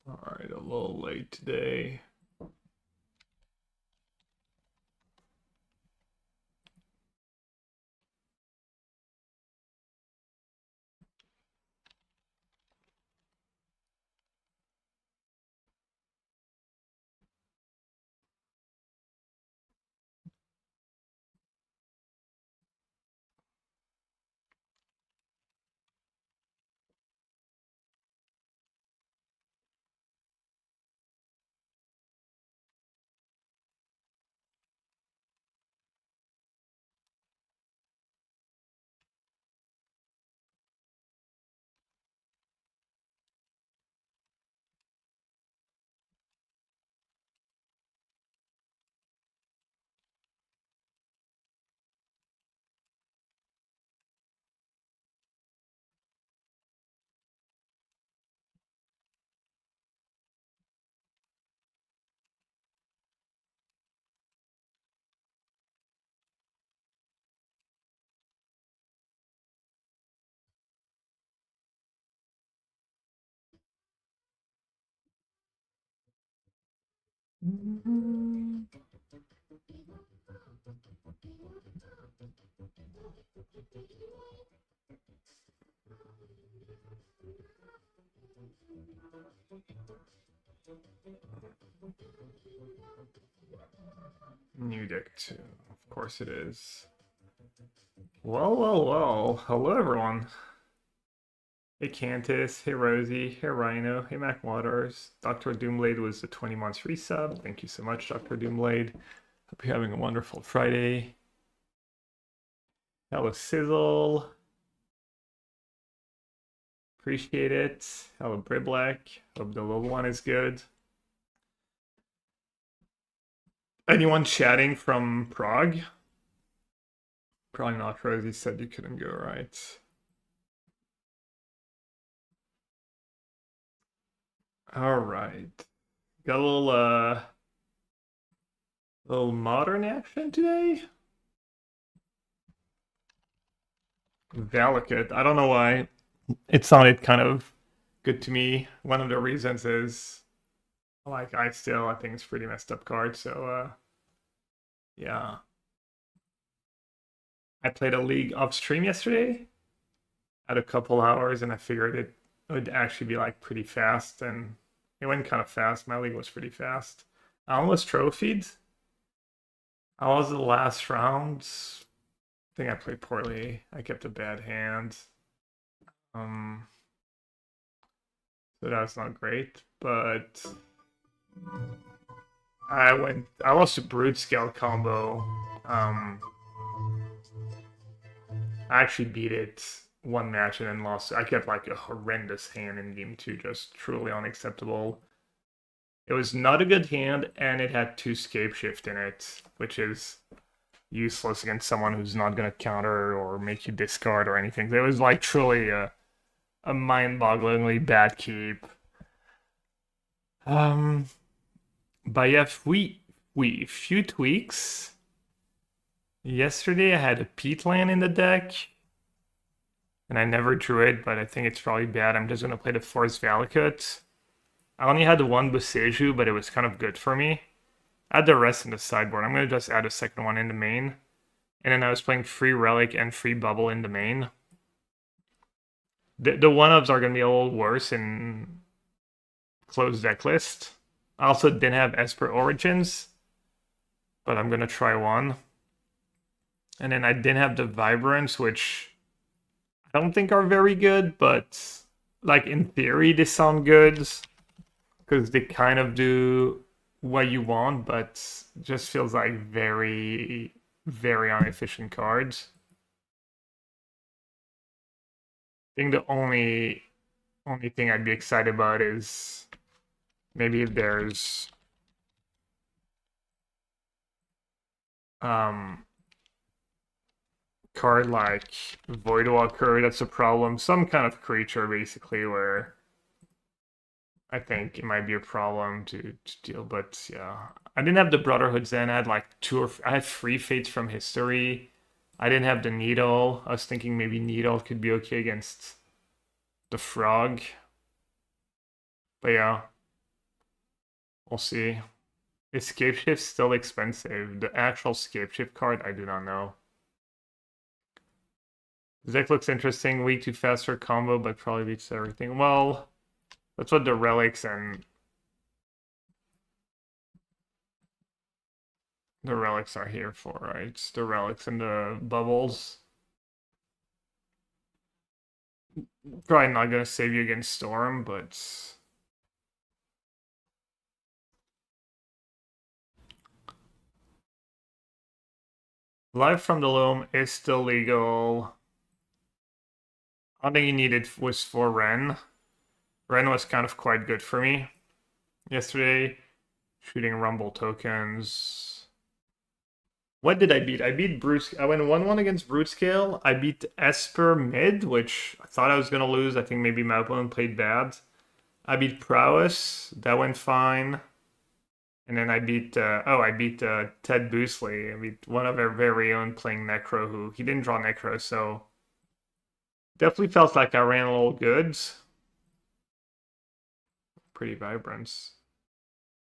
All right, a little late today. New deck too. Of course it is. Well. Hello, everyone. Hey, Cantus. Hey, Rosie. Hey, Rhino. Hey, Mac Waters. Dr. Doomblade was the 20 months resub. Thank you so much, Dr. Doomblade. Hope you're having a wonderful Friday. Hello, Sizzle. Appreciate it. Hello, Briblack. Hope the little one is good. Anyone chatting from Prague? Probably not. Rosie said you couldn't go, right? All right. Got a little modern action today. Valakut. I don't know why. It sounded kind of good to me. One of the reasons is like I think it's pretty messed up card, so yeah. I played a league off stream yesterday at a couple hours and I figured it would actually be like pretty fast and it went kind of fast. My league was pretty fast. I almost trophied. I was the last round. I think I played poorly. I kept a bad hand. Um, so that's not great. But I lost a brute scale combo. I actually beat it one match and then lost. I kept like a horrendous hand in game two, just truly unacceptable. It was not a good hand, and it had 2 scape shift in it, which is useless against someone who's not going to counter or make you discard or anything. It was like truly a mind-bogglingly bad keep. But yeah, we few tweaks. Yesterday I had a Pete land in the deck, and I never drew it, but I think it's probably bad. I'm just gonna play the Force Valakut. I only had the one Boseiju, but it was kind of good for me. Add the rest in the sideboard. I'm gonna just add a second one in the main. And then I was playing Free Relic and Free Bubble in the main. The one-ups are gonna be a little worse in closed deck list. I also didn't have Esper Origins, but I'm gonna try one. And then I didn't have the Vibrance, which I don't think are very good, but like in theory they sound good because they kind of do what you want, but just feels like very, very inefficient cards. I think the only thing I'd be excited about is maybe if there's card like Voidwalker, that's a problem. Some kind of creature basically where I think it might be a problem to deal, but yeah. I didn't have the Brotherhood Zen. I had like I had 3 Fates from History. I didn't have the Needle. I was thinking maybe Needle could be okay against the Frog. But yeah. We'll see. Is Scape Shift still expensive? The actual Scape Shift card, I do not know. Zek looks interesting. Weak to faster combo, but probably beats everything. Well, that's what the relics and the relics are here for, right? It's the relics and the bubbles. Probably not gonna save you against Storm, but Live from the Loam is still legal. All thing you needed was for Ren. Ren was kind of quite good for me yesterday. Shooting Rumble tokens. What did I beat? I beat Bruce. I went 1-1 against Brute Scale. I beat Esper mid, which I thought I was going to lose. I think maybe my opponent played bad. I beat Prowess. That went fine. And then I beat, Ted Boosley. I beat one of our very own playing Necro, who he didn't draw Necro, so definitely felt like I ran a little good. Pretty vibrant.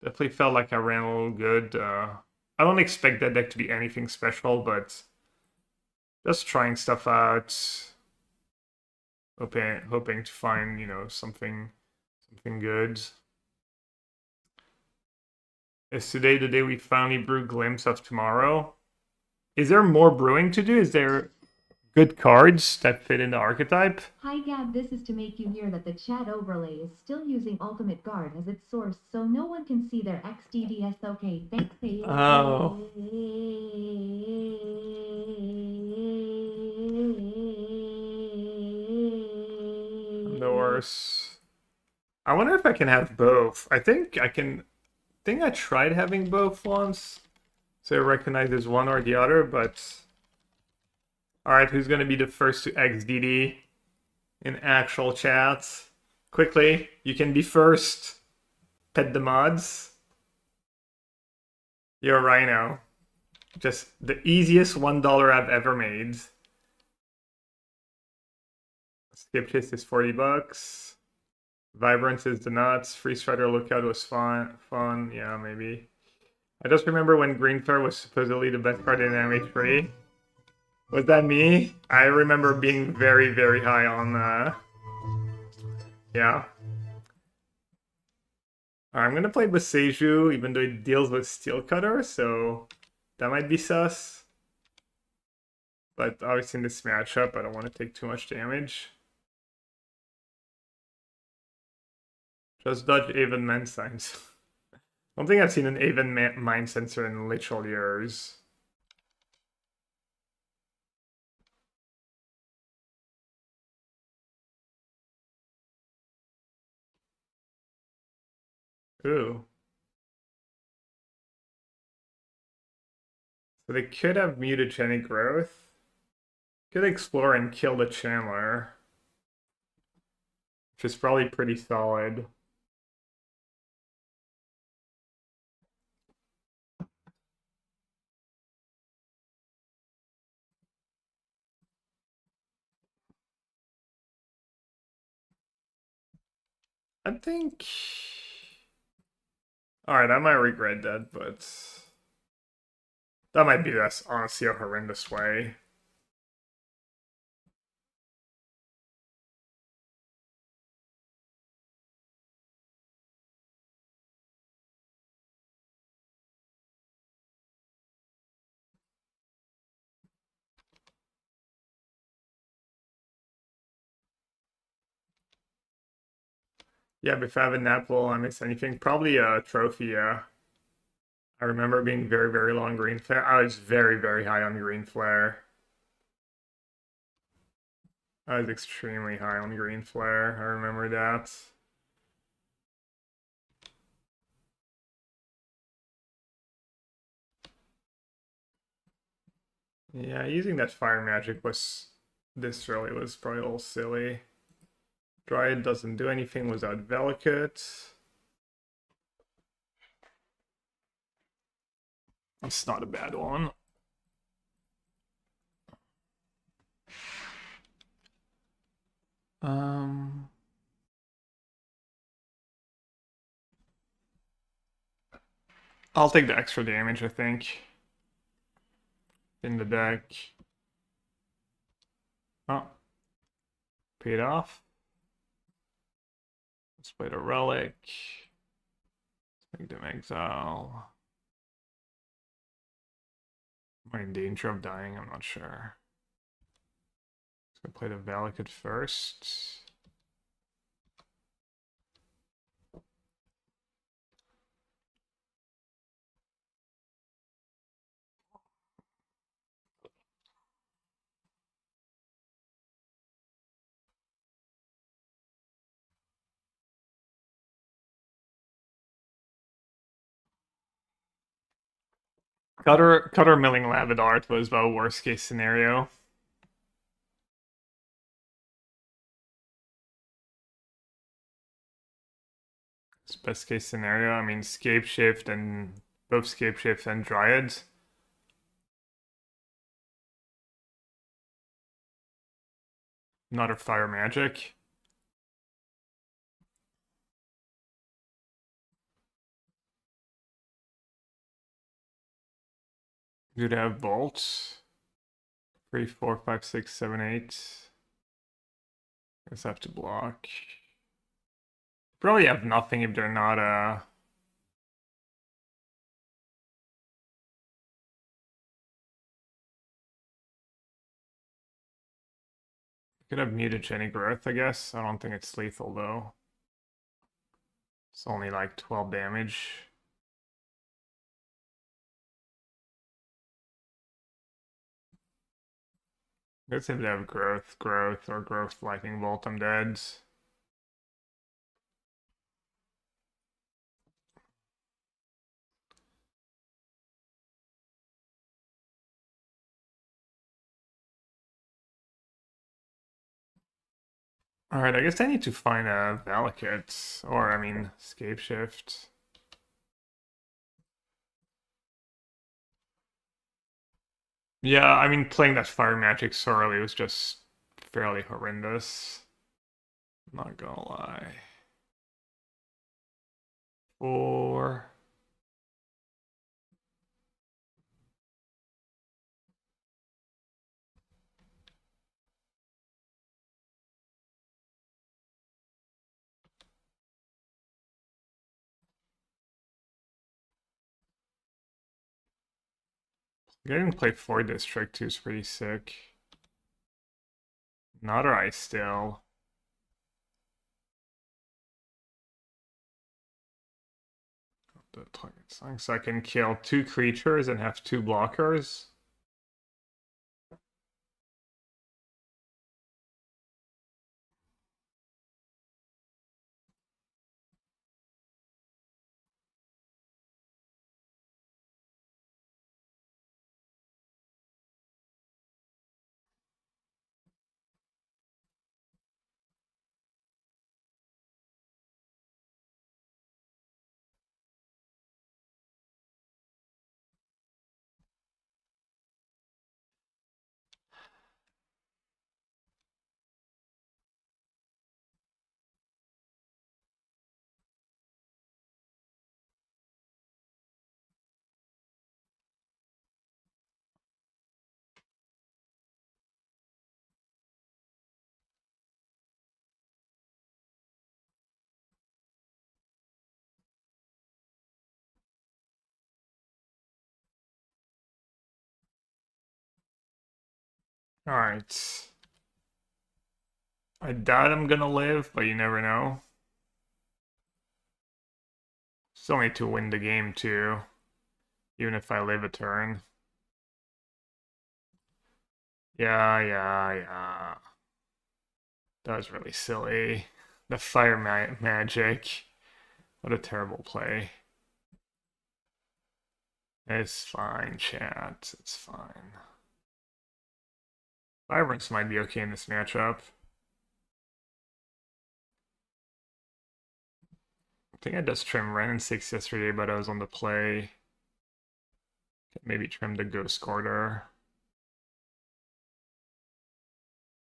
Definitely felt like I ran a little good. I don't expect that deck to be anything special, but just trying stuff out. Hoping to find, something good. Is today the day we finally brew Glimpse of Tomorrow? Is there more brewing to do? Is there good cards that fit in the archetype? Hi Gab, this is to make you hear that the chat overlay is still using Ultimate Guard as its source, so no one can see their XDDS. Okay, thanks. Oh. The worst. I wonder if I can have both. I think I can. I tried having both once, so it recognizes one or the other. But all right, who's gonna be the first to XDD in actual chats? Quickly, you can be first. Pet the mods. You're a Rhino. Just the easiest $1 I've ever made. Skip Chase is 40 bucks. Vibrance is the nuts. Free Strider Lookout was fun. Yeah, maybe. I just remember when Green Flare was supposedly the best card in MH3. Was that me? I remember being very, very high on, yeah. I'm gonna play with Seiju, even though it deals with Steel Cutter, so that might be sus. But obviously in this matchup, I don't want to take too much damage. Just dodge Aven Mind Signs. I don't think I've seen an Aven Mind Sensor in literal years. Ooh. So they could have mutagenic growth. Could explore and kill the Chandler. Which is probably pretty solid. I think... Alright, I might regret that, but... That might be this, honestly, a horrendous way. Yeah, if I have an apple, I miss anything. Probably a trophy, yeah. I remember being very, very low on Green Flare. I was very, very high on Green Flare. I was extremely high on Green Flare. I remember that. Yeah, using that fire magic was... This really was probably a little silly. Dryad doesn't do anything without Valakut. That's not a bad one. Um... I'll take the extra damage, I think. In the deck. Oh. Paid off. Let's play the relic. Let's make them exile. Am I in danger of dying? I'm not sure. Let's go play the Valakut first. Cutter milling Lavadart was the worst case scenario. It's best case scenario. I mean, Scape Shift and both Scape Shift and Dryads. Not a fire magic. Do they have bolts? 3, 4, 5, 6, 7, 8. Guess I have to block. Probably have nothing if they're not could have mutagenic growth, I guess. I don't think it's lethal though. It's only like 12 damage. I guess if they have growth, or growth lightning bolt, I'm dead. Alright, I guess I need to find a Valakut, or I mean, Scape Shift. Yeah, I mean, playing that fire magic so early was just fairly horrendous. Not gonna lie. 4. Getting to play 4 District 2 is pretty sick. Not Ice still. The target song. So I can kill 2 creatures and have 2 blockers. Alright. I doubt I'm gonna live, but you never know. Still need to win the game too, even if I live a turn. Yeah. That was really silly. The fire magic. What a terrible play. It's fine, chat. It's fine. Vibrance might be okay in this matchup. I think I just trimmed Ren and 6 yesterday, but I was on the play. Maybe trim the Ghost Quarter.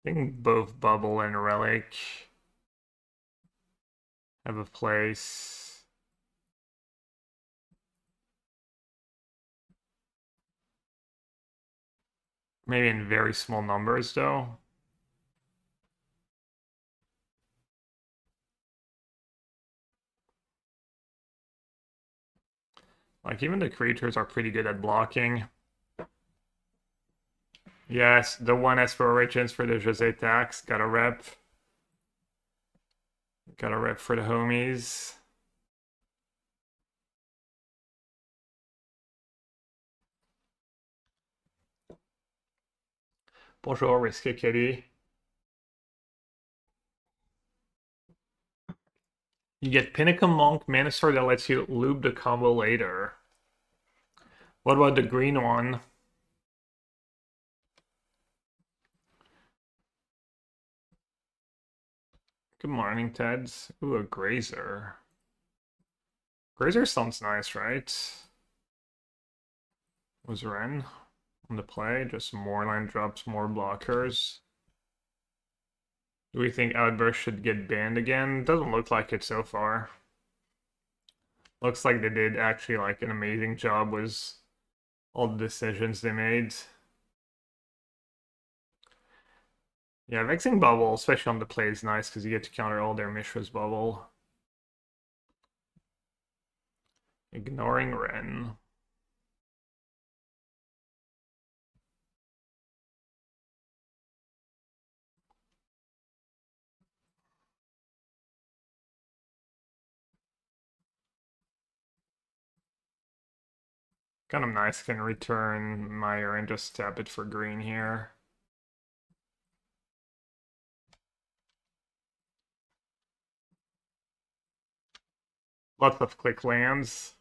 I think both Bubble and Relic have a place. Maybe in very small numbers, though. Like, even the creatures are pretty good at blocking. Yes, the one Esper Origins for the Jose tax. Got a rep. Got a rep for the homies. Bonjour, Risky Kitty. You get Pinnacle Monk, Mana Sword that lets you loop the combo later. What about the green one? Good morning, Teds. Ooh, a Grazer. Grazer sounds nice, right? Was Ren on the play? Just more land drops, more blockers. Do we think Outburst should get banned again? Doesn't look like it so far. Looks like they did actually like an amazing job with all the decisions they made. Yeah, Vexing Bubble, especially on the play, is nice because you get to counter all their Mishra's Bubble. Ignoring Ren. Kind of nice, can return Meyer and just tap it for green here. Lots of click lands.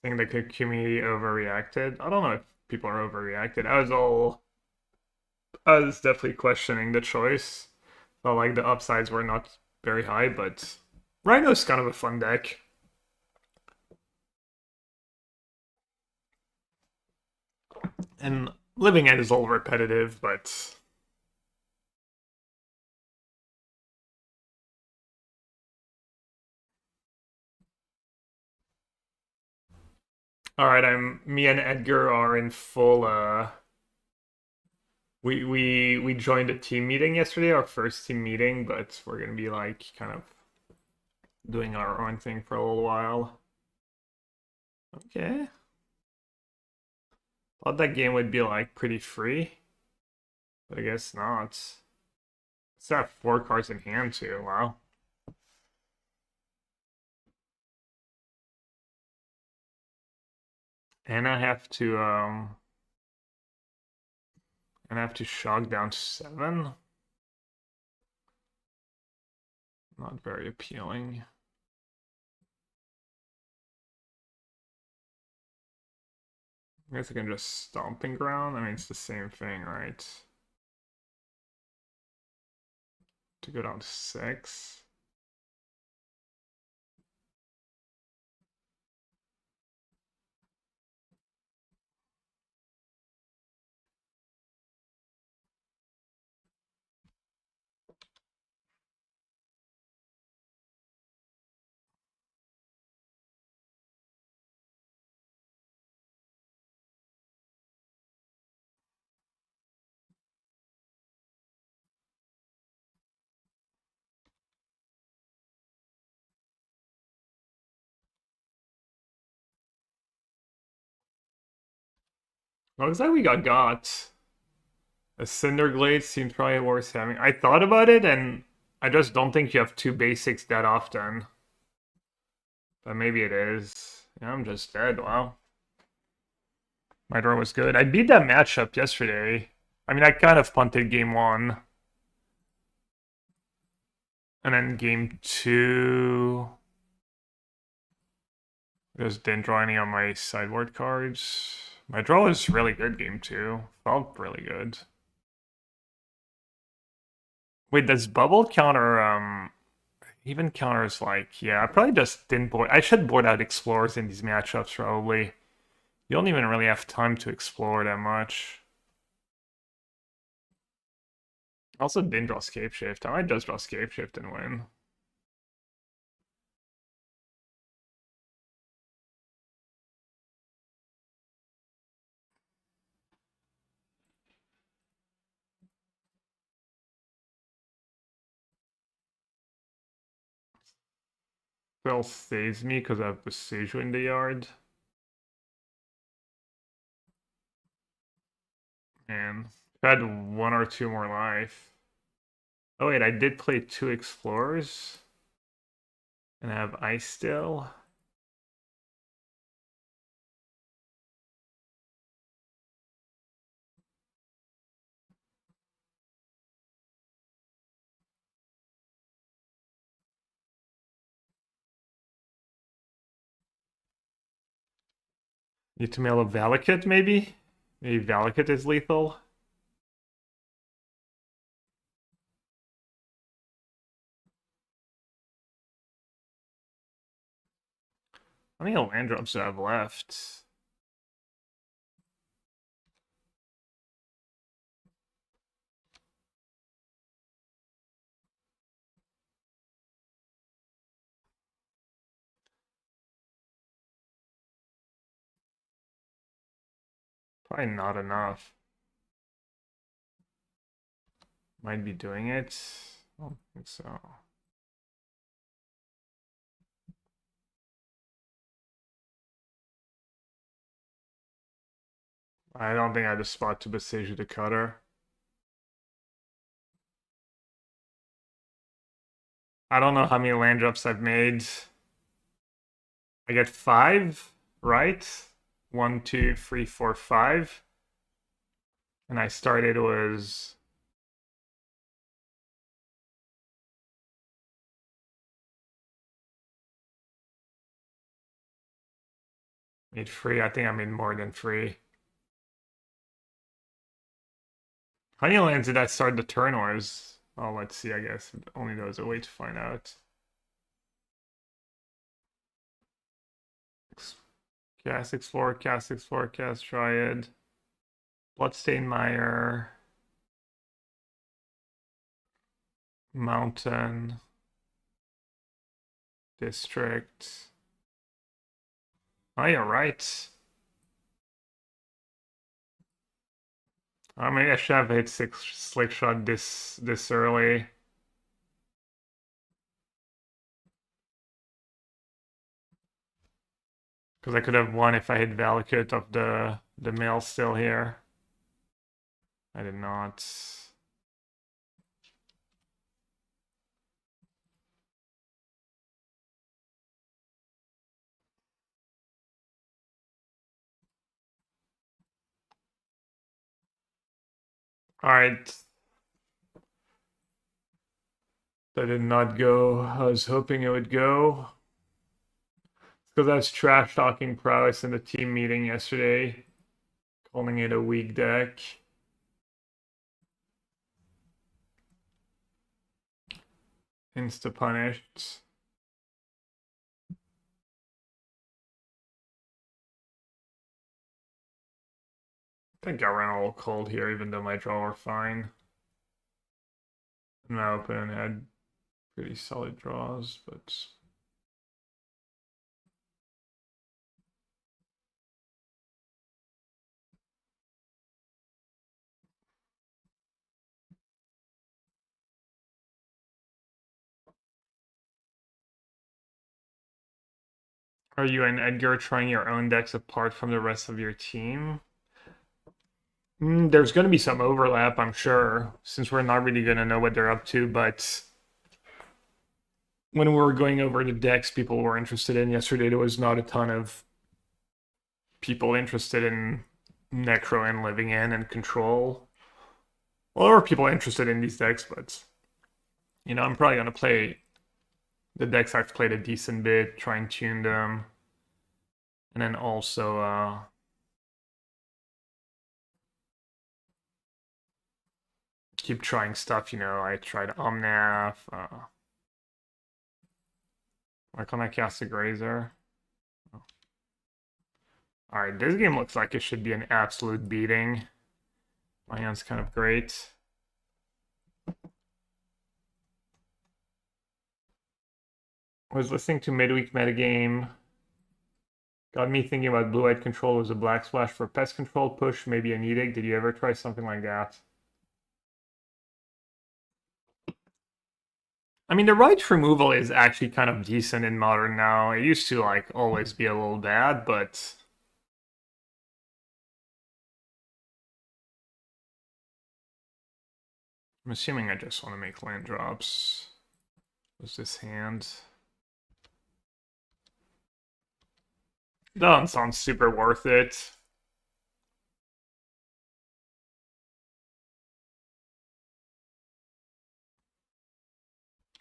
I think the community overreacted. I don't know if people are overreacted. I was definitely questioning the choice. Felt like the upsides were not very high, but Rhino's kind of a fun deck. And Living End is a little repetitive, but alright, me and Edgar are in full we joined a team meeting yesterday, our first team meeting, but we're gonna be like kind of doing our own thing for a little while. Okay. Thought that game would be like pretty free, but I guess not. It's got 4 cards in hand too. Wow. And I have to shock down to 7. Not very appealing. I guess I can just Stomping Ground. I mean, it's the same thing, right? To go down to 6. Looks like we got. A Cinderglade seems probably worth having. I thought about it, and I just don't think you have 2 basics that often. But maybe it is. Yeah, I'm just dead. Wow. My draw was good. I beat that matchup yesterday. I mean, I kind of punted game 1. And then game 2... just didn't draw any on my sideboard cards. My draw was really good game 2. Felt really good. Wait, does bubble counter, even counters like, yeah, I probably just didn't board. I should board out explorers in these matchups probably. You don't even really have time to explore that much. Also didn't draw Scapeshift. I might just draw Scapeshift and win. Still saves me because I have Besiege in the yard. And if I had 1 or 2 more life. Oh wait, I did play 2 Explorers. And I have Ice still. Need to mail a Valakut, maybe? Maybe Valakut is lethal. How many land drops do I have left? Probably not enough. Might be doing it. I don't think so. I don't think I have a spot to besiege the cutter. I don't know how many land drops I've made. I get 5, right? 1, 2, 3, 4, 5. And I started was made 3. I think I made more than 3. How many lands did I start the turn was? Oh, let's see, I guess. Only knows a way to find out. Cast Explorer, Cast Triad. Bloodstained Mire. Mountain. District. Oh, you're right. Maybe I should have hit 6 slick shot this early. Because I could have won if I hit Valakut of the mail still here. I did not. Alright. That did not go. I was hoping it would go. Because I was trash talking prowess in the team meeting yesterday, calling it a weak deck. Insta punished. I think I ran a little cold here, even though my draw were fine. My opponent had pretty solid draws, but are you and Edgar trying your own decks apart from the rest of your team? There's going to be some overlap, I'm sure, since we're not really going to know what they're up to, but when we were going over the decks people were interested in yesterday, there was not a ton of people interested in Necro and Living In and Control. Well, there were people interested in these decks, but, you know, I'm probably going to play the decks I've played a decent bit, try and tune them, and then also, keep trying stuff, you know, I tried Omnath, why can't I cast a Grazer? Oh. Alright, this game looks like it should be an absolute beating. My hand's kind of great. I was listening to Midweek Metagame. Got me thinking about Blue-Eyed Control as a black splash for pest control push, maybe an edict. Did you ever try something like that? I mean, the right removal is actually kind of decent in Modern now. It used to, like, always be a little bad, but... I'm assuming I just want to make land drops. What's this hand? Doesn't sound super worth it.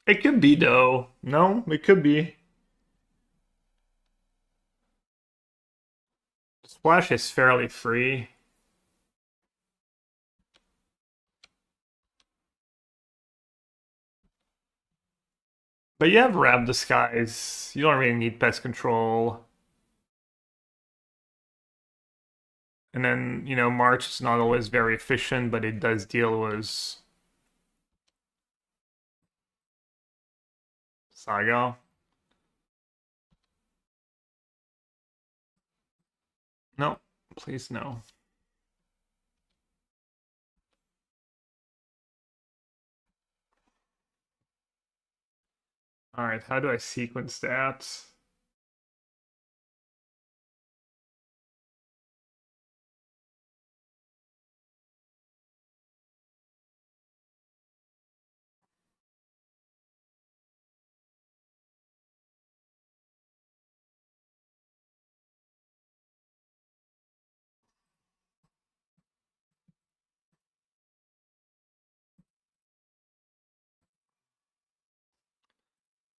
It could be, though. No, it could be. Splash is fairly free. But you have Rab Disguise. You don't really need Pest Control. And then, you know, March is not always very efficient, but it does deal with Saga. No, please no. Alright, how do I sequence that?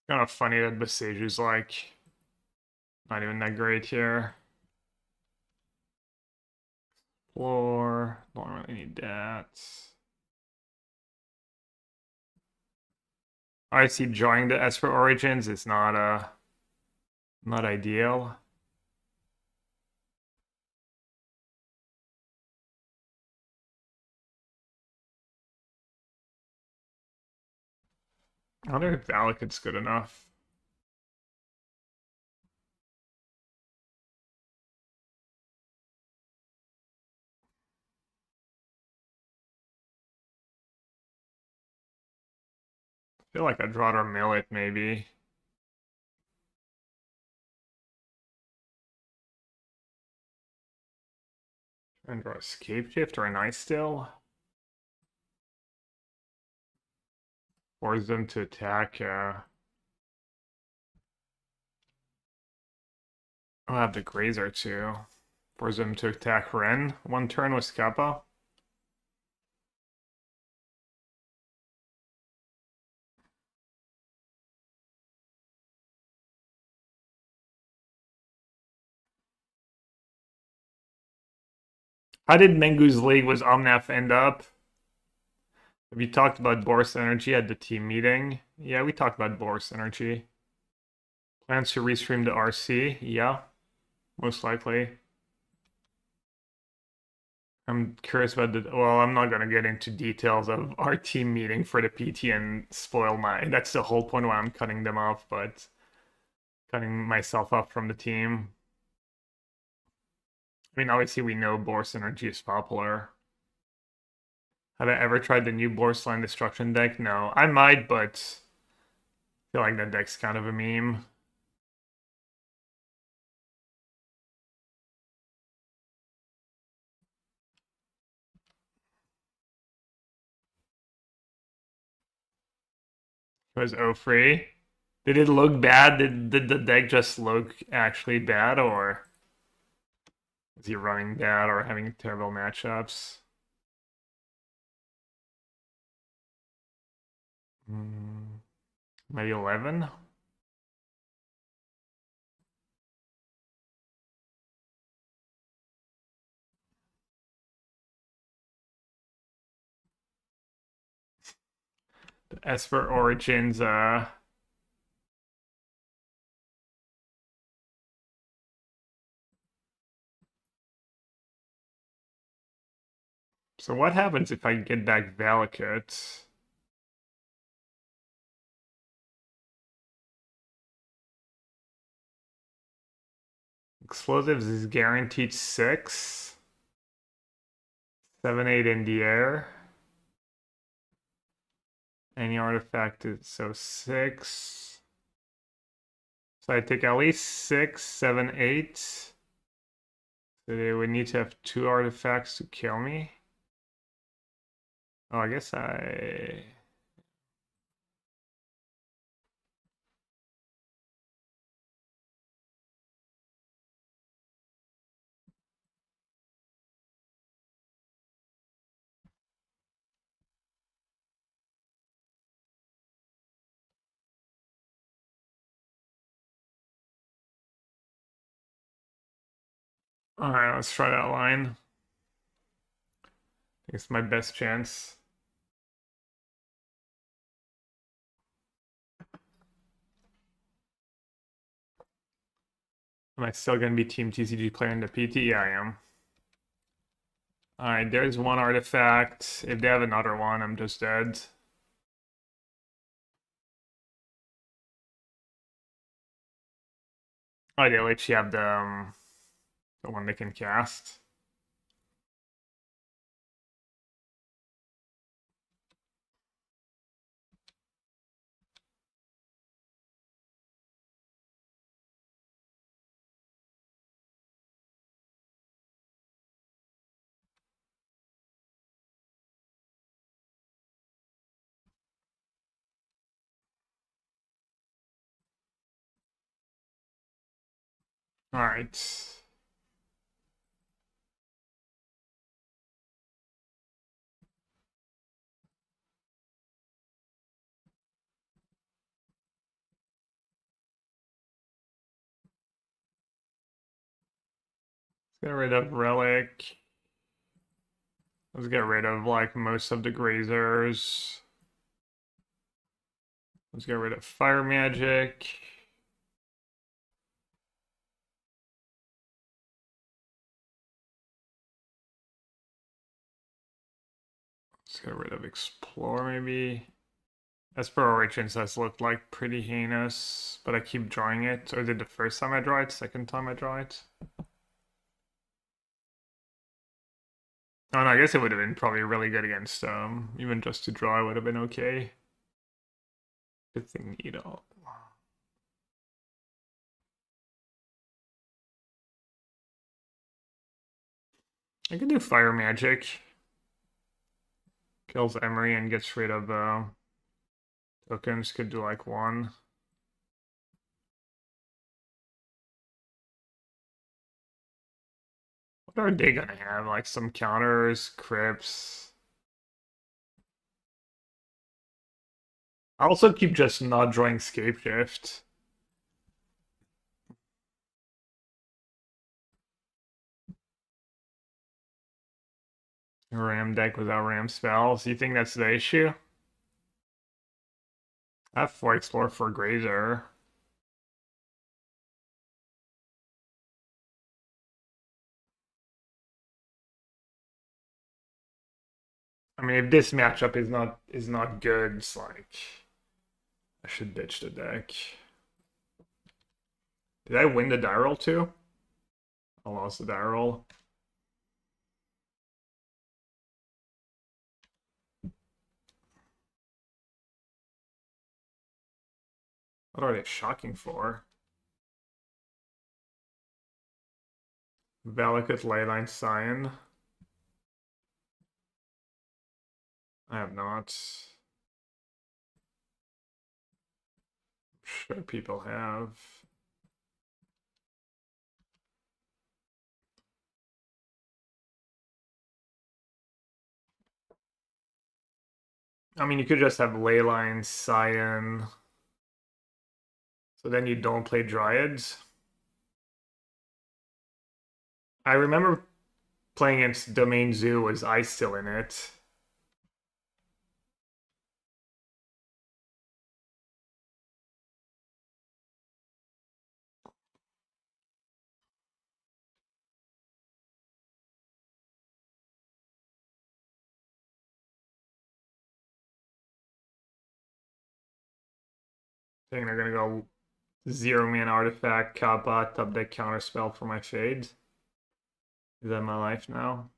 Kind of funny that Besaju's like not even that great here. Floor, don't really need that. I see drawing the Esper Origins is not ideal. I wonder if Valakut's good enough. I feel like I'd rather mill it, maybe. And draw Escape Shift or an Ice Still. Force them to attack. I'll have the Grazer too. Force them to attack Ren. One turn with Kappa. How did Mengu's League with Omnath end up? Have you talked about Boris Energy at the team meeting? Yeah, we talked about Boris Energy. Plans to restream the RC? Yeah, most likely. I'm curious about the. Well, I'm not gonna get into details of our team meeting for the PT and spoil my. That's the whole point why I'm cutting them off, but cutting myself off from the team. I mean, obviously we know Boris Energy is popular. Have I ever tried the new Boris Line Destruction deck? No, I might, but I feel like that deck's kind of a meme. It was O3. Did it look bad? Did the deck just look actually bad, or is he running bad or having terrible matchups? Maybe 11? The Esper Origins, so what happens if I get back Valakut? Explosives is guaranteed 6. 7, 8 in the air. Any artifact is so 6. So I take at least 6, 7, 8. So they would need to have 2 artifacts to kill me. Oh, I guess I... Alright, let's try that line. I think it's my best chance. Am I still going to be Team TCG player in the PT? Yeah, I am. Alright, there's one artifact. If they have another one, I'm just dead. Oh, they actually have the one they can cast. Alright. Let's get rid of Relic. Let's get rid of like most of the grazers. Let's get rid of Fire Magic. Let's get rid of Explore maybe. Esper Origins has looked like pretty heinous, but I keep drawing it. Or did the first time I draw it, second time I draw it? Oh no, I guess it would have been probably really good against even just to draw it would have been okay. Good thing Needle. I can do Fire Magic. Kills Emery and gets rid of tokens. Could do like 1. What are they gonna have? Like some counters, crypts. I also keep just not drawing Scapeshift. Ram deck without Ram spells. You think that's the issue? I have 4 Explore for Grazer. I mean, if this matchup is not good, it's like I should ditch the deck. Did I win the die roll too? I lost the die roll. What are they shocking for? Valakut, Leyline, Scion. I have not. I'm sure people have. I mean, you could just have Leyline, Scion. So then you don't play Dryads. I remember playing against Domain Zoo. Was I still in it? I think they're gonna go 0-man artifact, Kappa, top deck counterspell for my fade. Is that my life now?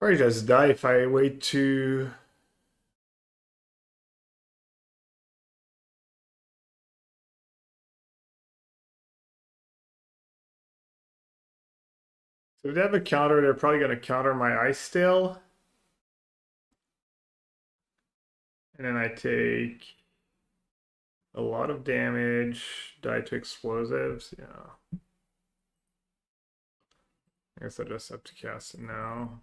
Probably just die if I wait to... So if they have a counter, they're probably going to counter my ice still. And then I take a lot of damage, die to explosives. Yeah. I guess I just have to cast it now.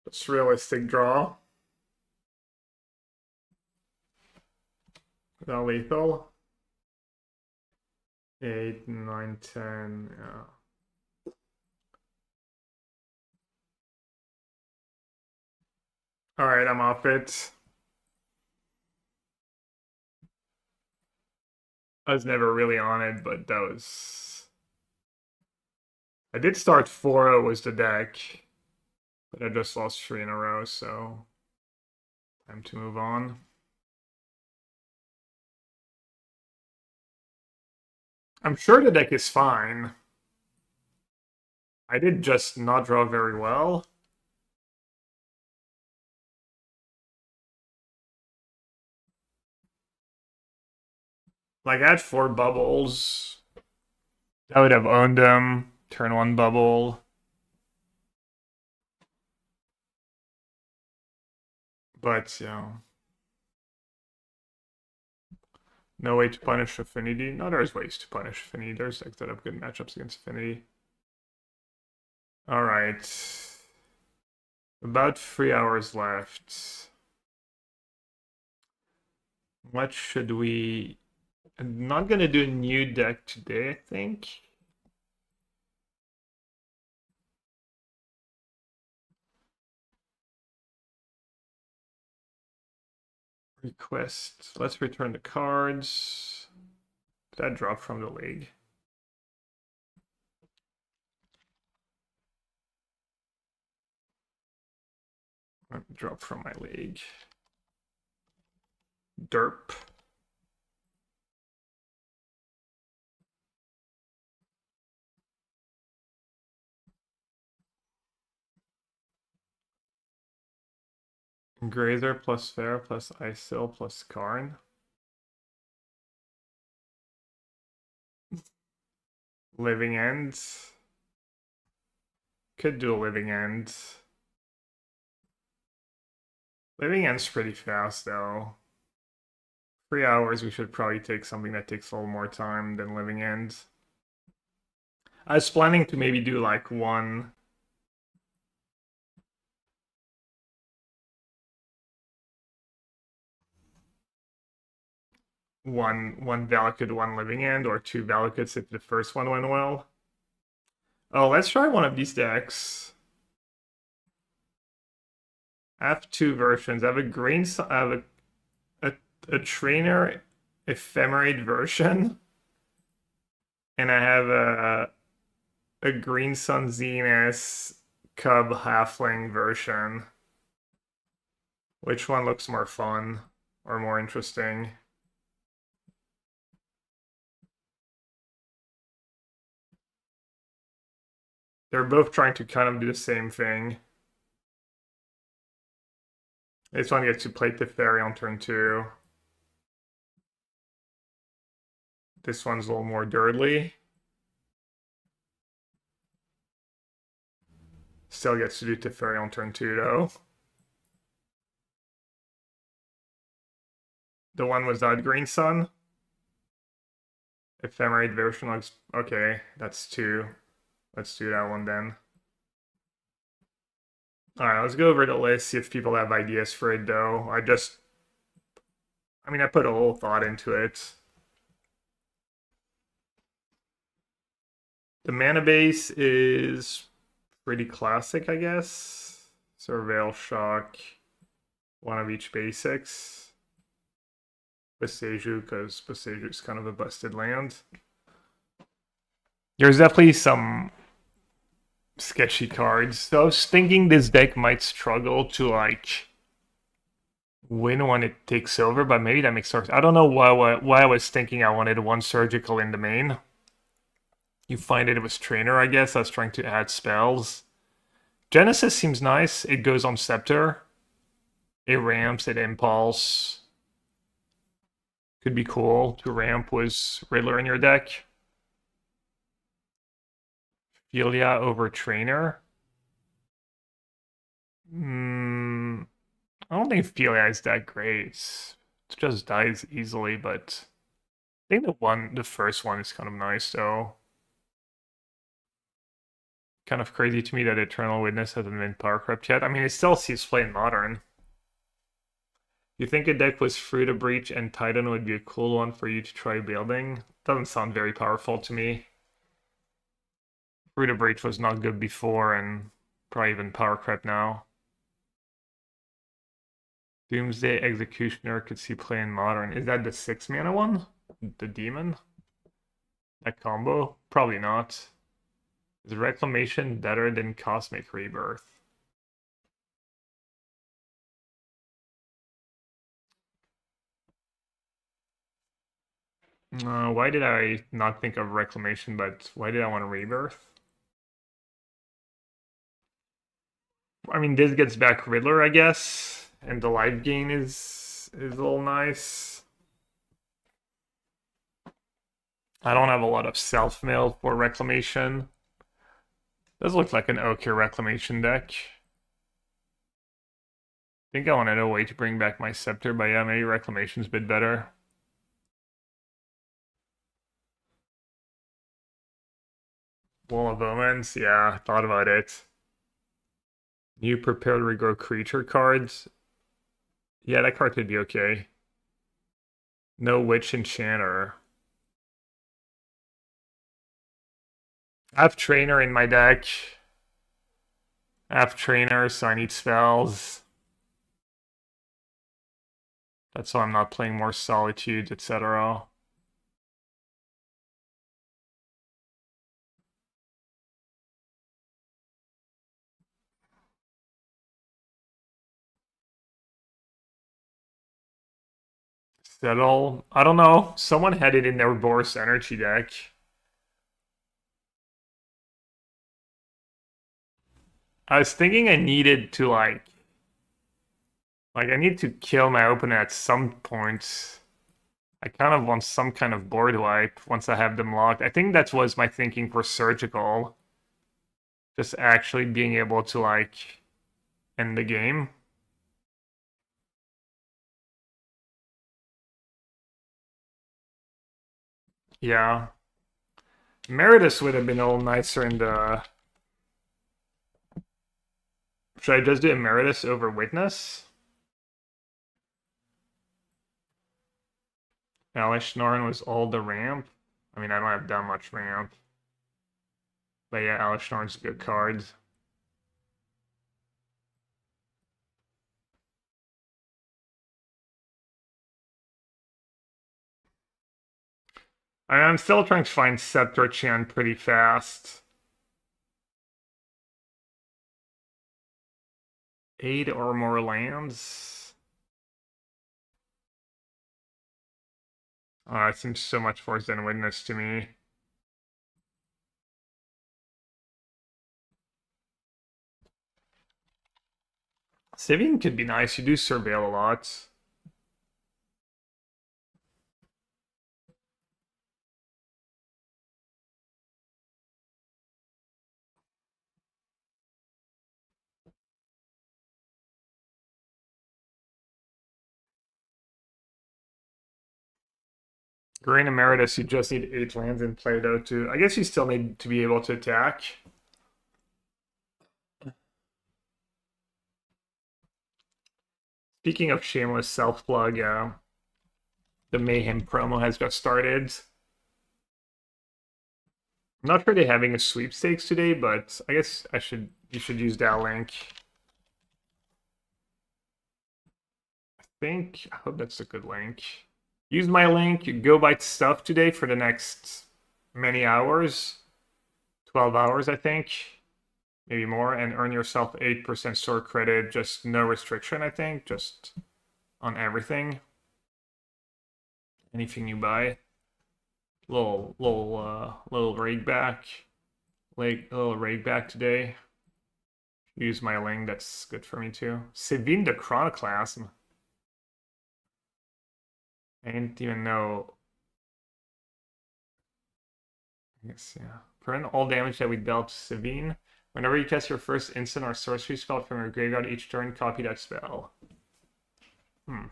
It's realistic draw. Without lethal. 8, 9, 10. Yeah. All right, I'm off it. I was never really on it, but that was... I did start 4-0 was the deck, but I just lost 3 in a row, so time to move on. I'm sure the deck is fine. I did just not draw very well. Like, I had 4 bubbles. I would have owned them. Turn 1 bubble. But, you know. No way to punish Affinity. No, there's ways to punish Affinity. There's decks that have good matchups against Affinity. Alright. About 3 hours left. What should we... I'm not gonna do a new deck today, I think. Request. Let's return the cards. That dropped from the league. Drop from my league. Derp. Grazer plus Fair plus Isil plus Karn. Living End. Could do a Living End. Living End's pretty fast though. 3 hours, we should probably take something that takes a little more time than Living End. I was planning to maybe do like one. One Valakut, one Living End, or 2 Valakuts if the first one went well. Oh, let's try one of these decks. I have 2 versions. I have a green, I have a trainer ephemerate version, and I have a Green Sun Zenith Cub Halfling version. Which one looks more fun or more interesting? They're both trying to kind of do the same thing. This one gets to play Teferi on turn 2. This one's a little more dirtly. Still gets to do Teferi on turn 2 though. The one without Green Sun. Ephemerate version looks okay. That's 2. Let's do that one then. Alright, let's go over the list, see if people have ideas for it though. I put a little thought into it. The mana base is pretty classic, I guess. Surveil, Shock, one of each basics. Boseiju, because Boseiju is kind of a busted land. There's definitely some sketchy cards. So I was thinking this deck might struggle to like win when it takes over, but maybe that makes sense. I don't know why I was thinking I wanted one surgical in the main. You find it was trainer, I guess. I was trying to add spells. Genesis seems nice. It goes on Scepter. It ramps, it impulse. Could be cool to ramp was Riddler in your deck. Philia over trainer. I don't think Philia is that great. It just dies easily, but I think the first one is kind of nice though. Kind of crazy to me that Eternal Witness hasn't been power crept yet. I mean, it still sees play in Modern. You think a deck was Fruit of Breach and Titan would be a cool one for you to try building? Doesn't sound very powerful to me. Fruit of Breach was not good before and probably even power crept now. Doomsday Executioner could see play in Modern. Is that the 6-mana one? The demon? That combo? Probably not. Is Reclamation better than Cosmic Rebirth? Why did I not think of Reclamation, but why did I want a Rebirth? I mean, this gets back Riddler, I guess, and the life gain is a little nice. I don't have a lot of self-mill for Reclamation. Does look like an okay Reclamation deck. I think I wanted a way to bring back my Scepter, but yeah, maybe Reclamation's a bit better. Wall of Omens, yeah, I thought about it. New prepared regrow creature cards. Yeah, that card could be okay. No Witch Enchanter. I have Trainer in my deck. I have Trainer, so I need spells. That's why I'm not playing more Solitudes, etc. Settle. I don't know. Someone had it in their Boris Energy deck. I was thinking I needed to like I need to kill my opponent at some point. I kind of want some kind of board wipe once I have them locked. I think that was my thinking for surgical. Just actually being able to like end the game. Yeah. Meritus would have been a little nicer in the... Should I just do Emeritus over Witness? Alish Norn was all the ramp. I mean, I don't have that much ramp. But yeah, Alish Norn's a good card. I'm still trying to find Scepter Chan pretty fast. 8 or more lands. It seems so much worse than Witness to me. Sivian could be nice. You do surveil a lot. Green Emeritus, you just need 8 lands in play though too. I guess you still need to be able to attack. Speaking of shameless self-plug, the Mayhem promo has just started. I'm not really having a sweepstakes today, but I guess you should use that link. I hope that's a good link. Use my link, go buy stuff today for the next many hours. 12 hours, I think. Maybe more, and earn yourself 8% store credit. Just no restriction, I think. Just on everything. Anything you buy. Little rake back. Like a little rake back today. Use my link, that's good for me too. Savine the Chronoclasm. I didn't even know. Yes, yeah. Prevent all damage that we dealt to Savine. Whenever you cast your first instant or sorcery spell from your graveyard each turn, copy that spell. Hmm.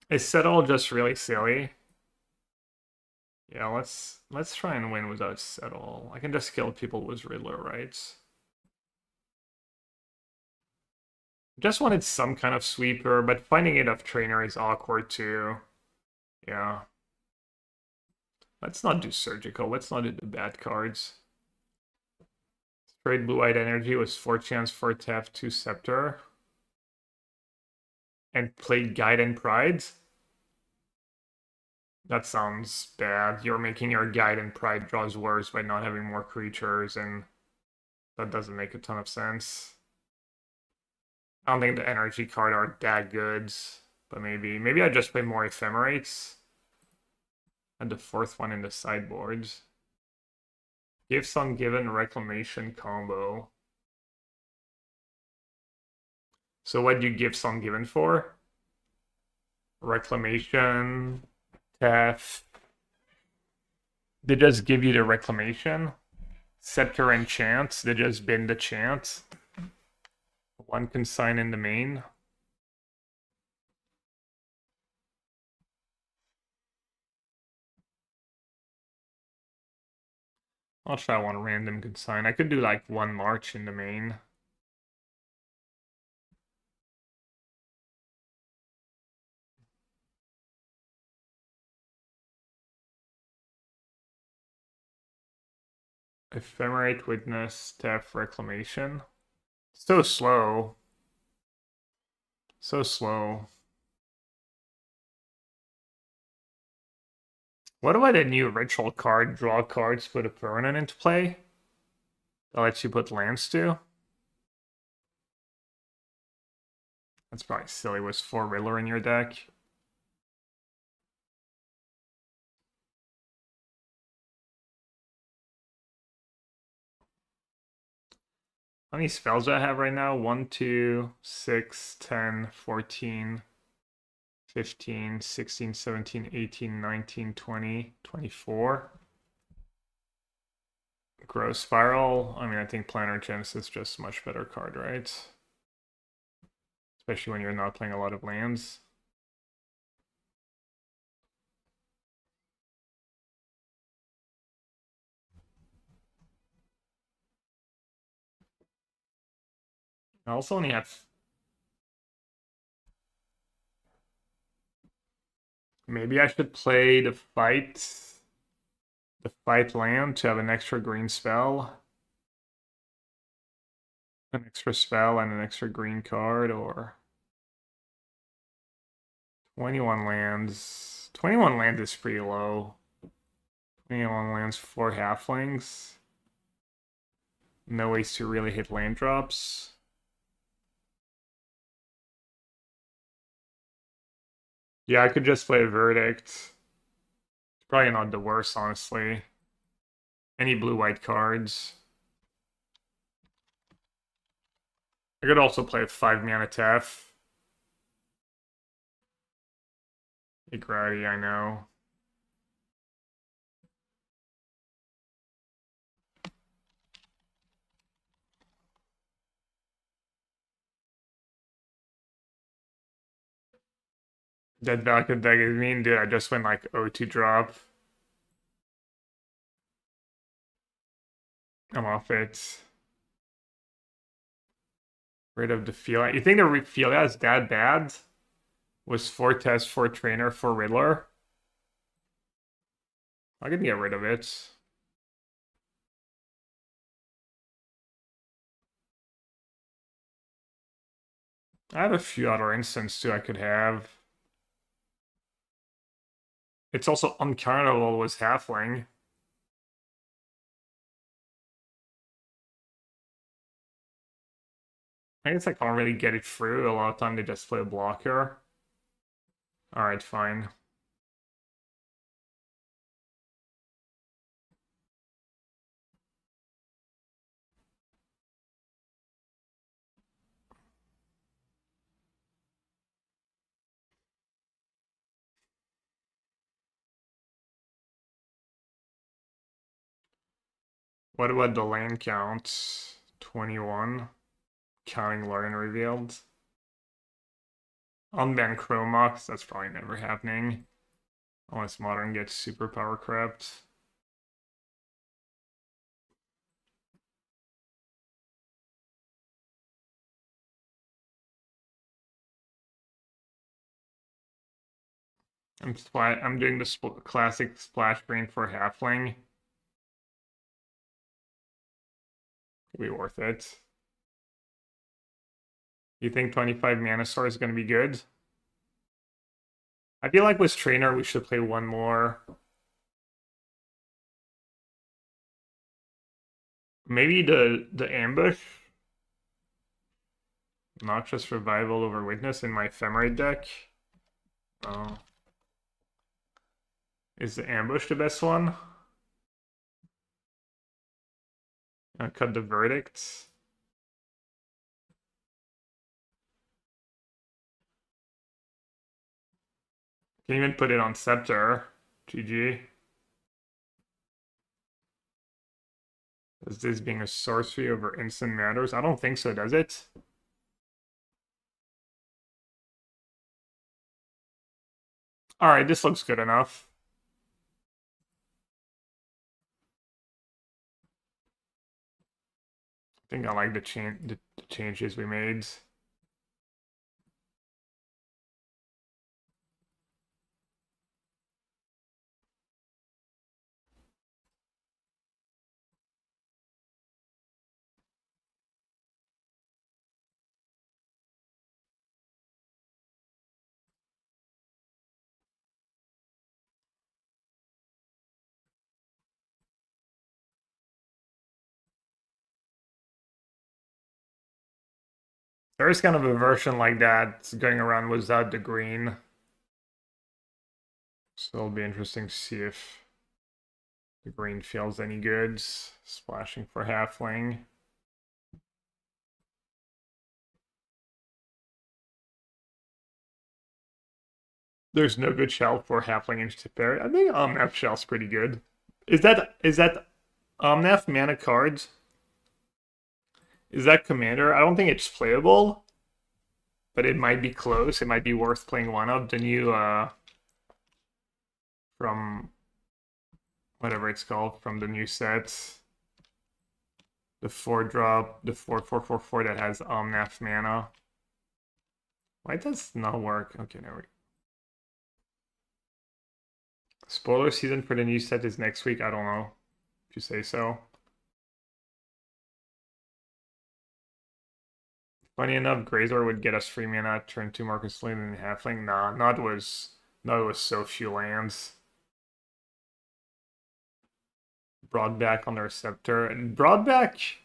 Is Settle just really silly? Yeah, let's try and win without Settle. I can just kill people with Riddler, right? Just wanted some kind of sweeper, but finding it off trainer is awkward too. Yeah. Let's not do surgical. Let's not do the bad cards. Trade blue-white energy was 4 chance for tap 2 scepter. And played Guide and Pride. That sounds bad. You're making your Guide and Pride draws worse by not having more creatures, and that doesn't make a ton of sense. I don't think the energy card are that good, but maybe I just play more ephemerates. And the fourth one in the sideboards. Gifts on given reclamation combo. So what do you gifts on given for? Reclamation, theft. They just give you the reclamation. Scepter and chance. They just bin the chance. One consign in the main. I'll try one random consign. I could do like one march in the main. Ephemerate witness, theft, reclamation. So slow. So slow. What about a new ritual card? Draw cards, put a permanent into play? That lets you put lands to? That's probably silly with 4 Riddler in your deck. How many spells do I have right now? 1, 2, 6, 10, 14, 15, 16, 17, 18, 19, 20, 24. Growth Spiral. I mean, I think Planar Genesis is just a much better card, right? Especially when you're not playing a lot of lands. I also only have... Maybe I should play the fight land to have an extra green spell. An extra spell and an extra green card, or 21 lands. 21 lands is pretty low. 21 lands, 4 halflings. No ways to really hit land drops. Yeah, I could just play a Verdict. It's probably not the worst, honestly. Any blue-white cards. I could also play 5 mana Tef. Igrati, I know. That Valakut deck is mean, dude. I just went like O2 drop. I'm off it. Rid of the Filia. You think the Filia is that bad? Was 4 test, 4 trainer, 4 Riddler? I can get rid of it. I have a few other instants too I could have. It's also uncountable was halfling. I guess I can't really get it through. A lot of time they just play a blocker. Alright, fine. What about the lane count? 21. Counting Lauren revealed. Unban Chromox, that's probably never happening. Unless Modern gets superpower crept. I'm doing the classic splash screen for Halfling. Could be worth it. You think 25 Mana Star is going to be good? I feel like with Trainer we should play one more. Maybe the Ambush? Noxious Revival over Witness in my Ephemerate deck. Oh. Is the Ambush the best one? I'll cut the Verdict. Can even put it on Scepter. GG. Does this being a sorcery over instant matters? I don't think so, does it? Alright, this looks good enough. I think I like the changes we made. There is kind of a version like that going around without the green. So it'll be interesting to see if the green feels any good. Splashing for halfling. There's no good shell for halfling into fairy. I think Omnath shell's pretty good. Is that Omnath mana cards? Is that commander? I don't think it's playable, but it might be close. It might be worth playing one of the new from whatever it's called from the new sets. The 4-drop, the 4/4/4/4 that has Omnath mana. Why does not work? Okay, there we go. Spoiler season for the new set is next week. I don't know if you say so. Funny enough, Grazor would get us free mana, turn 2 Marcus Lane and Halfling. Nah, not was so few lands. Broadback on the Receptor. And Broadback's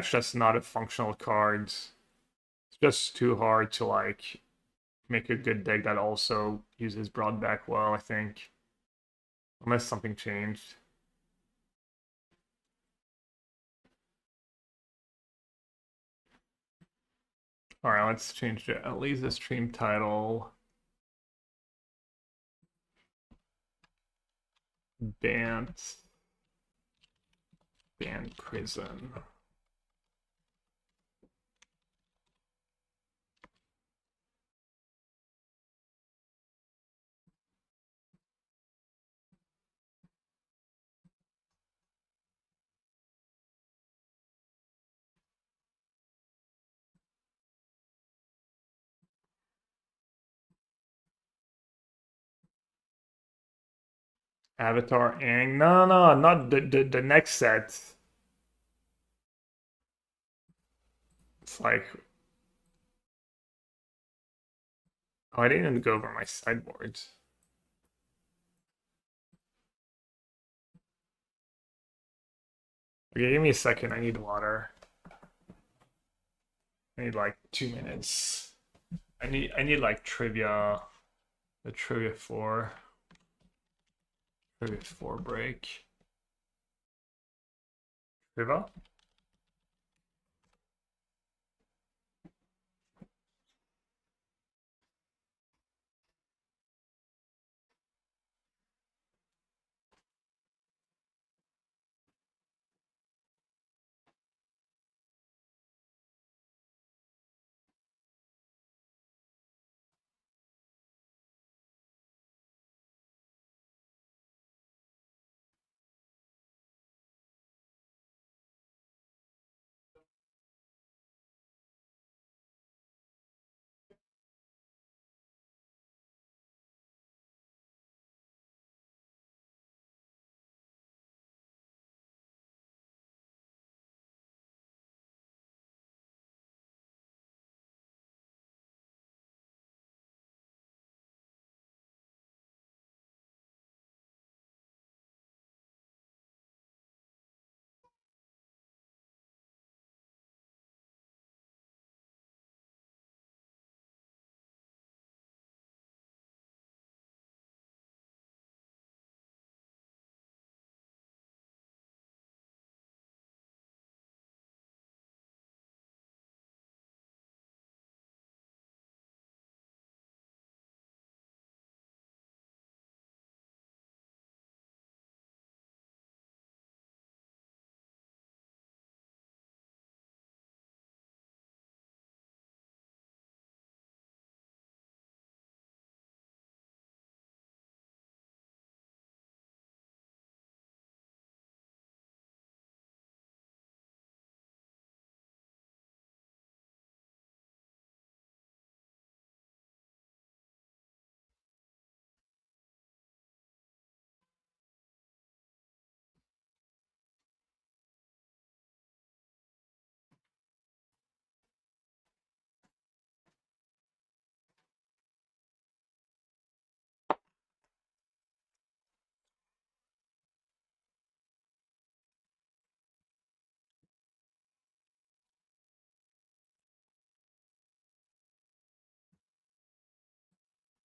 just not a functional card. It's just too hard to like make a good deck that also uses Broadback well, I think. Unless something changed. Alright, let's change the at least the stream title. Banned prison. Avatar Aang. No, not the next set. It's like, oh, I didn't even go over my sideboard. Okay, give me a second. I need water. I need like 2 minutes. I need like trivia. The trivia 4 break. Trivia?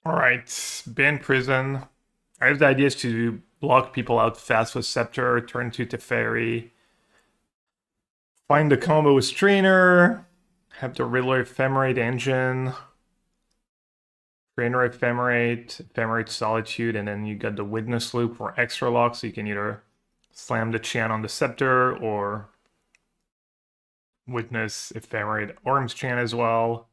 All right, ban prison. I have the ideas to block people out fast with Scepter, turn to Teferi, find the combo with Strainer, have the Riddler Ephemerate engine, Strainer Ephemerate Solitude, and then you got the Witness Loop for extra lock, so you can either slam the Chan on the Scepter or Witness Ephemerate Orm's Chan as well.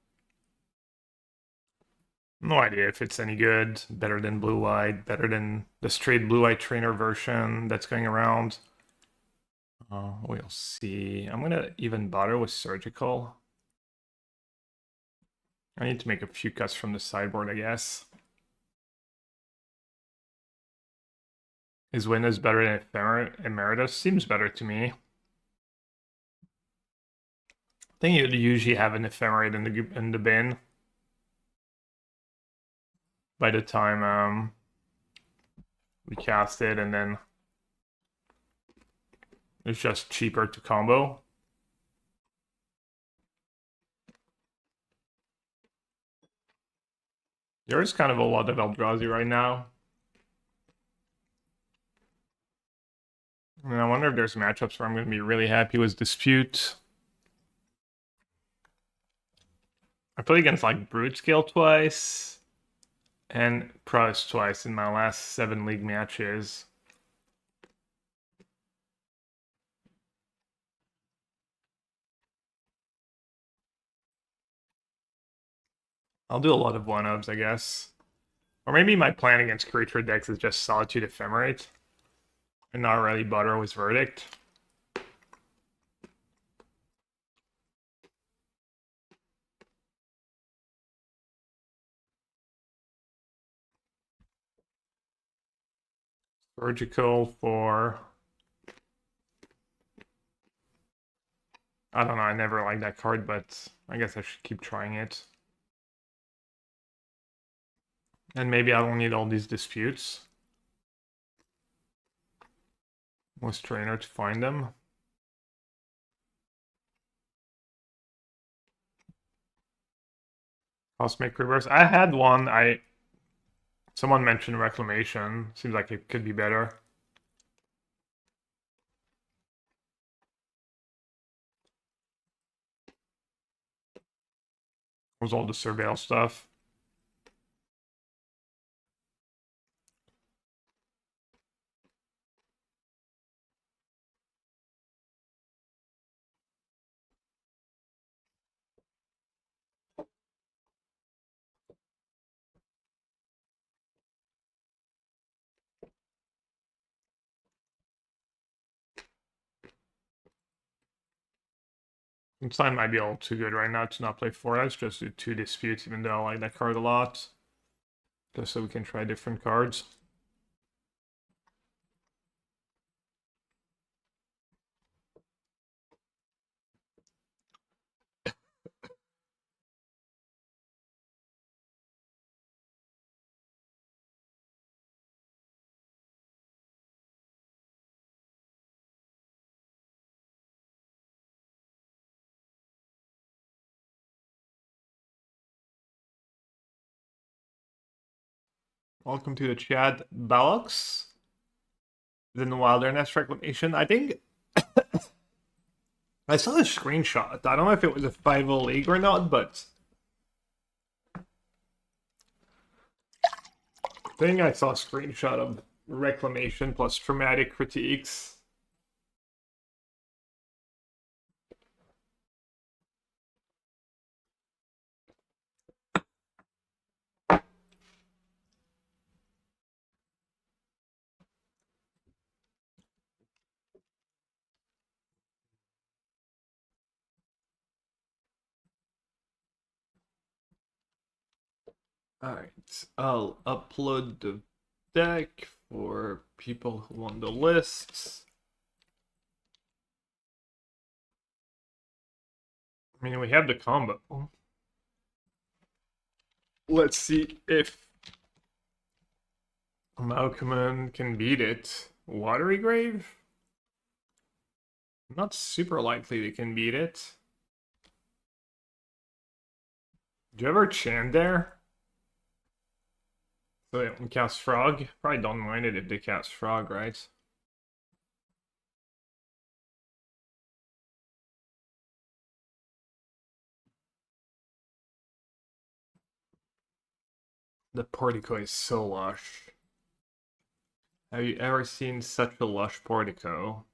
No idea if it's any good. Better than Blue White, better than the straight Blue White Trainer version that's going around. We'll see. I'm gonna even bother with Surgical. I need to make a few cuts from the sideboard, I guess. Is Witness better than Emeritus? Seems better to me. I think you'd usually have an Ephemerate in the bin by the time we cast it, and then it's just cheaper to combo. There's kind of a lot of Eldrazi right now. And I wonder if there's matchups where I'm going to be really happy with Dispute. I played against like Brute Scale twice and Price twice in my last 7 league matches. I'll do a lot of 1-ofs, I guess. Or maybe my plan against creature decks is just Solitude Ephemerate and not really butter with Verdict. Surgical for I don't know, I never liked that card, but I guess I should keep trying it. And maybe I don't need all these disputes. Was trainer to find them. Cosmic Reverse. I had one. Someone mentioned Reclamation. Seems like it could be better. Was all the Surveil stuff. Inside might be a little too good right now to not play 4S, just do 2 disputes, even though I like that card a lot. Just so we can try different cards. Welcome to the chat, Valakut. Then the Wilderness Reclamation. I think I saw a screenshot. I don't know if it was a 5-0 league or not, but I think I saw a screenshot of Reclamation plus Traumatic Critiques. Alright, I'll upload the deck for people who want the lists. I mean, we have the combo. Let's see if Malcolm can beat it. Watery Grave? Not super likely they can beat it. Do you ever chant there? So they don't cast Frog? Probably don't mind it if they cast Frog, right? The portico is so lush. Have you ever seen such a lush portico?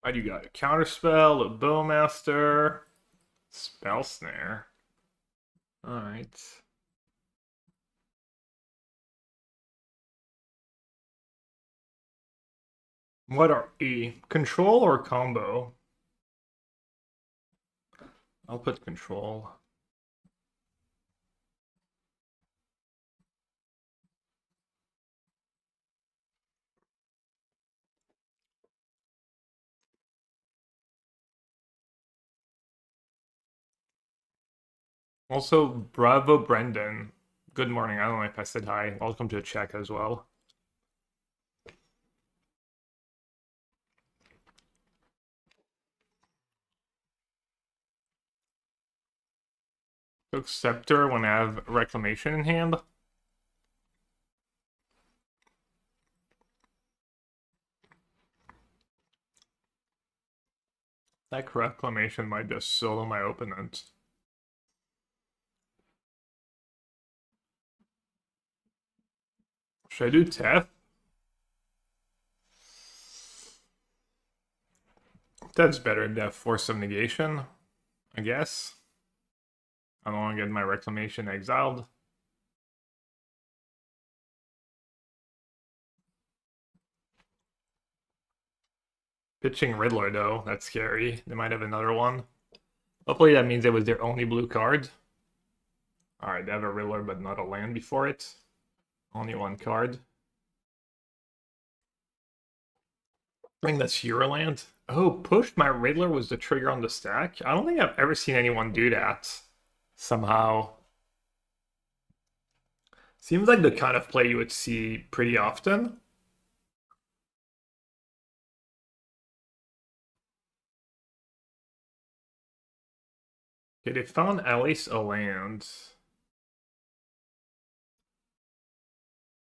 Right, you got a Counterspell, a Bowmaster, Spell Snare. Alright. What are E? Control or combo? I'll put control. Also, bravo, Brendan. Good morning. I don't know if I said hi. Welcome to the chat as well. Took Scepter when I have Reclamation in hand. That Reclamation might just solo my opponent. Should I do Teth? Teth's better than Force of Negation, I guess. I don't want to get my Reclamation exiled. Pitching Riddler, though. That's scary. They might have another one. Hopefully that means it was their only blue card. Alright, they have a Riddler, but not a land before it. Only one card. I think that's Euroland. Oh, push my Riddler was the trigger on the stack? I don't think I've ever seen anyone do that. Somehow. Seems like the kind of play you would see pretty often. Okay, they found at least a land.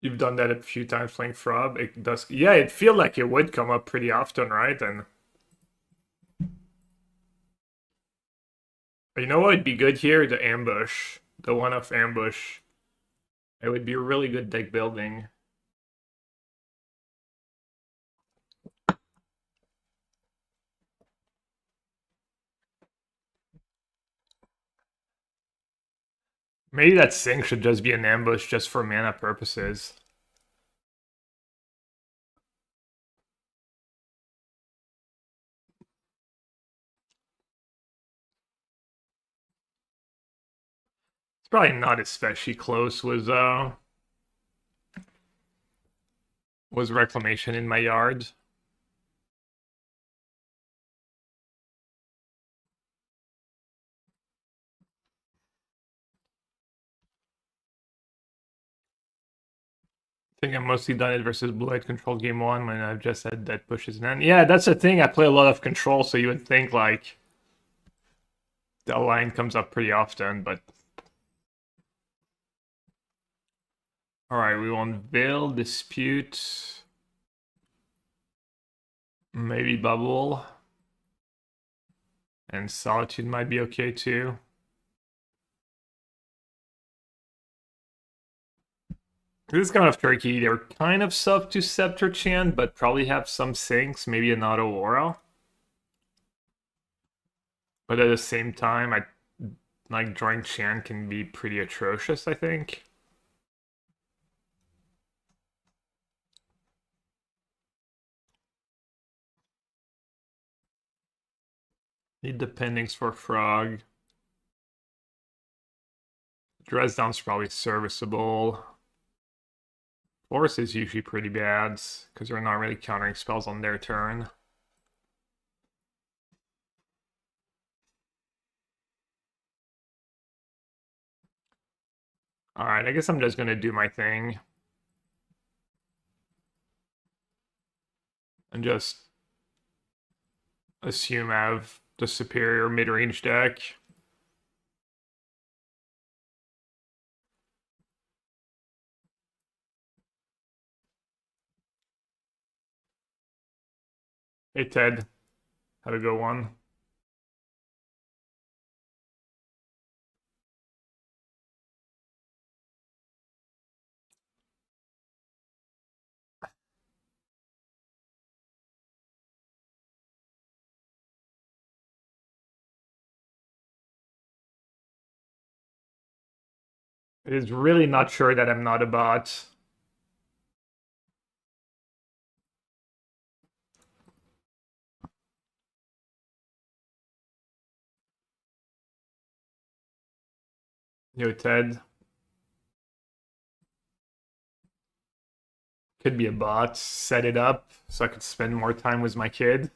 You've done that a few times playing Frog. It does, yeah, it feels like it would come up pretty often, right? And you know what would be good here? The ambush. The one-off ambush. It would be a really good deck building. Maybe that Sink should just be an ambush just for mana purposes. It's probably not especially close was Reclamation in my yard. I think I've mostly done it versus Blue-Eyed Control game 1 when I've just said that pushes an end. Yeah, that's the thing. I play a lot of Control, so you would think like the line comes up pretty often, but alright, we want Veil, Dispute, maybe Bubble, and Solitude might be okay too. This is kind of tricky. They're kind of sub to Scepter Chant, but probably have some sinks, maybe an Auto Aura. But at the same time, I like drawing Chant can be pretty atrocious, I think. Need the pendings for Frog. Dresdown's probably serviceable. Force is usually pretty bad, because they're not really countering spells on their turn. Alright, I guess I'm just gonna do my thing. And just assume I have the superior mid-range deck. Hey Ted, how'd it go one? It is really not sure that I'm not a bot. Yo Ted. Could be a bot. Set it up so I could spend more time with my kid.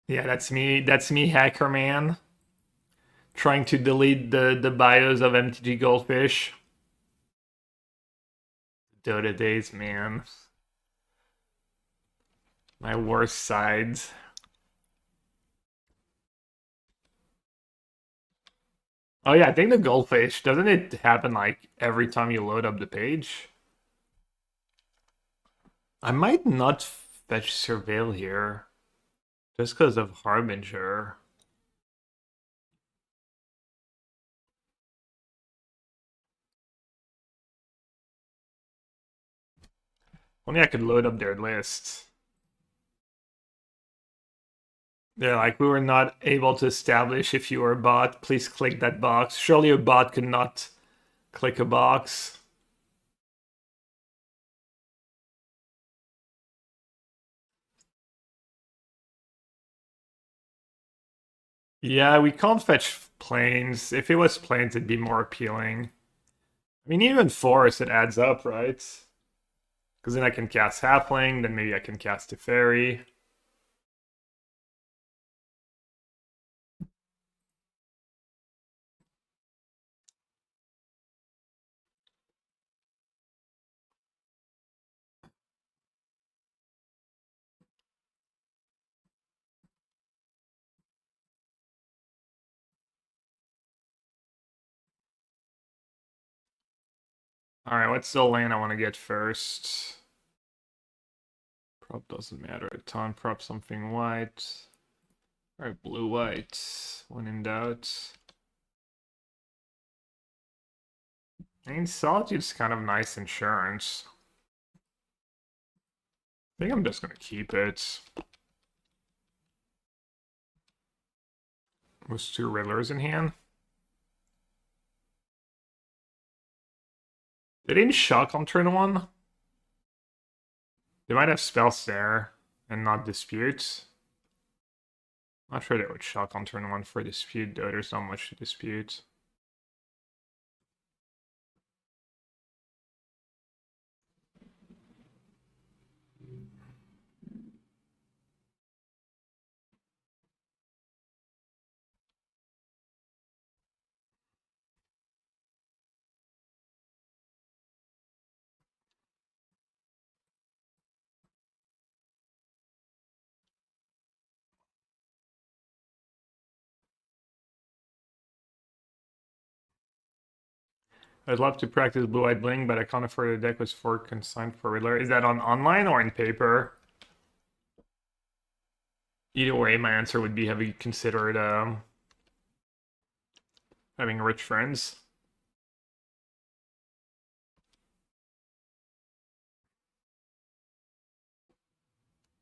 Yeah, that's me. That's me, hacker man. Trying to delete the bios of MTG Goldfish. Dota days, man. My worst sides. Oh yeah, I think the Goldfish, doesn't it happen like every time you load up the page? I might not fetch Surveil here. Just because of Harbinger. Only I could load up their list. They're like, we were not able to establish if you were a bot. Please click that box. Surely a bot could not click a box. Yeah, we can't fetch planes. If it was planes, it'd be more appealing. I mean, even forest, it adds up, right? Because then I can cast Halfling, then maybe I can cast a Fairy. Alright, what's the land I want to get first? Prop doesn't matter a ton. Prop something white. Alright, blue-white. When in doubt. I mean, Solitude's kind of nice insurance. I think I'm just gonna keep it. With 2 Riddlers in hand. They didn't shock on turn 1. They might have Spell Snare and not Dispute. Not sure they would shock on turn 1 for Dispute, though. There's not much to dispute. I'd love to practice Blue-Eyed Bling, but I can't afford a deck with 4 consigned for Riddler. Is that on online or in paper? Either way, my answer would be, have you considered having rich friends?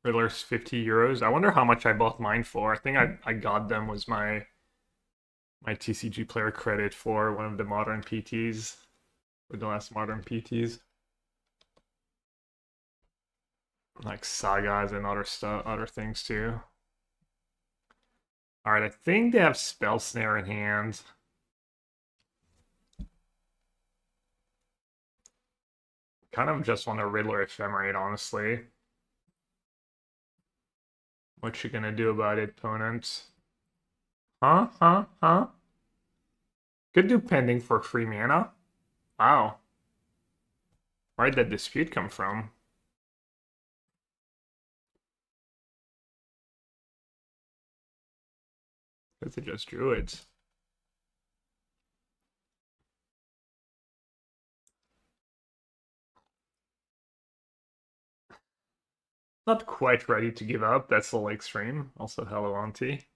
Riddler's 50 euros. I wonder how much I bought mine for. I think I got them was my TCG player credit for one of the modern PTs. Or the last modern PTs. Like sagas and other stuff, other things too. Alright, I think they have Spell Snare in hand. Kind of just want a Riddler Ephemerate, honestly. What you gonna do about it, opponent? Huh? Huh? Huh? Could do pending for free mana. Wow. Where'd that dispute come from? Because it just drew it. Not quite ready to give up. That's a little extreme. Also, hello, Auntie.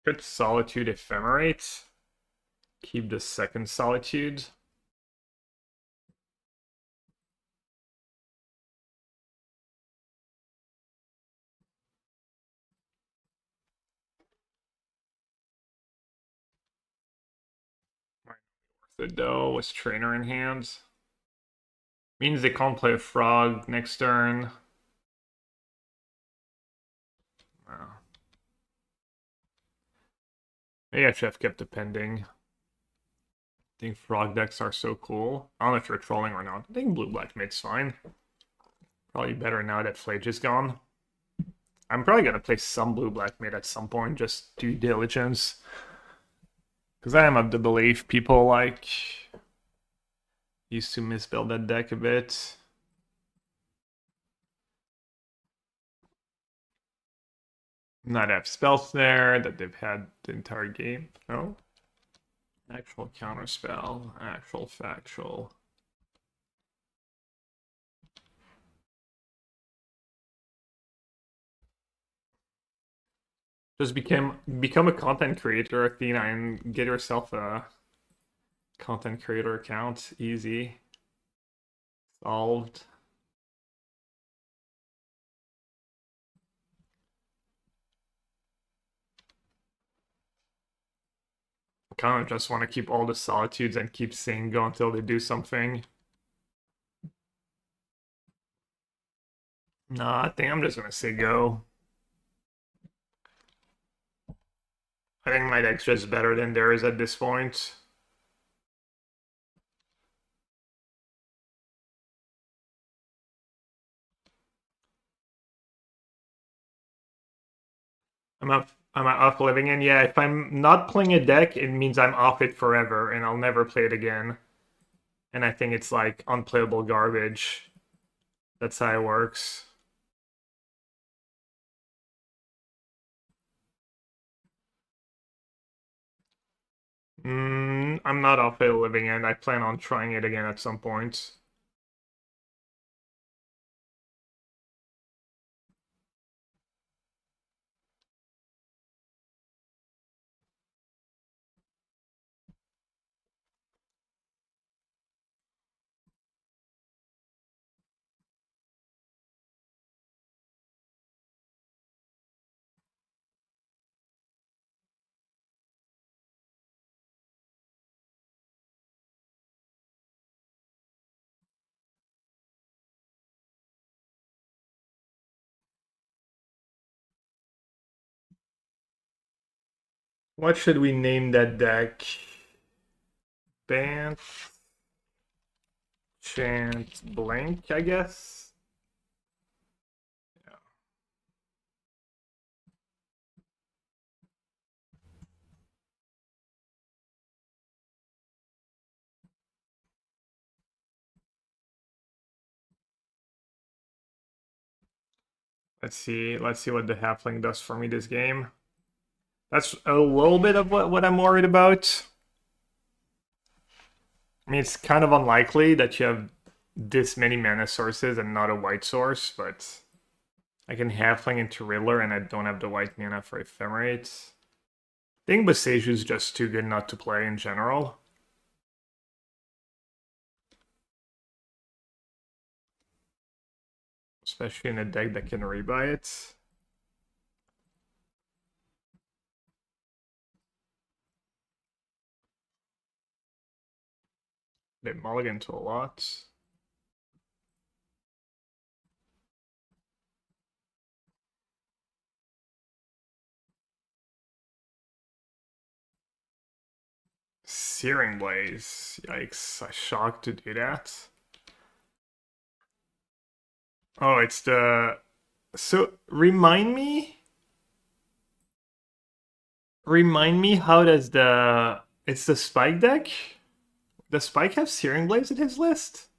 Could Solitude Ephemerate. Keep the second Solitude. The dough with Trainer in hand. Means they can't play a Frog next turn. Wow. Maybe I should have kept the pending. I think Frog decks are so cool. I don't know if you're trolling or not. I think Blue-Black mid's fine. Probably better now that Flage is gone. I'm probably gonna play some Blue-Black mid at some point, just due diligence. Because I am of the belief people like used to misbuild that deck a bit. Not have Spell Snare that they've had the entire game. No. Actual counterspell, actual factual. Just become a content creator, Athena, and get yourself a content creator account. Easy. Solved. Kind of just want to keep all the solitudes and keep seeing go until they do something. No, I think I'm just gonna say go. I think my deck's just better than theirs at this point. I'm off living in. Yeah, if I'm not playing a deck, it means I'm off it forever and I'll never play it again. And I think it's like unplayable garbage. That's how it works. I'm not off it living in. I plan on trying it again at some point. What should we name that deck? Bant, Chant, Blank, I guess. Yeah. Let's see. Let's see what the halfling does for me this game. That's a little bit of what I'm worried about. I mean, it's kind of unlikely that you have this many mana sources and not a white source, but I can halfling into Riddler and I don't have the white mana for Ephemerate. I think Boseiju is just too good not to play in general. Especially in a deck that can rebuy it. They mulligan to a lot. Searing Blaze. Yikes, I shocked to do that. Oh, it's the... So, Remind me how does the... It's the Spike deck? Does Spike have Searing Blaze in his list?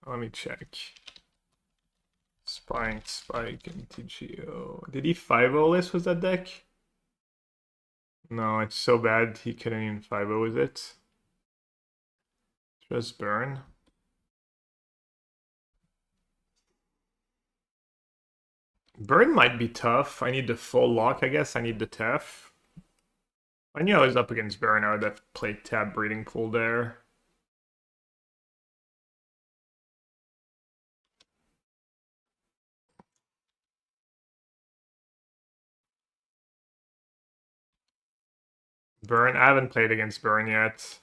Let me check. Spike, and TGO. Did he 5-0 list with that deck? No, it's so bad he couldn't even 5-0 with it. Just burn. Burn might be tough. I need the full lock, I guess. I need the Tef. I knew I was up against Burn. I would have played Tab Breeding Pool there. Burn. I haven't played against Burn yet.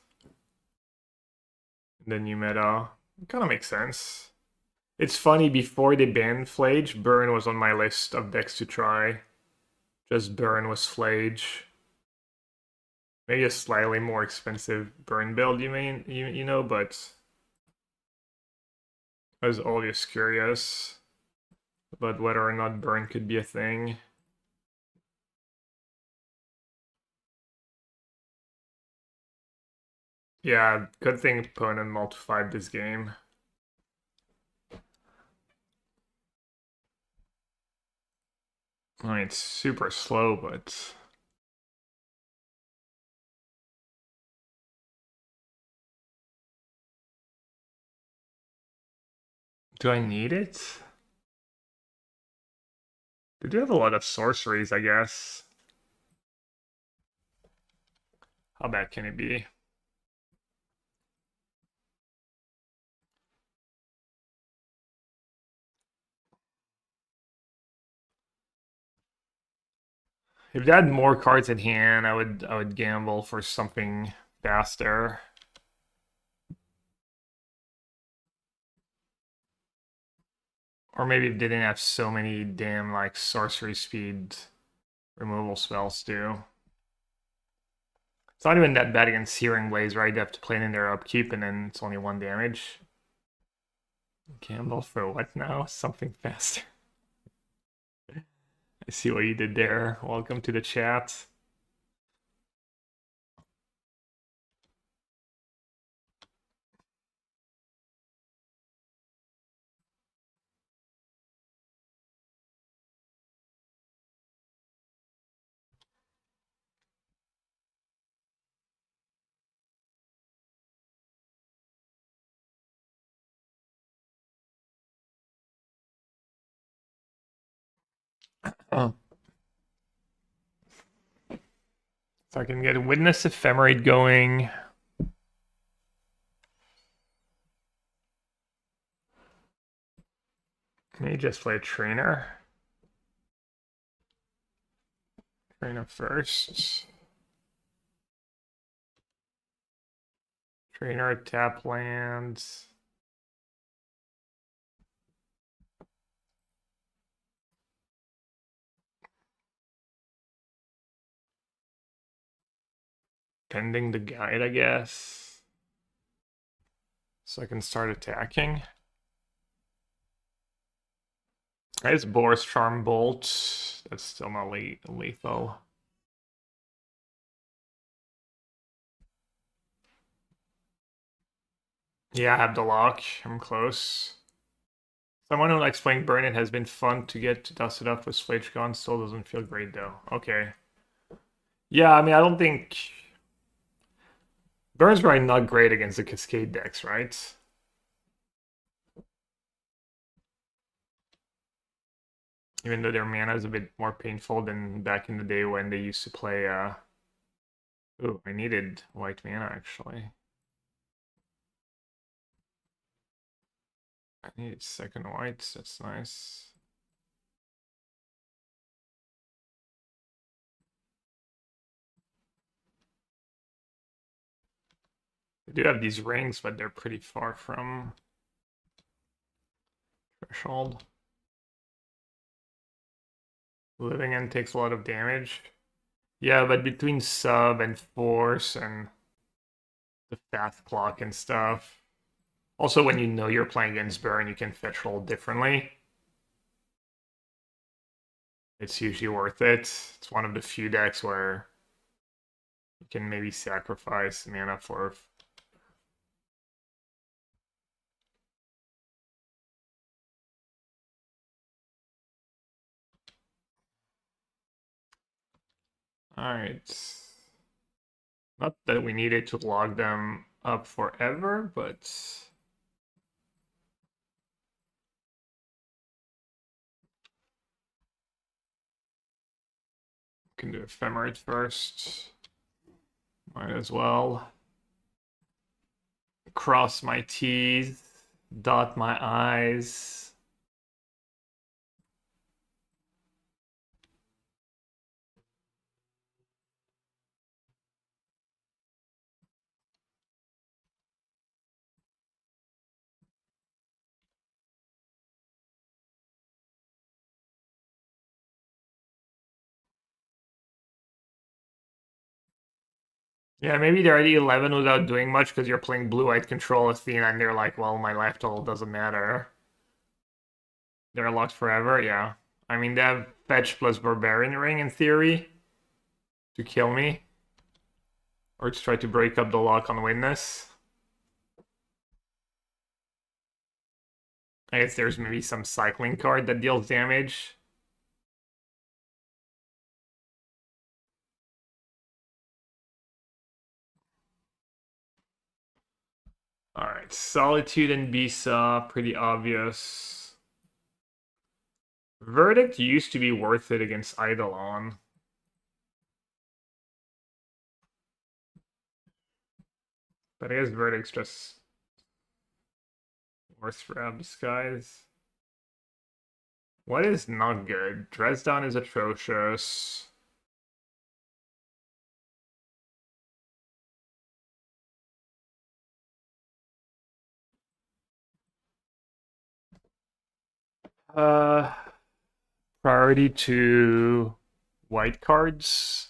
The new meta. It kind of makes sense. It's funny, before they banned Flage, Burn was on my list of decks to try. Just Burn was Flage. Maybe a slightly more expensive Burn build, you know, but I was always curious about whether or not Burn could be a thing. Yeah, good thing opponent multiplied this game. I mean, it's super slow, but... Do I need it? They do have a lot of sorceries, I guess. How bad can it be? If they had more cards in hand, I would gamble for something faster. Or maybe it didn't have so many damn like sorcery speed removal spells too. It's not even that bad against Searing Blaze, right? They have to play it in their upkeep and then it's only 1 damage. Gamble for what now? Something faster. I see what you did there. Welcome to the chat. Oh. So I can get Witness Ephemerate going. Maybe just play Trainer. Trainer first. Trainer, tap lands. Pending the guide, I guess. So I can start attacking. It's Boris Charm Bolt. That's still not lethal. Yeah, I have the lock. I'm close. Someone who likes playing Burn It has been fun to get to dust it up with Slage Gun. Still doesn't feel great though. Okay. Yeah, I mean, I don't think Burn's probably not great against the Cascade decks, right? Even though their mana is a bit more painful than back in the day when they used to play. Ooh, I needed white mana actually. I need second white. That's nice. They do have these rings, but they're pretty far from threshold. Living End takes a lot of damage. Yeah, but between sub and force and the fast clock and stuff. Also, when you know you're playing against Burn, you can fetch roll differently. It's usually worth it. It's one of the few decks where you can maybe sacrifice mana for. Alright. Not that we needed to log them up forever, but can do Ephemerate first. Might as well. Cross my T's, dot my I's. Yeah, maybe they're at 11 without doing much because you're playing blue-white control Athena and they're like, well, my life total doesn't matter. They're locked forever, yeah. I mean, they have fetch plus Barbarian Ring in theory to kill me. Or to try to break up the lock on Witness. I guess there's maybe some cycling card that deals damage. Alright, Solitude and Bisa, pretty obvious. Verdict used to be worth it against Eidolon. But I guess Verdict's just worse for Disguise. What is not good? Dresden is atrocious. Uh, priority to white cards.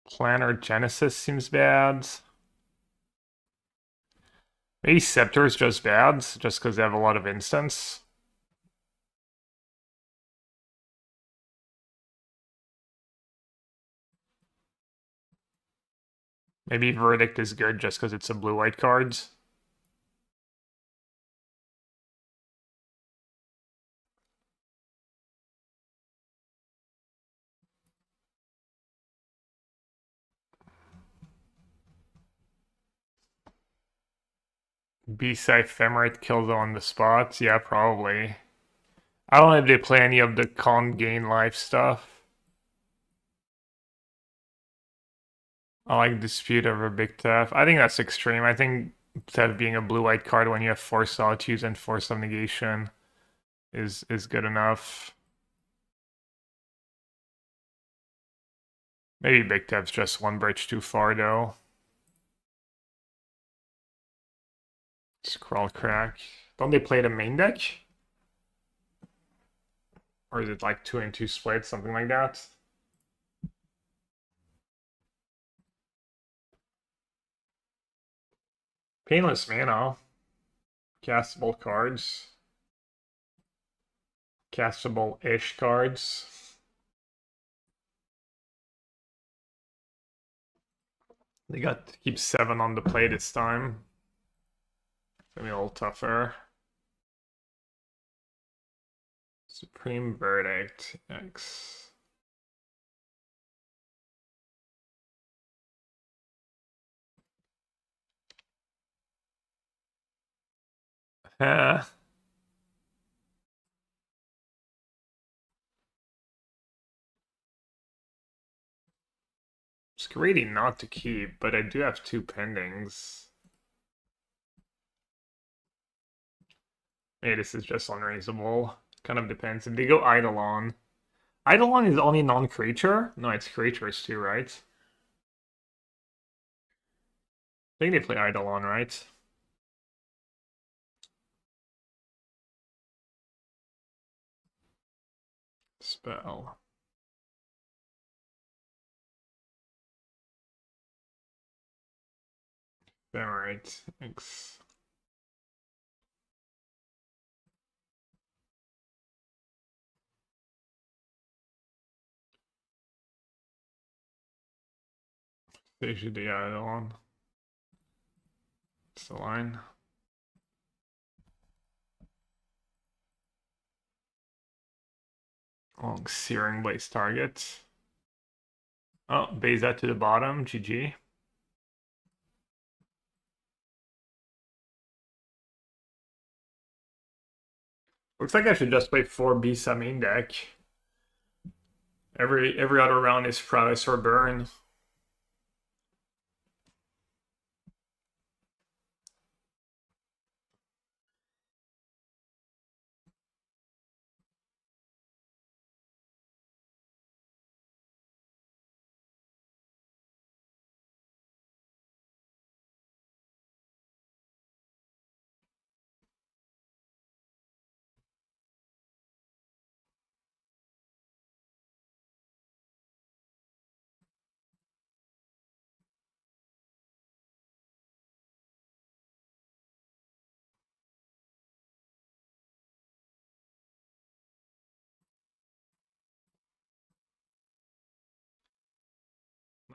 Planner Genesis seems bad. Maybe Scepter is just bad, just because they have a lot of instants. Maybe Verdict is good just because it's a blue-white card. B-side Ephemerate kills on the spot. Yeah, probably. I don't know if they play any of the con gain life stuff. I like Dispute over Big Theft. I think that's extreme. I think Theft being a blue-white card when you have Force Solitude and Force of Negation is good enough. Maybe Big Theft's just one bridge too far though. Scroll Crack. Don't they play the main deck? Or is it like 2 and 2 split, something like that? Painless Mana. Castable cards. Castable-ish cards. They got to keep 7 on the play this time. It's gonna be a little tougher. Supreme Verdict. X. It's greedy not to keep, but I do have 2 pendings. Maybe this is just unreasonable. Kind of depends. If they go Eidolon. Eidolon is only non-creature? No, it's creatures too, right? I think they play Eidolon, right? Spell. Alright, thanks. They should do Eidolon. It's the line. Long Searing Blaze target. Oh, base that to the bottom. GG. Looks like I should just play 4 Bisa main deck. Every other round is prowess or burn.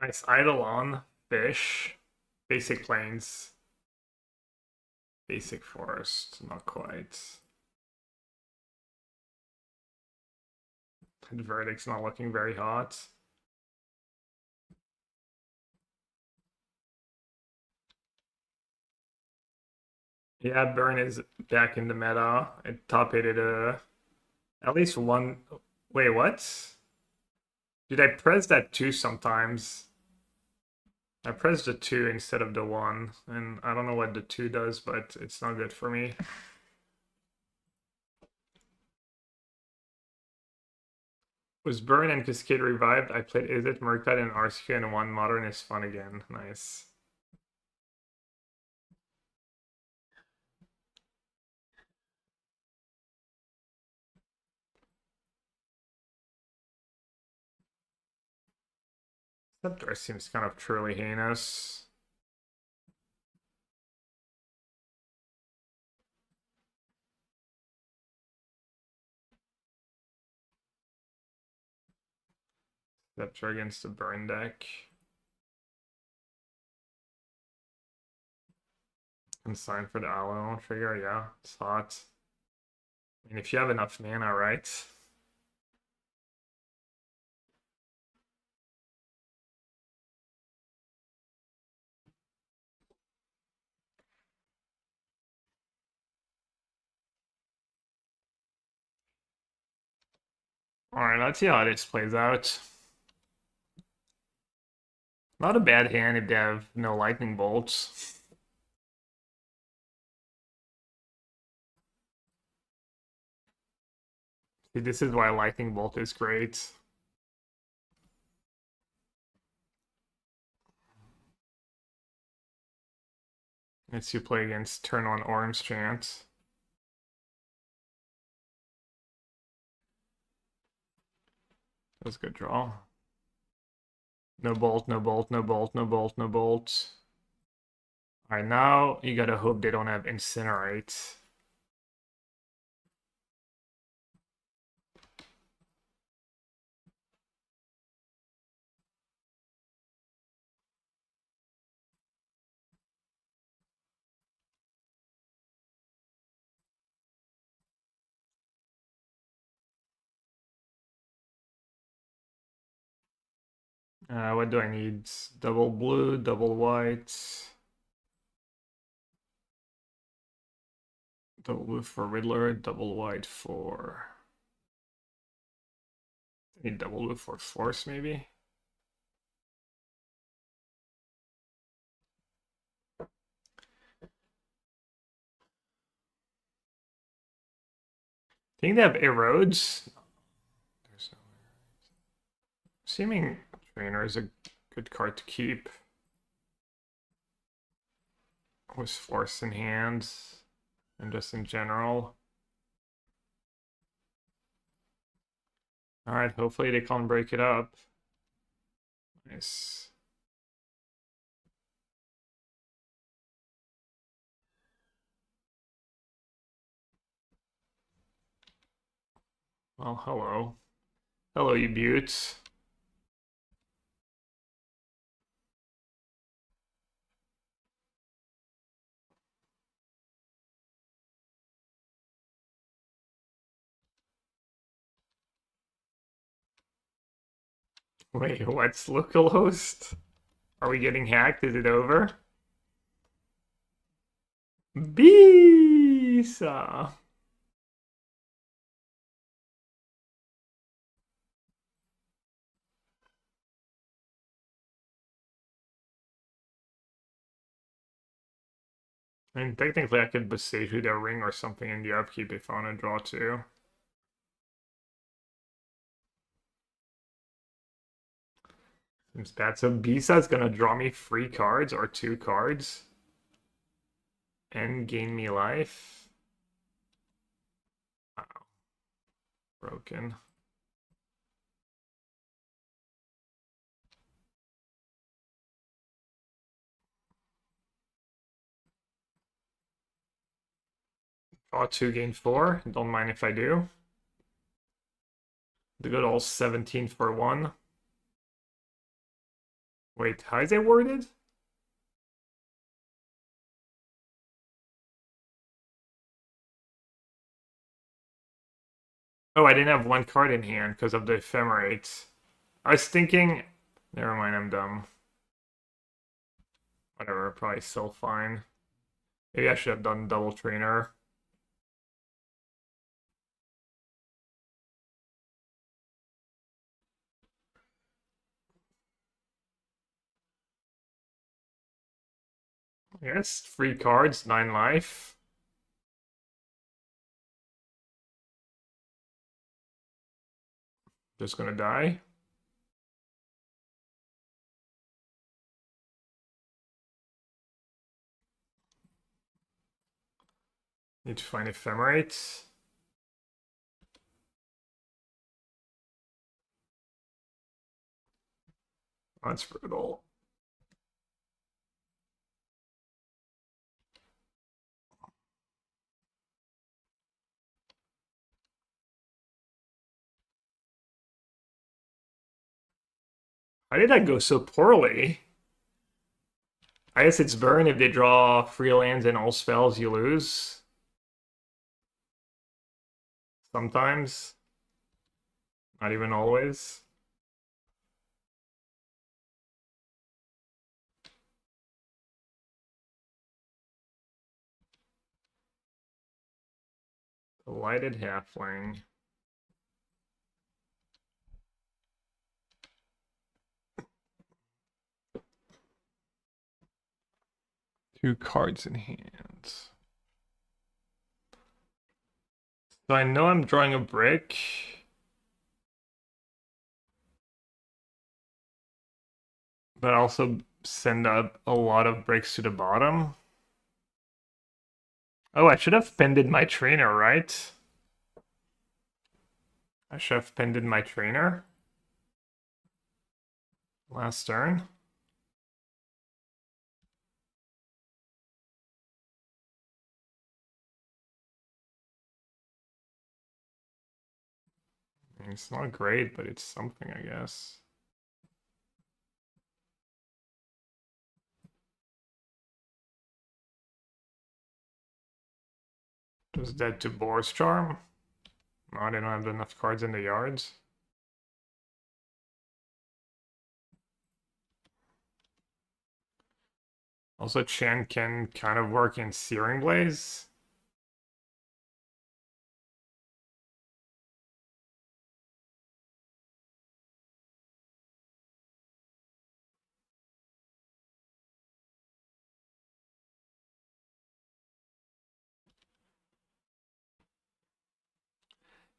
Nice Eidolon. Fish. Basic plains. Basic forest. Not quite. And Verdict's not looking very hot. Yeah, Burn is back in the meta. It top aided at least one. Wait, what? Did I press that 2 sometimes? I pressed the 2 instead of the 1, and I don't know what the 2 does, but it's not good for me. Was Burn and Cascade revived? I played Is It, Murktide, and RCQ, and 1 Modern is fun again. Nice. Scepter seems kind of truly heinous. Scepter against the burn deck. Consign for the aloe trigger, yeah, it's hot. I mean, if you have enough mana, right? Alright, let's see how this plays out. Not a bad hand if they have no lightning bolts. See, this is why lightning bolt is great. As you play against turn on orange chance. That was a good draw. No bolt, no bolt, no bolt, no bolt, no bolt. Alright, now you gotta hope they don't have incinerate. What do I need? Double blue, double white. Double blue for Riddler, double white for... I need double blue for Force, maybe? I think they have erodes. There's no erodes. Seeming Trainer is a good card to keep. With Force in hand, and just in general. Alright, hopefully they can't break it up. Nice. Well, hello. Hello, you buttes. Wait, what's localhost? Are we getting hacked? Is it over? Bisa. I mean, technically I could Boseiju their ring or something in the upkeep if I want to draw two. Seems bad. So Bisa is gonna draw me 3 cards or 2 cards. And gain me life. Wow. Broken. Draw 2, gain 4. Don't mind if I do. The good old 17 for 1. Wait, how is it worded? Oh, I didn't have 1 card in hand because of the ephemerates. I was thinking... Never mind, I'm dumb. Whatever, probably still fine. Maybe I should have done double trainer. Yes, 3 cards, 9 life. Just gonna die. Need to find ephemerates. That's brutal. How did that go so poorly? I guess it's burn if they draw free lands and all spells you lose. Sometimes. Not even always. The lighted halfling. Two cards in hand. So I know I'm drawing a brick. But also send up a lot of bricks to the bottom. Oh, I should have pended my trainer, right? I should have pended my trainer. Last turn. It's not great, but it's something, I guess. Just dead to Boar's Charm. No, I don't have enough cards in the yards. Also, Chan can kind of work in Searing Blaze.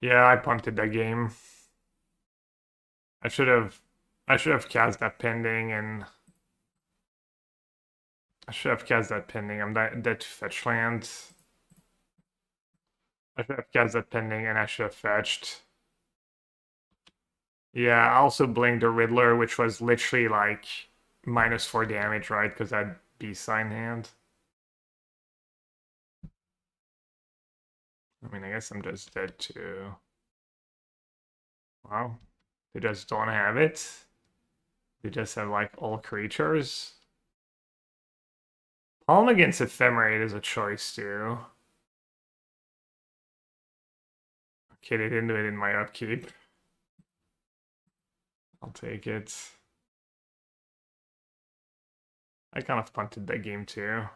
Yeah, I punted that game. I should have cast that pending and I should have cast that pending. I'm dead to fetch lands. I should have cast that pending and I should have fetched. Yeah, I also blinked the Riddler, which was literally like -4 damage, right? Because I had B-sign hand. I mean, I guess I'm just dead too. Wow. They just don't have it. They just have like all creatures. Palm against Ephemerate is a choice too. Okay, they didn't do it in my upkeep. I'll take it. I kind of punted that game too.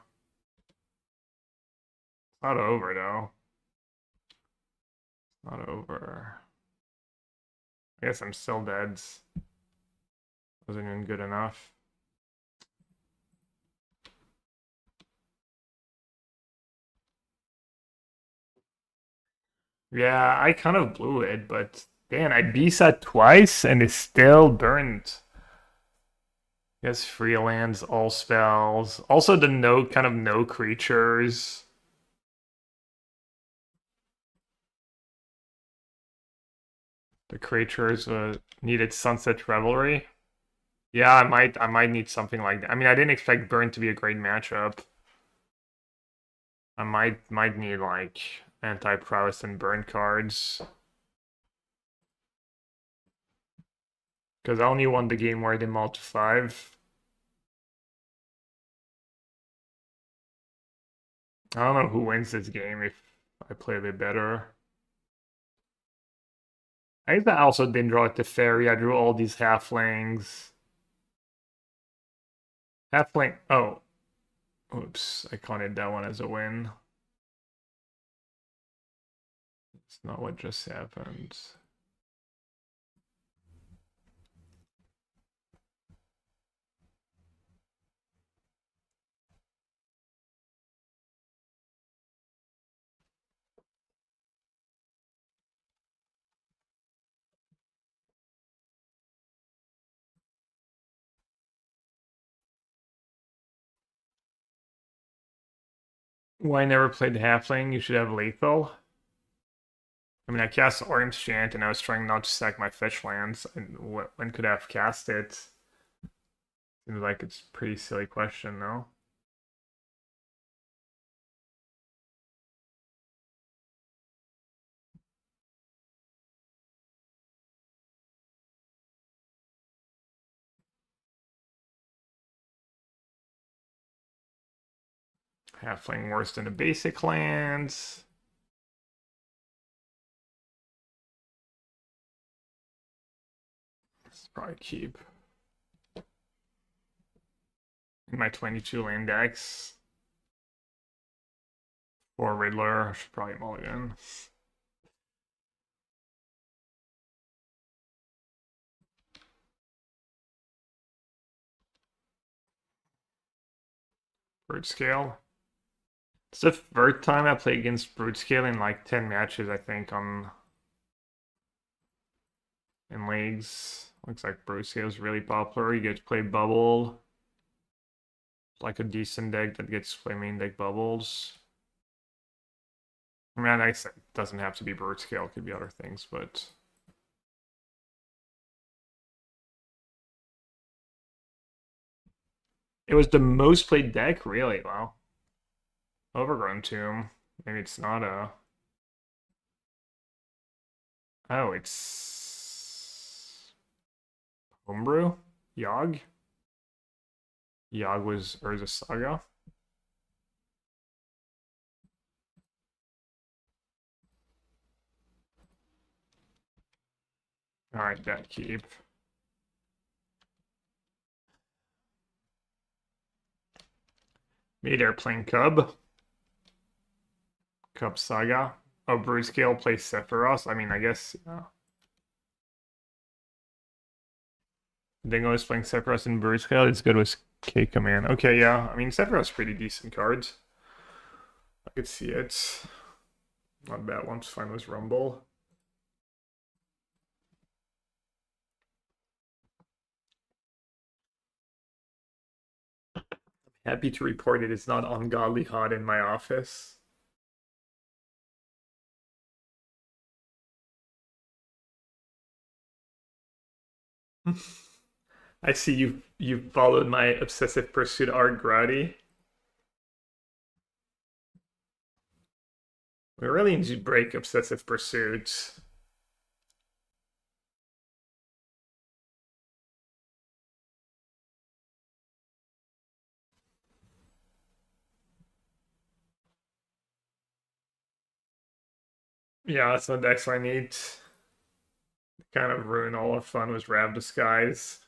It's not over though. It's not over. I guess I'm still dead. Wasn't even good enough. Yeah, I kind of blew it, but man, I B-sat twice and it still burned. Yes, free lands, all spells. Also the no creatures. The creatures needed Sunset Revelry. Yeah, I might need something like that. I mean, I didn't expect Burn to be a great matchup. I might need like anti-prowess and burn cards. Because I only won the game where they mulled to 5. I don't know who wins this game if I play a bit better. I guess I also didn't draw it to fairy. I drew all these halflings. Halfling. Oh. Oops. I counted that one as a win. It's not what just happened. Why I never played halfling? You should have lethal. I mean, I cast Orim's Chant and I was trying not to sack my fetch lands. And when could I have cast it? Seems like it's a pretty silly question, no? Halfling worse than the basic lands. Let's probably keep in my 22 land decks. For Riddler, I should probably mulligan. Brute Scale. It's the third time I play against Brute Scale in like 10 matches, I think, in leagues. Looks like Brute Scale is really popular. You get to play Bubble. Like a decent deck that gets to play main deck Bubbles. I mean, I guess it doesn't have to be Brute Scale, it could be other things, but... It was the most played deck? Really? Wow. Overgrown Tomb. Maybe it's not a... Oh, it's... Homebrew? Yogg? Yogg was Urza Saga. Alright, that keep. Me there playing Cub. Cub Saga. Oh, Brute Scale plays Sephiroth. I mean, I guess, yeah. Dingo is playing Sephiroth in Brute Scale. It's good with K Command. Okay, yeah. I mean, Sephiroth's pretty decent cards. I could see it. Not bad one's fine with Rumble. Happy to report it is not ungodly hot in my office. I see you followed my obsessive pursuit art Grady. We really need to break obsessive pursuits. Yeah, that's what decks I need. Kind of ruin all our fun with Rav Disguise.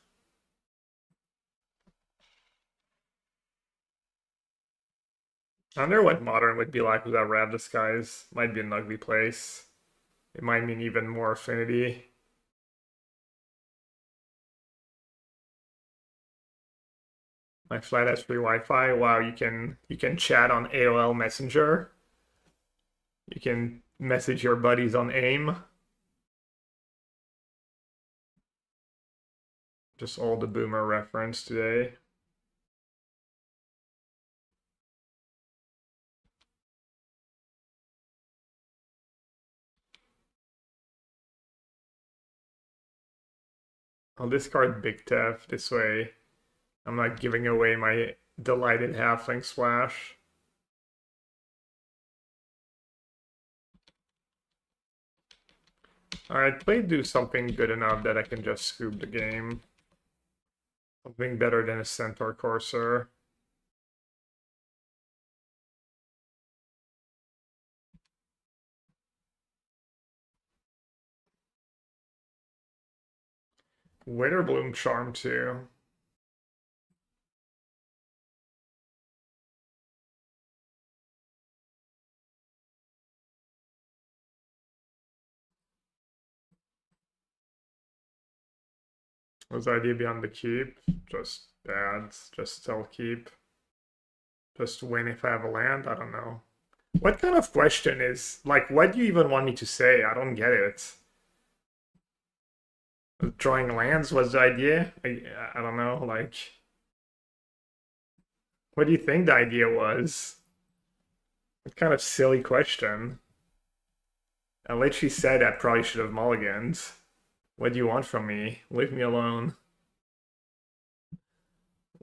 I wonder what Modern would be like without Rav Disguise. Might be an ugly place. It might mean even more affinity. My flat has free Wi-Fi. Wow, you can chat on AOL Messenger. You can message your buddies on AIM. Just all the boomer reference today. I'll discard Big Tef this way. I'm not giving away my delighted halfling splash. Alright, play do something good enough that I can just scoop the game. Something better than a Centaur Courser. Witterbloom Charm too. What's the idea behind the keep? Just bad. Just still keep. Just win if I have a land? I don't know. What kind of question is, like, what do you even want me to say? I don't get it. Drawing lands was the idea? I don't know, like... What do you think the idea was? What kind of silly question? I literally said I probably should have mulliganed. What do you want from me? Leave me alone.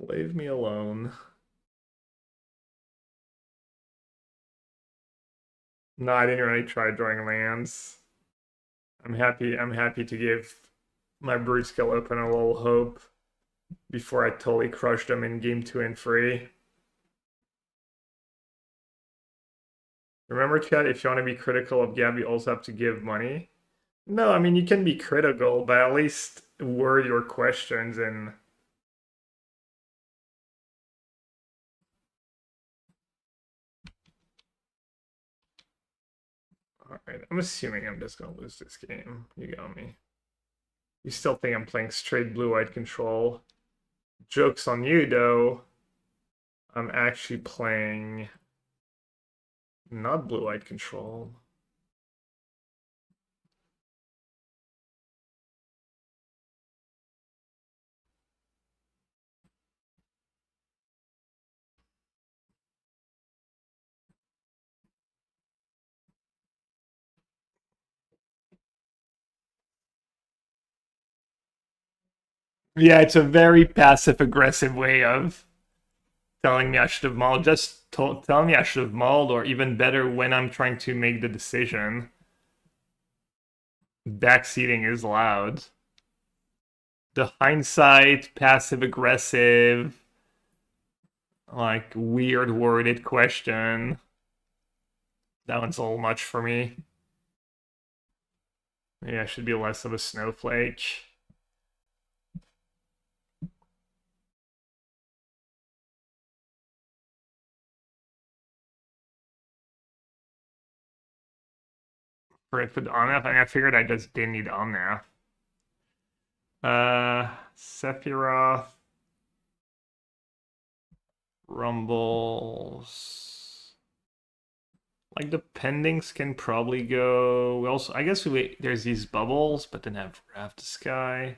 Leave me alone. No, I didn't really try drawing lands. I'm happy to give my brute skill open a little hope before I totally crush them in game 2 and 3. Remember, chat, if you want to be critical of Gab, you also have to give money. No, I mean, you can be critical, but at least word your questions and alright, I'm assuming I'm just gonna lose this game. You got me. You still think I'm playing straight blue-white control. Joke's on you, though. I'm actually playing not blue-white control. Yeah, it's a very passive-aggressive way of telling me I should have mauled. Just tell me I should have mauled, or even better, when I'm trying to make the decision. Backseating is loud. The hindsight, passive-aggressive, like weird worded question. That one's a little much for me. Maybe I should be less of a snowflake. For it put Omnath, I figured I just didn't need Omnath. Sephiroth. Rumbles. Like the pendings can probably go. We also, I guess there's these bubbles, but then have Wrath the Sky.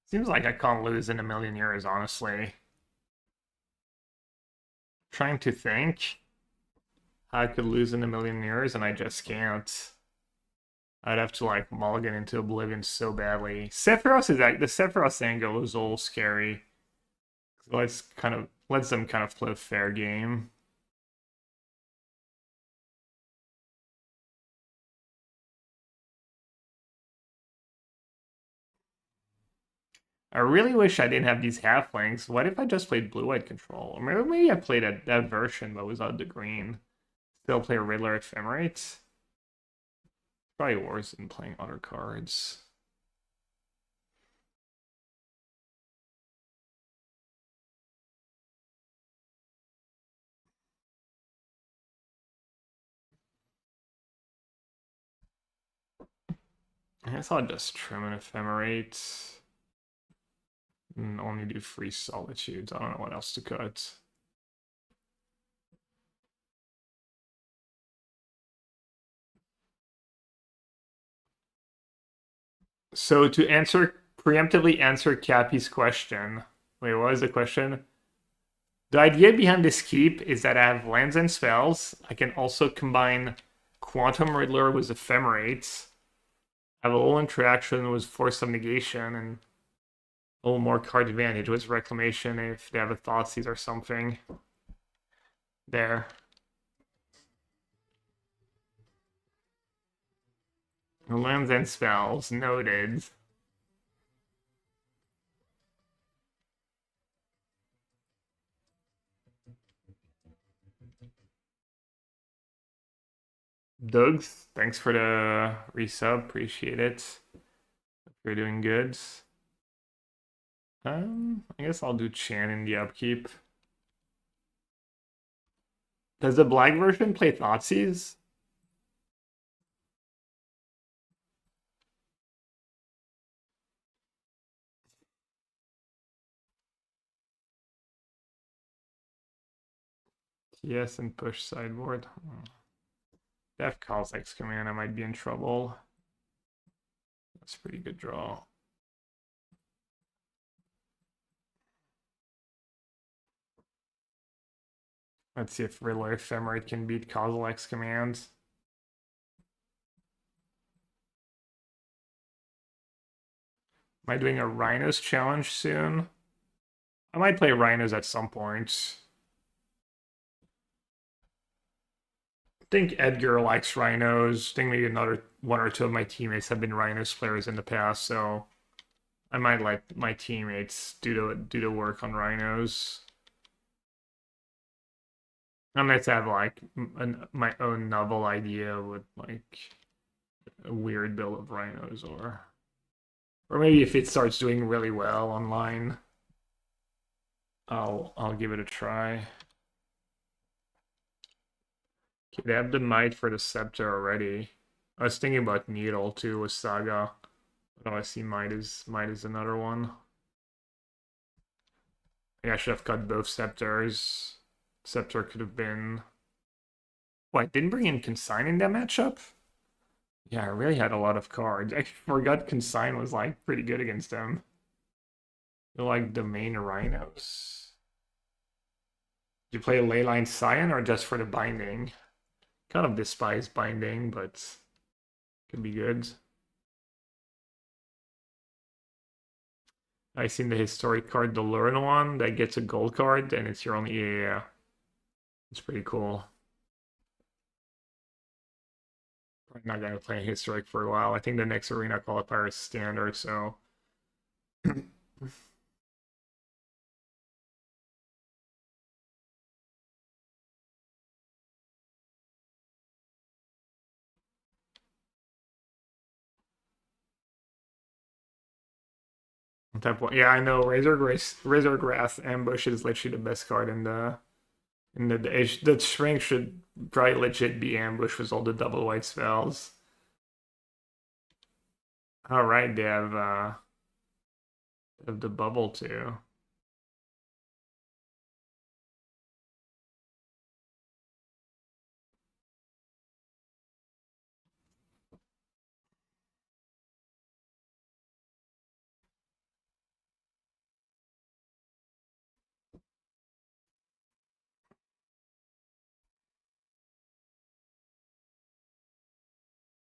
Seems like I can't lose in a million years, honestly. Trying to think how I could lose in a million years, and I just can't. I'd have to like mulligan into oblivion so badly. Sephiroth is like the Sephiroth angle is a little scary. Lets them kind of play a fair game. I really wish I didn't have these halflings. What if I just played blue-white control? Or maybe I played that version but without the green. Still play Riddler Ephemerate. Probably worse than playing other cards. I guess I'll just trim an Ephemerate. And only do free solitudes. I don't know what else to cut. So to preemptively answer Cappy's question. Wait, what was the question? The idea behind this keep is that I have lands and spells. I can also combine Quantum Riddler with Ephemerates. I have a little interaction with Force of Negation and a little more card advantage with Reclamation if they have a Thoughtseize or something. There. Lands and spells, noted. Dougs, thanks for the resub, appreciate it. Hope you're doing good. I guess I'll do Chan in the upkeep. Does the black version play Thoughtseize? Yes, and push sideboard. Def Cossack's command, I might be in trouble. That's a pretty good draw. Let's see if Riddler Ephemerate can beat Kozilek's command. Am I doing a Rhinos challenge soon? I might play Rhinos at some point. I think Edgar likes Rhinos. I think maybe another one or two of my teammates have been Rhinos players in the past, so I might let my teammates do the work on Rhinos. I might have like my own novel idea with like a weird build of Rhinos, or maybe if it starts doing really well online, I'll give it a try. Okay, they have the Might for the Scepter already. I was thinking about Needle too with Saga. But I see Might is another one. I should have cut both Scepters. Scepter could have been. What, didn't bring in Consign in that matchup? Yeah, I really had a lot of cards. I forgot Consign was like pretty good against them. They're like the main Rhinos. Did you play Leyline Scion or just for the binding? Kind of despise binding, but could be good. I seen the historic card, the Lurin one, that gets a gold card, and it's your only. Yeah. It's pretty cool. Probably not gonna play historic for a while. I think the next arena qualifier is standard, so. Yeah, I know. Razor Grass Ambush is literally the best card the shrink should probably legit be ambush with all the double white spells. All right, they have the bubble too.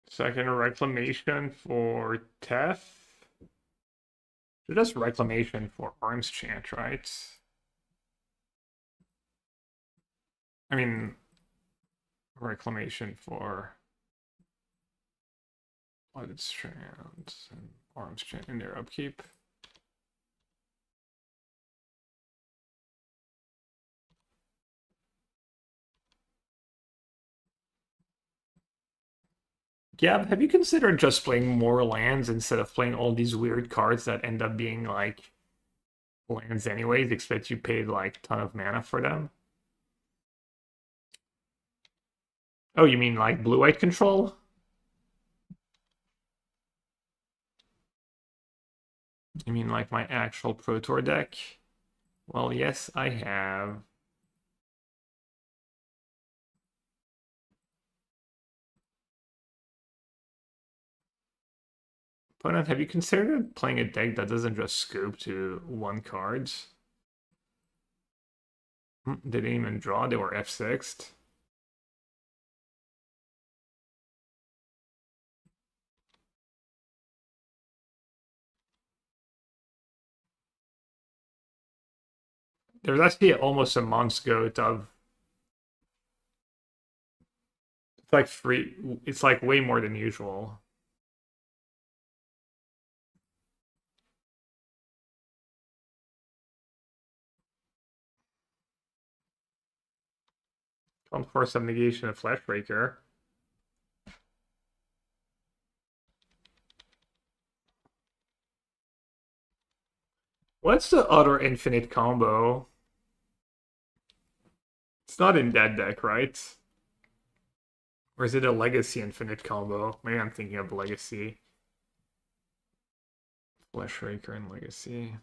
Second reclamation for Tef. Just reclamation for Arms Chant, right? I mean, reclamation for Blooded Strands and Arms Chant in their upkeep. Gab, have you considered just playing more lands instead of playing all these weird cards that end up being like lands anyways, except you paid like a ton of mana for them? Oh, you mean like blue-white control? You mean like my actual Pro Tour deck? Well, yes, I have. Opponent, have you considered playing a deck that doesn't just scoop to one card? They didn't even draw, they were F6'd. There's actually almost a month's goat of it's like free it's like way more than usual. Come force some negation of Flashbreaker. What's the other infinite combo? It's not in that deck, right? Or is it a Legacy infinite combo? Maybe I'm thinking of Legacy. Flashbreaker and Legacy.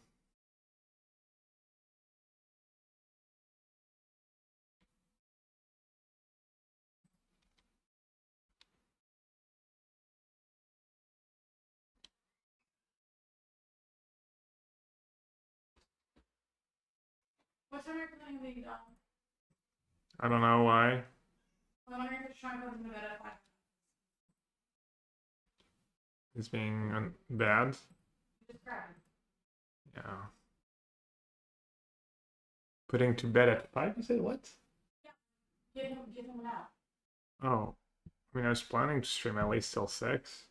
I don't know why. I'm wondering if it's trying to put him to bed at 5. It's being bad. Just grab him. Yeah. Putting to bed at 5, you said what? Give him an out. Oh. I mean, I was planning to stream at least till 6.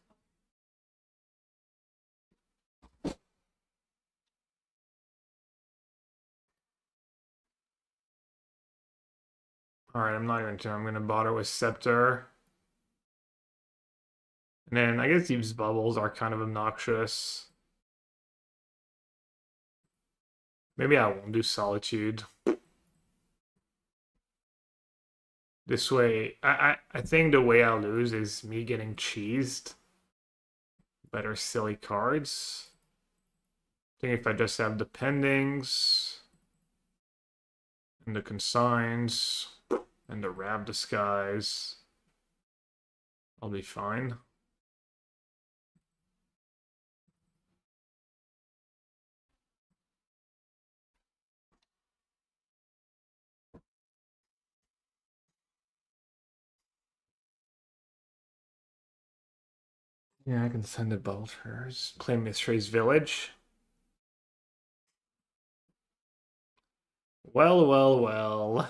Alright, I'm not even sure. I'm gonna bother with Scepter. And then I guess these bubbles are kind of obnoxious. Maybe I won't do Solitude. This way, I think the way I'll lose is me getting cheesed. Better silly cards. I think if I just have the pendings and the consigns and the Rab disguise, I'll be fine. Yeah, I can send the Bolters. Play Mystery's Village. Well, well, well.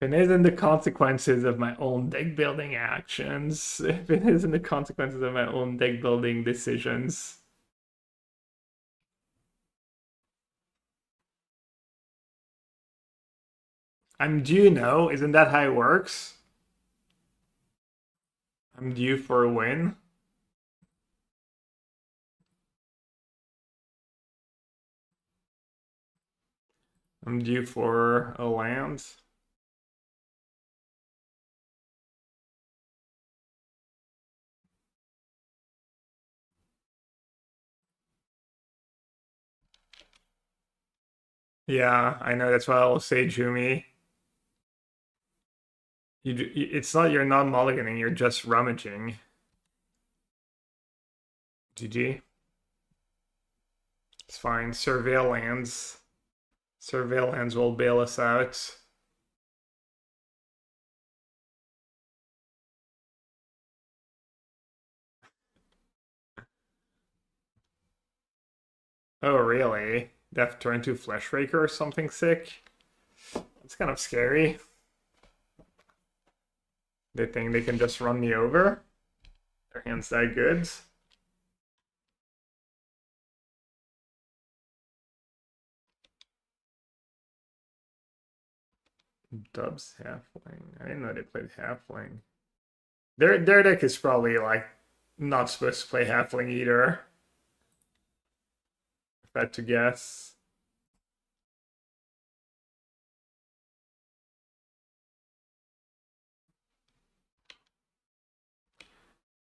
If it isn't the consequences of my own deck building actions, if it isn't the consequences of my own deck building decisions. I'm due now, isn't that how it works? I'm due for a win. I'm due for a land. Yeah, I know. That's why I'll say Jumi. It's not you're not mulliganing. You're just rummaging. GG. It's fine. Surveillance. Surveillance will bail us out. Oh, really? They have to turn into Fleshraker or something sick? That's kind of scary. They think they can just run me over? Their hand's that good? Dubs Halfling. I didn't know they played Halfling. Their deck is probably like not supposed to play Halfling either. If I had to guess.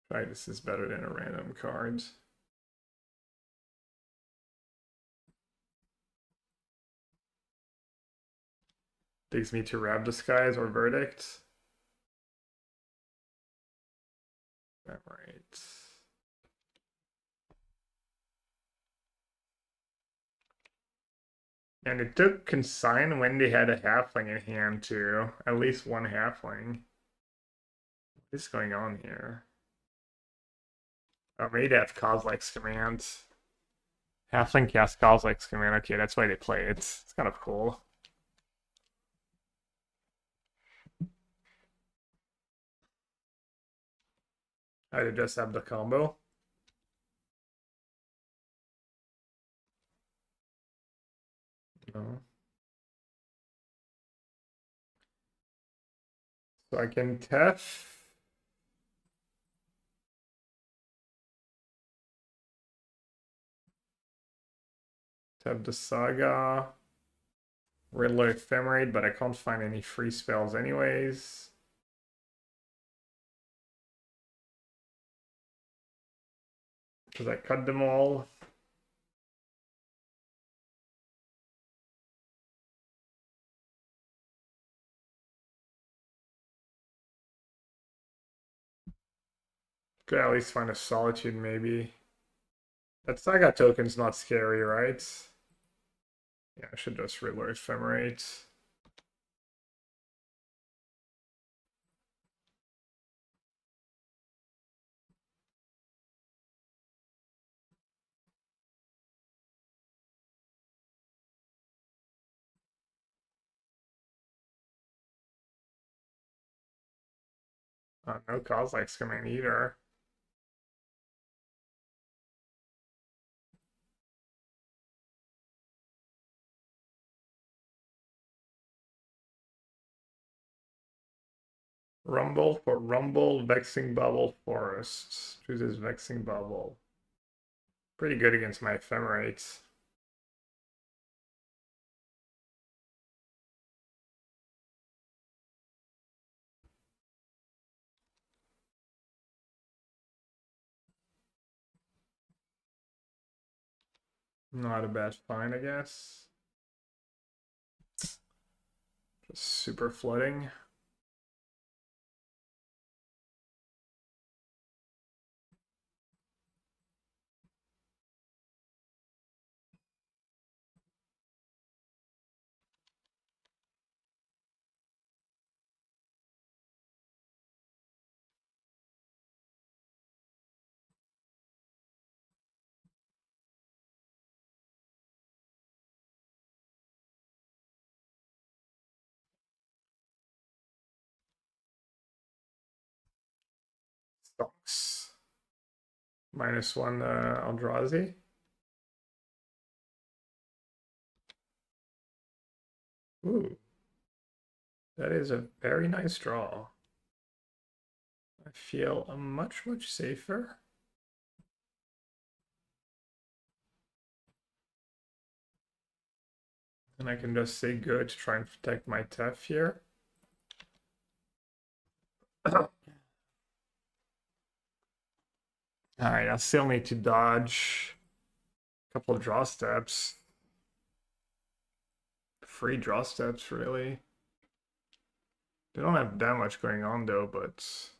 Right, this is better than a random card. Takes me to Rab Disguise or Verdict. Right. And it took Consign when they had a halfling in hand too. At least one halfling. What is going on here? Oh, maybe they have Kozilek's command. Halfling cast Kozilek's command. Okay, that's why they play it. It's kind of cool. I just have the combo. No. So I can Tef. Tef the Saga. Riddler Ephemerate, but I can't find any free spells anyways. Because I cut them all. Could at least find a Solitude maybe. That Saga token's not scary, right? Yeah, I should just reload ephemerate. No Kozilek's coming either. Rumble for Rumble, Vexing Bubble, Forest. Chooses Vexing Bubble. Pretty good against my ephemerates. Not a bad find, I guess. Just super flooding. Stonks. -1 Eldrazi. Ooh. That is a very nice draw. I feel much safer. And I can just say good to try and protect my Tef here. Alright, I still need to dodge a couple of draw steps. Free draw steps, really. They don't have that much going on though, but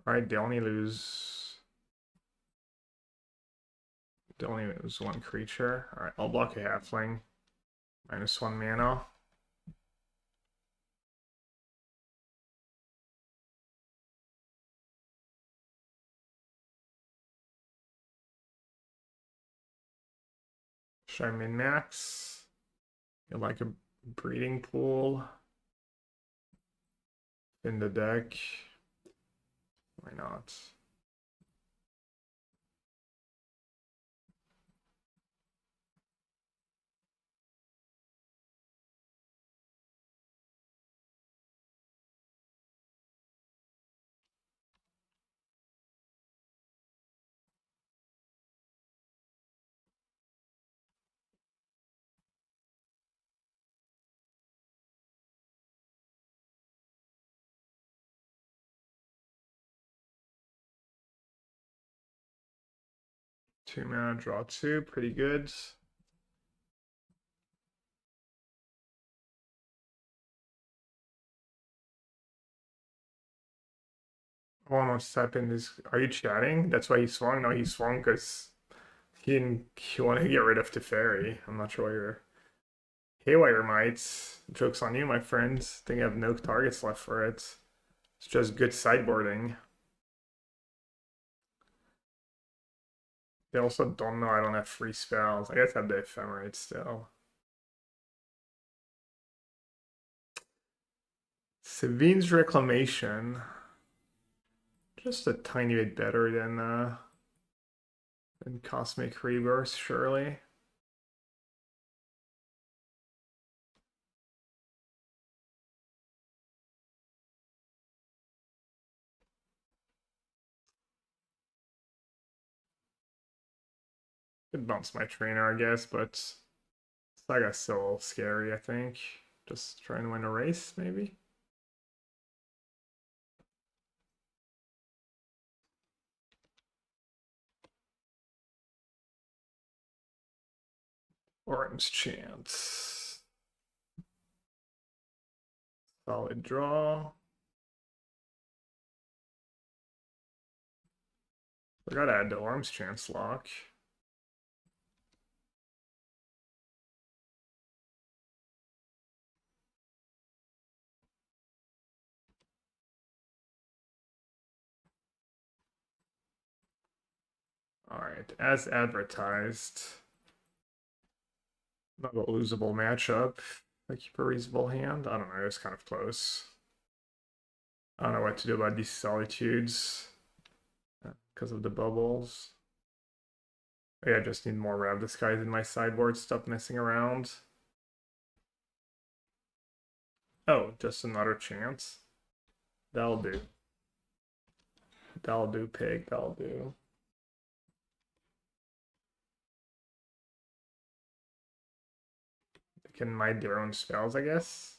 alright, they only lose one creature. Alright, I'll block a halfling. -1 mana. Should I min-max? Get like a breeding pool in the deck. Why not? Two mana, draw two, pretty good. Almost type in this. Are you chatting? That's why he swung? No, he swung because he wanted to get rid of Teferi. I'm not sure why you're. Haywire Mites. Joke's on you, my friends. I think I have no targets left for it. It's just good sideboarding. They also don't know I don't have free spells. I guess I have the Ephemerate still. Savine's Reclamation. Just a tiny bit better than Cosmic Rebirth, surely. Could bounce my trainer, I guess, but Saga's still scary, I think. Just trying to win a race, maybe? Orange Chance. Solid draw. Forgot to add the arms chance lock. Alright, as advertised. Not a losable matchup. I keep a reasonable hand. I don't know, it's kind of close. I don't know what to do about these solitudes because of the bubbles. Yeah, I just need more Rav Disguise in my sideboard. Stop messing around. Oh, just another chance. That'll do. That'll do, pig. That'll do. They can mind their own spells, I guess.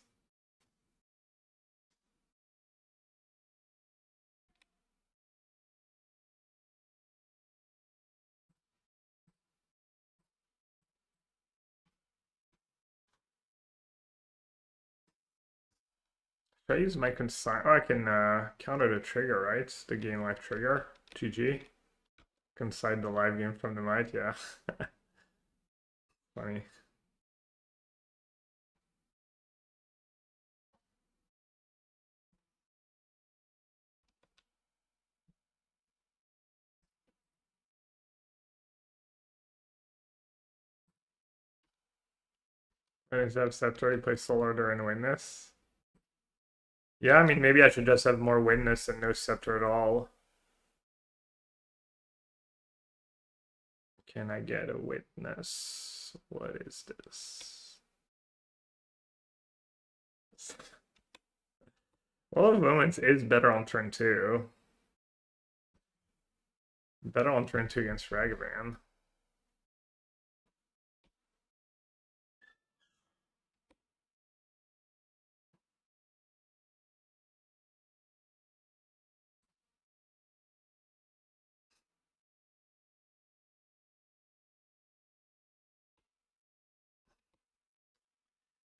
Should I use my consign? Oh, I can counter the trigger, right? The game life trigger. GG. Consign the live game from the might, yeah. Funny. And instead of Scepter, you play Soul Order and Witness. Yeah, I mean, maybe I should just have more Witness and no Scepter at all. Can I get a Witness? What is this? Well, of Moments is better on turn 2. Better on turn 2 against Ragavan.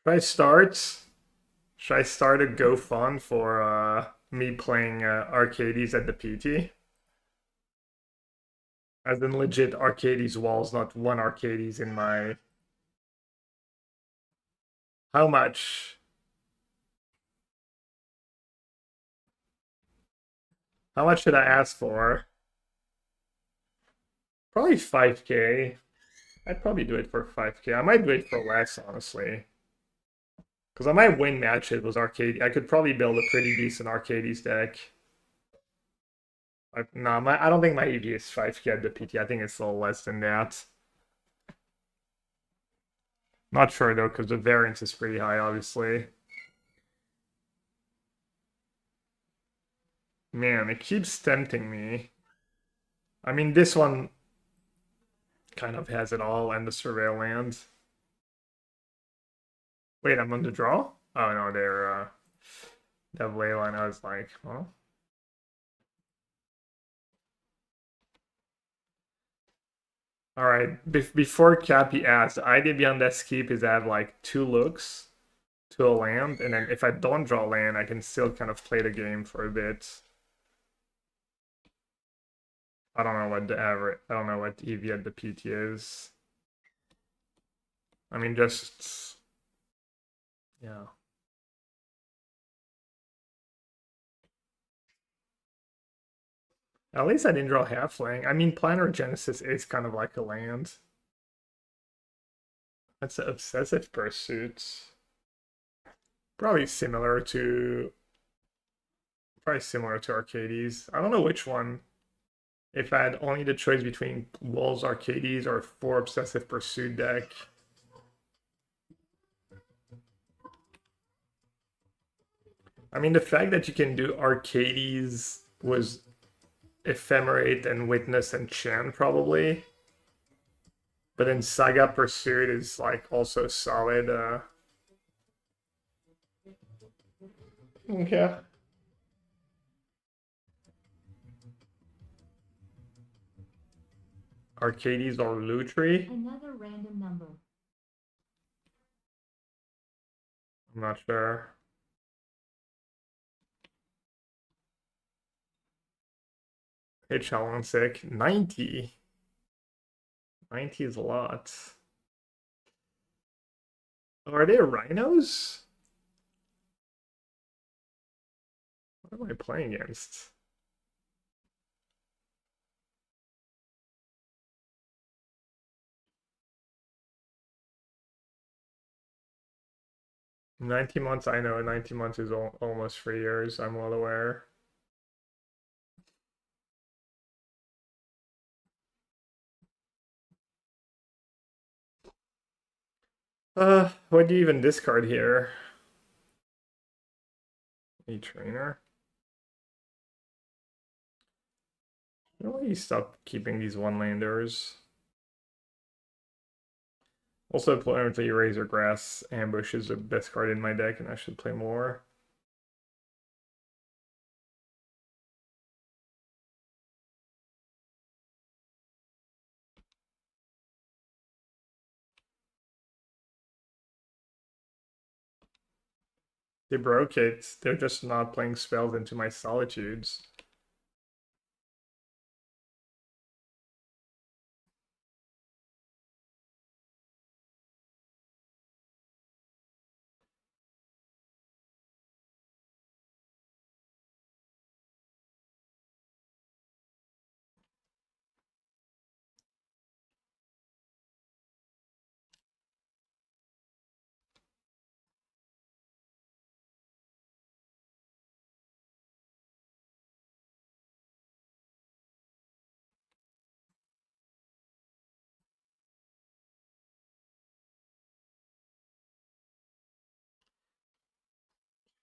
Should I start a GoFund for me playing Arcades at the PT? As in legit Arcades walls, not one Arcades in my... How much? How much should I ask for? Probably 5k. I'd probably do it for 5k. I might do it for less, honestly. Because I might win matches with Arcade. I could probably build a pretty decent Arcades deck. No, I don't think my EV is 5k at the PT. I think it's a little less than that. Not sure though, because the variance is pretty high, obviously. Man, it keeps tempting me. I mean, this one kind of has it all, and the Surveil land. Wait, I'm on the draw? Oh no, they're they have Leyline. I was like, well. Alright, before Cappy asked, the idea beyond that keep is I have like 2 looks to a land, and then if I don't draw land, I can still kind of play the game for a bit. I don't know what the average, I don't know what EV at the PT is. I mean, just, yeah. At least I didn't draw halfling. I mean, Planar Genesis is kind of like a land. That's an Obsessive Pursuit. Probably similar to Arcades. I don't know which one. If I had only the choice between Wolves Arcades or 4 Obsessive Pursuit deck. I mean, the fact that you can do Arcades was Ephemerate and Witness and Chan probably. But then Saga Pursuit is like also solid. Okay. Arcades or Lutri? Another random number. I'm not sure. Hit shot one sick. 90. 90 is a lot. Oh, are they rhinos? What am I playing against? $19 months, I know. 19 months is almost 3 years. I'm well aware. What do you even discard here? A trainer? Why don't you stop keeping these one-landers? Also, apparently Razor Grass Ambush is the best card in my deck, and I should play more. They broke it. They're just not playing spells into my solitudes.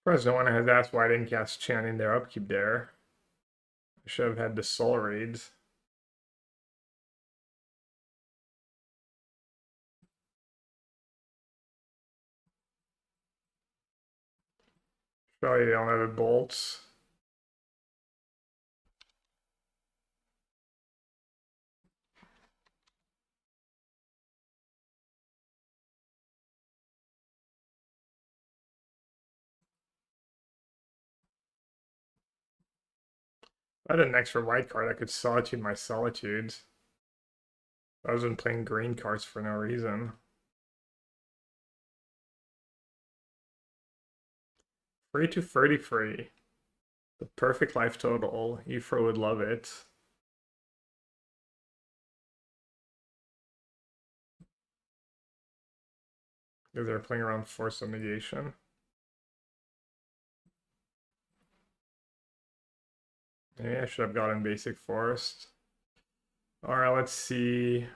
Surprised no one has asked why I didn't cast Chan in their upkeep there. I should have had the Soul Raid. Probably they don't have a bolt. If I had an extra white card, I could solitude my solitudes. I wasn't playing green cards for no reason. 3 to 33. The perfect life total. Ephra would love it. Because they're playing around Force of Negation. Maybe I should have gotten Basic Forest. Alright, let's see.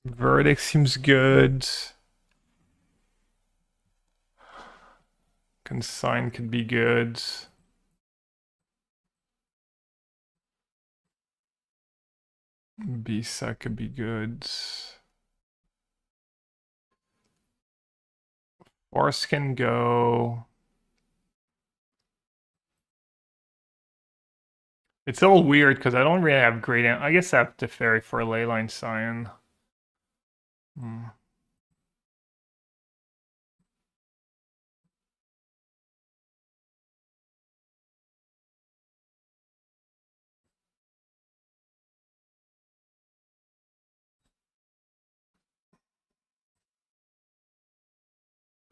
Verdict seems good. Consign could be good. Bisa could be good. Force can go. It's all weird because I don't really have great. I guess I have to Teferi for a Leyline Scion.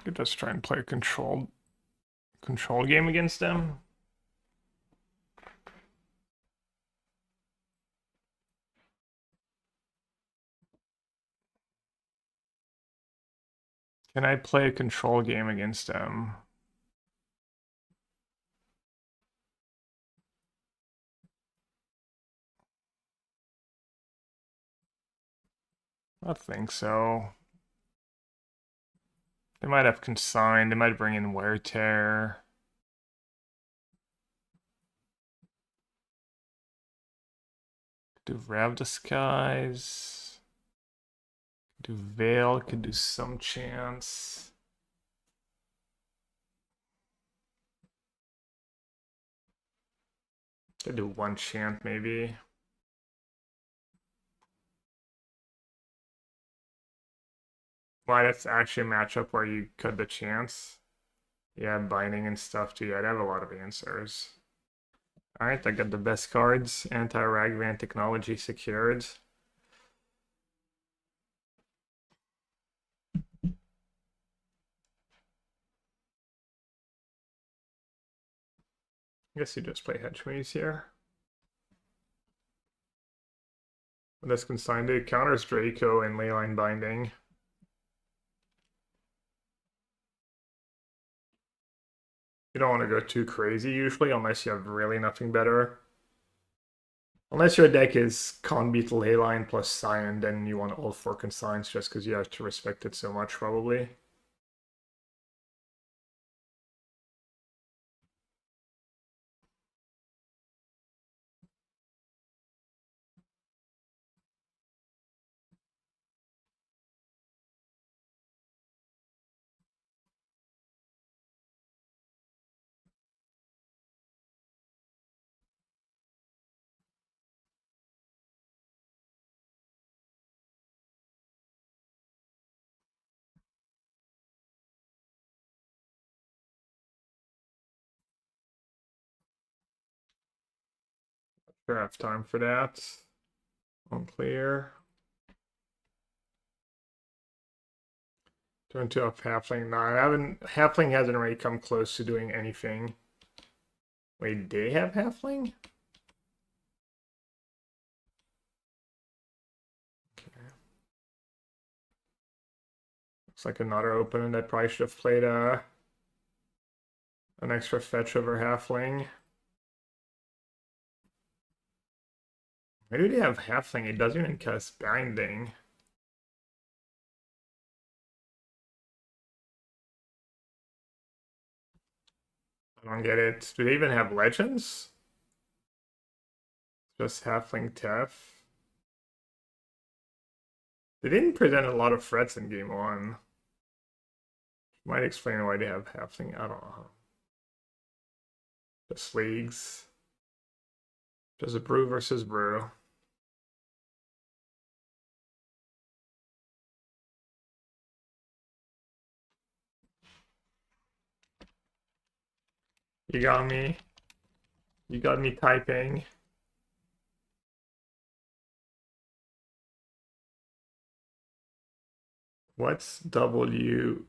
Could just try and play a control game against them. Can I play a control game against them? I think so. They might have Consign. They might bring in Wear Tear. Do Rav Disguise. Do Veil. Could do some chance. Could do one chant maybe. Why, that's actually a matchup where you cut the chance. Yeah, binding and stuff too. Yeah, I'd have a lot of answers. Alright, I got the best cards. Anti-Ragvan technology secured. I guess you just play Hedgeways here. This consigned it counters Draco and Leyline Binding. You don't want to go too crazy usually, unless you have really nothing better. Unless your deck is Con Beetle Leyline plus Scion, then you want all 4 consigns just because you have to respect it so much, probably. Sure, I have time for that. Unclear. Turn 2 off Halfling. No, I haven't. Halfling hasn't really come close to doing anything. Wait, they have Halfling? Okay. Looks like another opener that probably should have played an extra fetch over Halfling. Why do they have Halfling? It doesn't even cast Binding. I don't get it. Do they even have Legends? Just Halfling Tef. They didn't present a lot of threats in game 1. Might explain why they have Halfling. I don't know. Just leagues. Just a brew versus brew. You got me. You got me typing. What's W/P?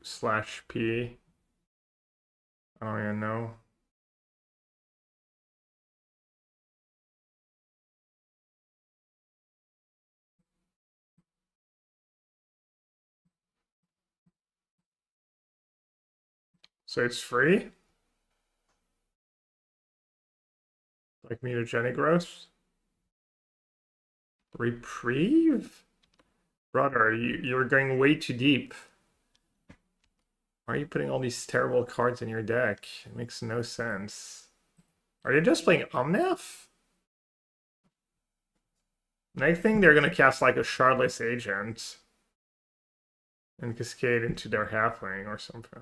I don't even know. So it's free? Like mutagenic growth? Reprieve? Brother, you're going way too deep. Why are you putting all these terrible cards in your deck? It makes no sense. Are you just playing Omnath? Next thing, they're gonna cast like a Shardless Agent and cascade into their Halfling or something.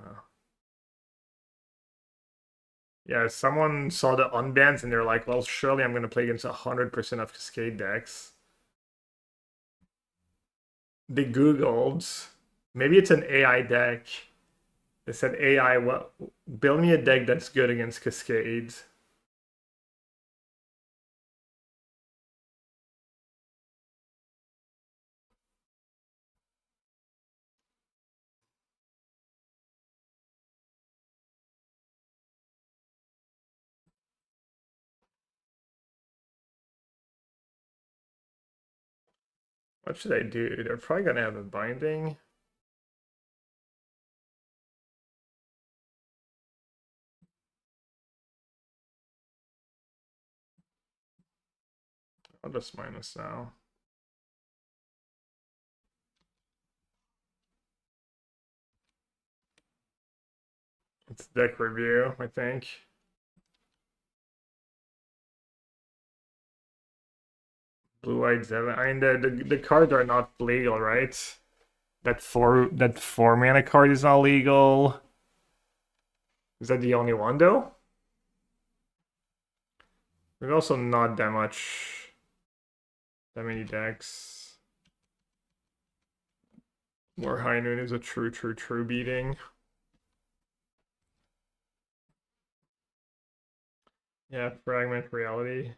Yeah, someone saw the unbans and they're like, well, surely I'm gonna play against 100% of Cascade decks. They Googled. Maybe it's an AI deck. They said AI, well, build me a deck that's good against Cascades. What should I do? They're probably gonna have a binding. I'll just minus now. It's deck review, I think. Blue-Eyed Seven. I mean, the cards are not legal, right? That four mana card is not legal. Is that the only one though? There's also not that many decks. Where High Noon is a true beating. Yeah, Fragment Reality.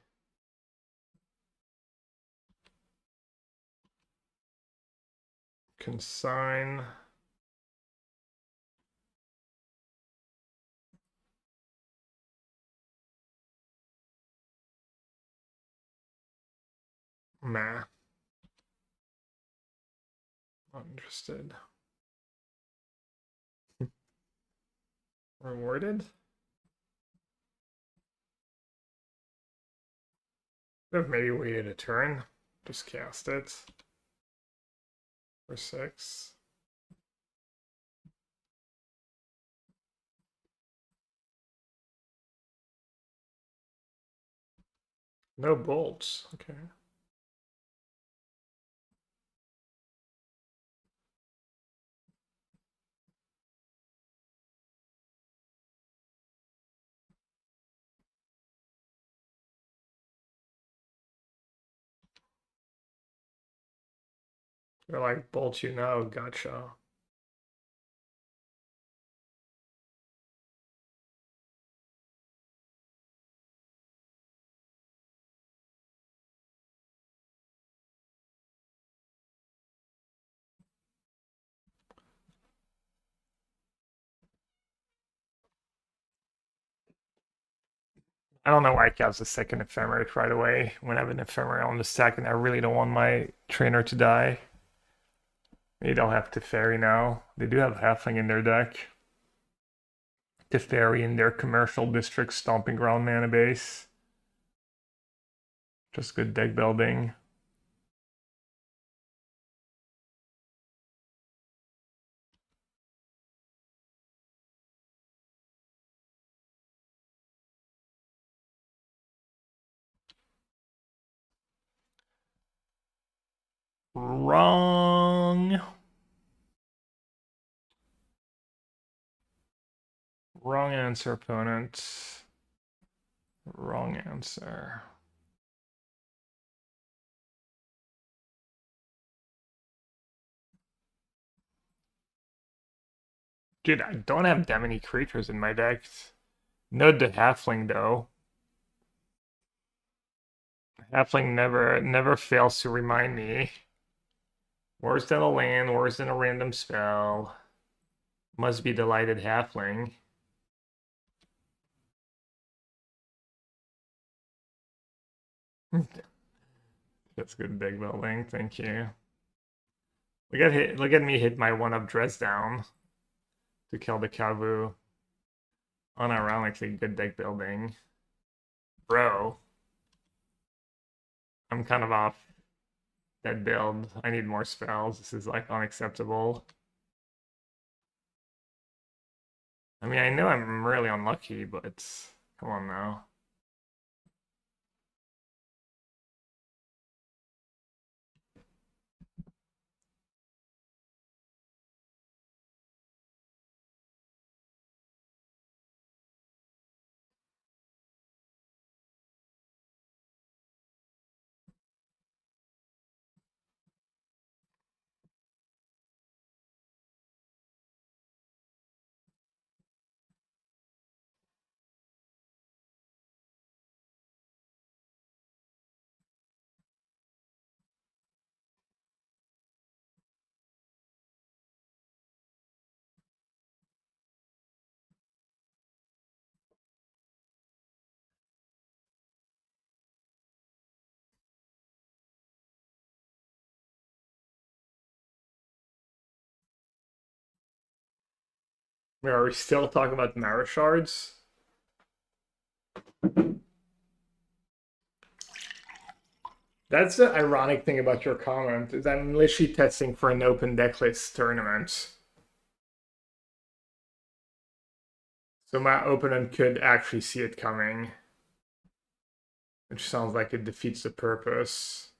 Consign. Nah. Not interested. Rewarded? I've maybe waited a turn. Just cast it. For 6. No bolts. Okay. They're like, bolt you now, gotcha. I don't know why I cast the second ephemerate right away when I have an ephemerate on the stack and I really don't want my trainer to die. They don't have Teferi now. They do have Halfling in their deck. Teferi in their commercial district stomping ground mana base. Just good deck building. Wrong. Wrong answer, opponent. Wrong answer. Dude, I don't have that many creatures in my deck. No the Halfling though. Halfling never fails to remind me. Worse than a land, worse than a random spell. Must be delighted Halfling. That's good deck building, thank you. Look at me hit my 1-up dress down to kill the Kavu. Unironically good deck building. Bro. I'm kind of off that build. I need more spells. This is like unacceptable. I mean, I know I'm really unlucky, but come on now. Are we still talking about Mara shards? That's the ironic thing about your comment, is I'm literally testing for an open decklist tournament. So my opponent could actually see it coming. Which sounds like it defeats the purpose.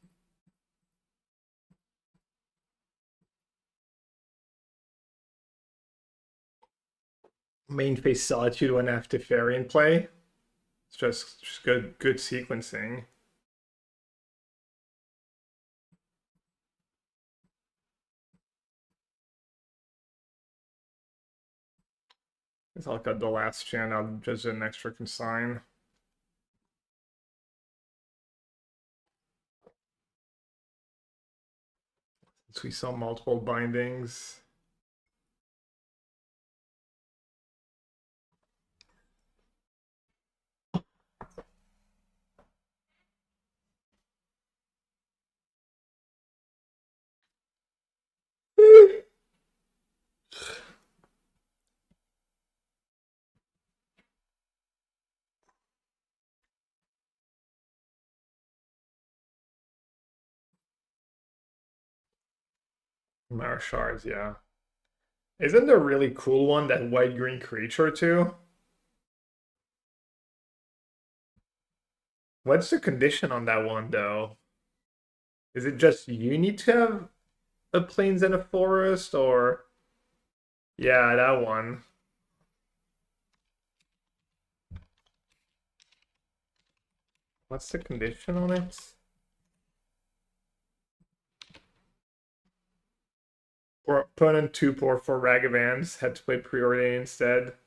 Main phase Solitude when I have Teferi in play. It's just good sequencing. Guess I'll cut the last gen. I'll just do an extra consign. Since we saw multiple bindings. Mara shards, yeah. Isn't there a really cool one, that white-green creature too? What's the condition on that one though? Is it just you need to have a plains and a forest, or yeah, that one. What's the condition on it? Or opponent 2/4 for Ragavans had to play Preordain instead.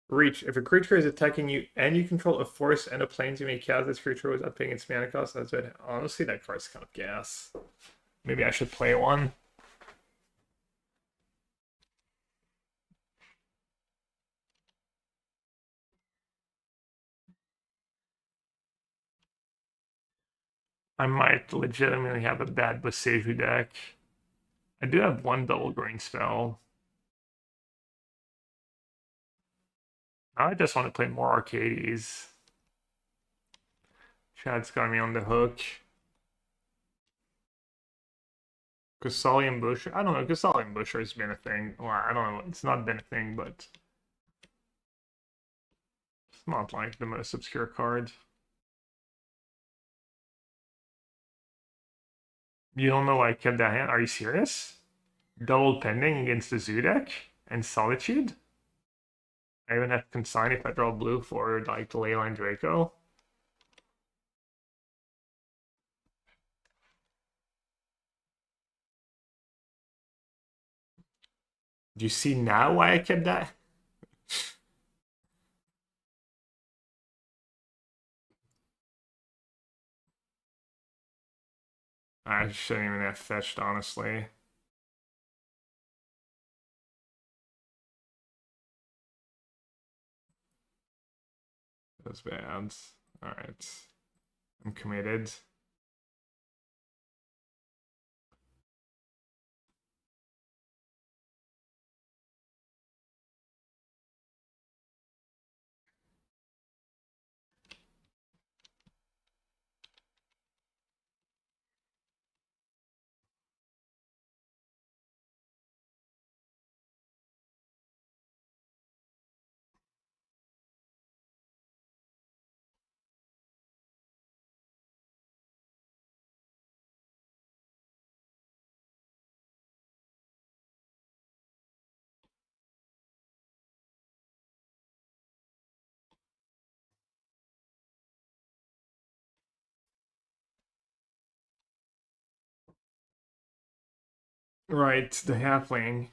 Reach. If a creature is attacking you and you control a forest and a plains, you may cast this creature without paying its mana cost. That's it. Honestly, that card's kind of gas. Maybe I should play one. I might legitimately have a bad Boseiju deck. I do have one double green spell. I just want to play more Arcades. Chad's got me on the hook. Gasolian Busher. I don't know. Gasolian Busher has been a thing. Well, I don't know. It's not been a thing, but it's not like the most obscure card. You don't know why I kept that hand? Are you serious? Double pending against the Zoo deck and Solitude? I even have Consign if I draw blue for like the Leyline Draco. Do you see now why I kept that? I shouldn't even have fetched, honestly. That's bad. Alright. I'm committed. Right, the halfling.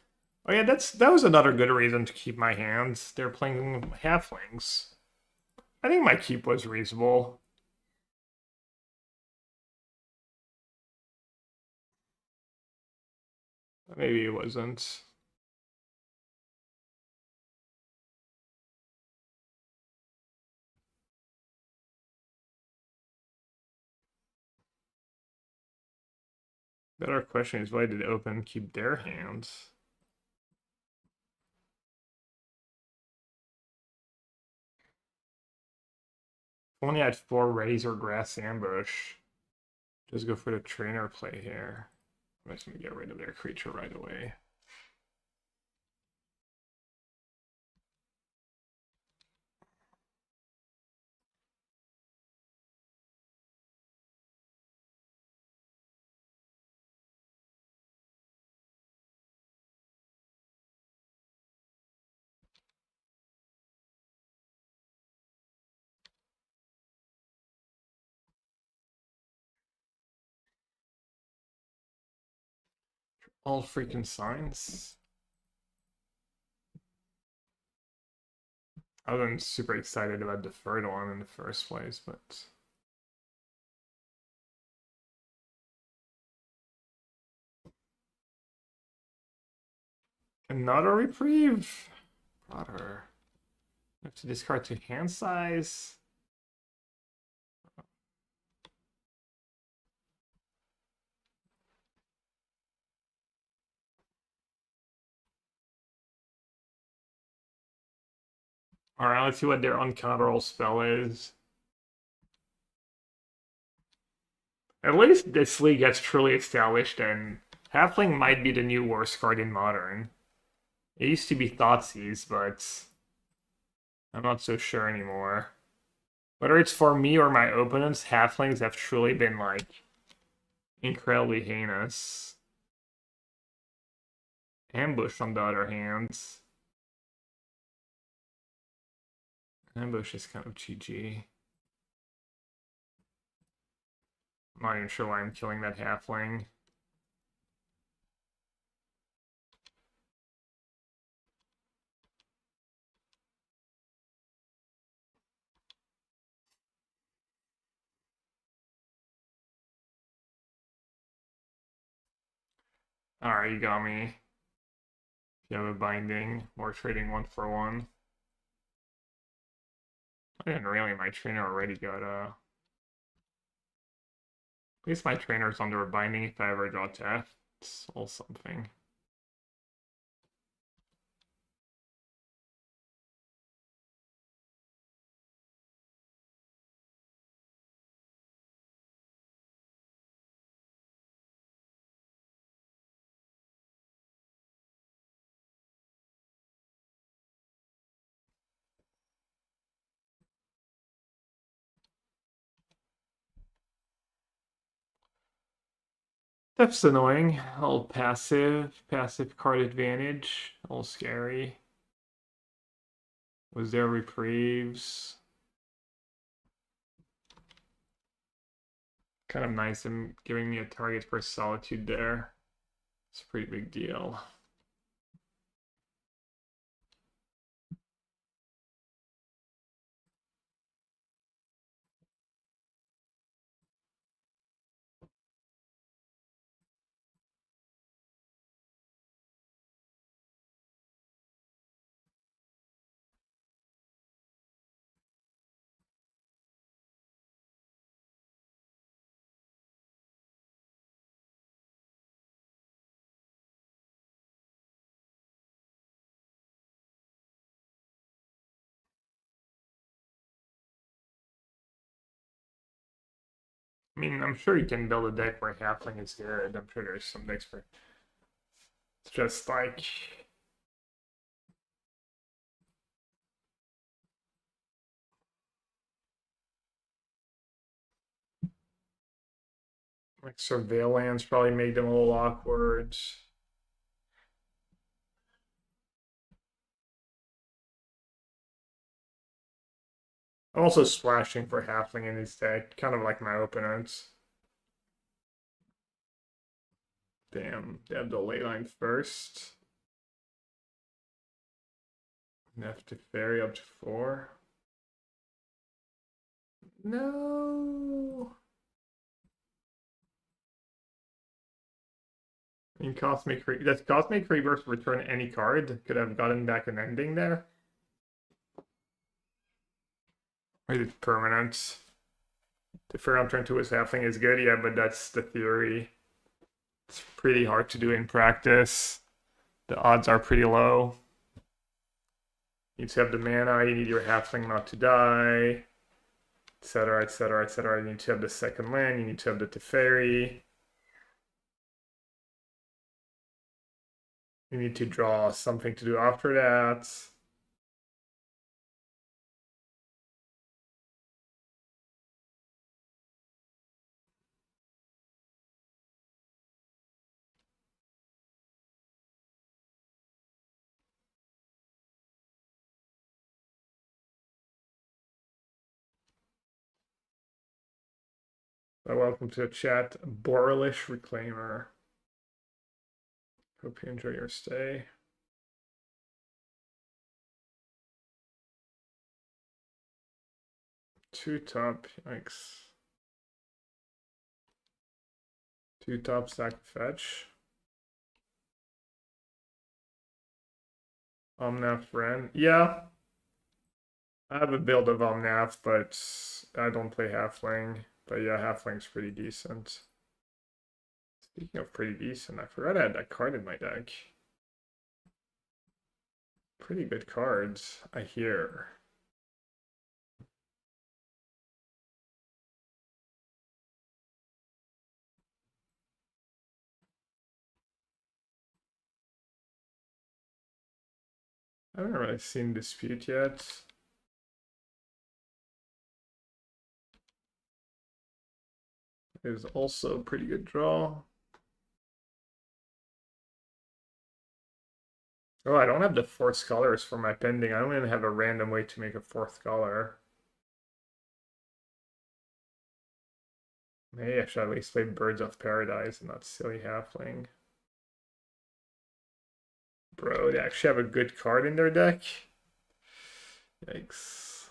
Oh yeah, that was another good reason to keep my hands. They're playing halflings. I think my keep was reasonable. Maybe it wasn't. Better question is, why did open keep their hands? Only had 4 Razor Grass Ambush. Just go for the trainer play here. I'm just gonna get rid of their creature right away. All freaking signs. I wasn't super excited about the third one in the first place, but another reprieve. Brother. I have to discard to hand size. Alright, let's see what their uncounterable spell is. At least this league gets truly established, and Halfling might be the new worst card in Modern. It used to be Thoughtseize, but I'm not so sure anymore. Whether it's for me or my opponents, Halflings have truly been, like, incredibly heinous. Ambush, on the other hand. Ambush is kind of GG. I'm not even sure why I'm killing that Halfling. Alright, you got me. You have a binding. We're trading 1-for-1. I didn't really. My trainer already got a. At least my trainer's under a binding if I ever draw death. It's all something. That's annoying. All passive card advantage. All scary. Was there reprieves? Kind of nice him giving me a target for Solitude there. It's a pretty big deal. I mean, I'm sure you can build a deck where Halfling is good. I'm sure there's some decks where it's just like Surveillance probably made them a little awkward. I'm also splashing for Halfling in his deck, kind of like my opponents. Damn, they have the ley line first. Enough to ferry up to 4. No. I mean, does Cosmic Rebirth return any card? Could have gotten back an ending there. Or is it permanent? The fair on turn 2 is Halfling is good, yeah, but that's the theory. It's pretty hard to do in practice. The odds are pretty low. You need to have the mana, you need your Halfling not to die, etc., etc., etc. You need to have the second land, you need to have the Teferi. You need to draw something to do after that. Welcome to the chat, Borlish Reclaimer. Hope you enjoy your stay. 2 top, yikes. 2 top stack fetch. Omnath Ren. Yeah. I have a build of Omnath, but I don't play Halfling. But yeah, Halfling's pretty decent. Speaking of pretty decent, I forgot I had that card in my deck. Pretty good cards, I hear. I haven't really seen Dispute yet. There's also a pretty good draw. Oh, I don't have the 4 scholars for my pending. I don't even have a random way to make a 4th scholar. Maybe I should at least play Birds of Paradise and not Silly Halfling. Bro, they actually have a good card in their deck? Yikes.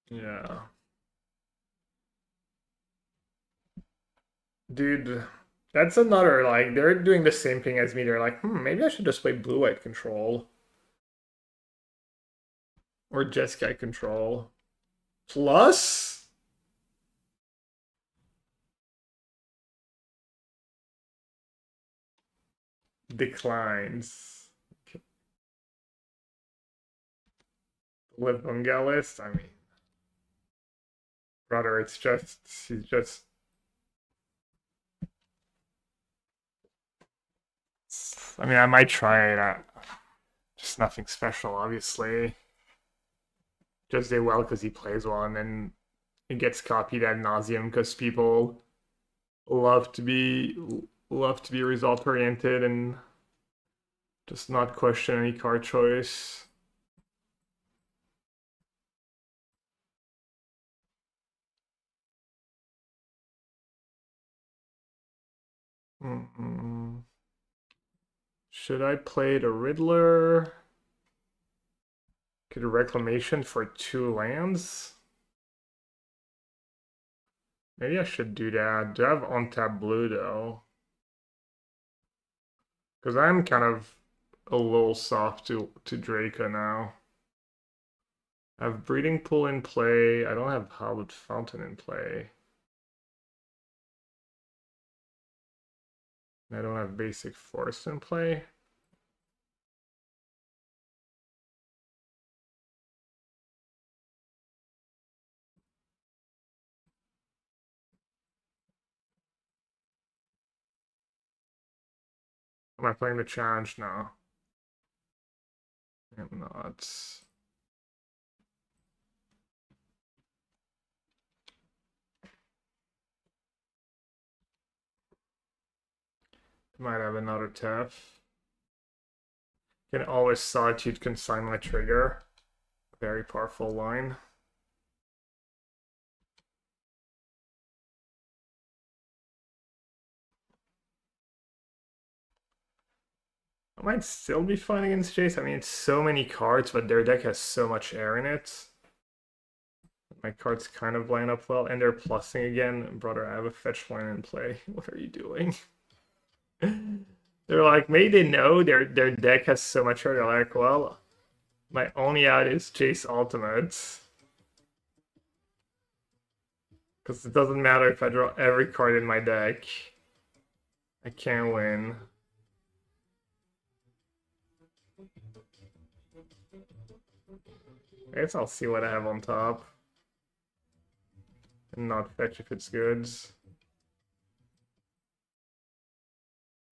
Yeah. Dude, that's another, like, they're doing the same thing as me. They're like, maybe I should just play blue-white control. Or Jeskai control. Plus? Declines. Okay. Live Bunga list? I mean, brother, it's just, he's just. I mean, I might try it. Just nothing special, obviously. Just did well because he plays well, and then it gets copied ad nauseum because people love to be result oriented and just not question any card choice. Should I play the Riddler? Get a reclamation for 2 lands? Maybe I should do that. Do I have on-tap blue though? Because I'm kind of a little soft to Draco now. I have Breeding Pool in play. I don't have Hallowed Fountain in play. I don't have Basic Force in play. Am I playing the challenge now? I'm not. Might have another tap. Can always Solitude consign my trigger. Very powerful line. I might still be fine against Jace. I mean, it's so many cards, but their deck has so much air in it. My cards kind of line up well, and they're plussing again. Brother, I have a fetch line in play. What are you doing? They're like, maybe they know their deck has so much air. They're like, well, my only out is Jace Ultimate. Because it doesn't matter if I draw every card in my deck. I can't win. I guess I'll see what I have on top. And not fetch if it's goods.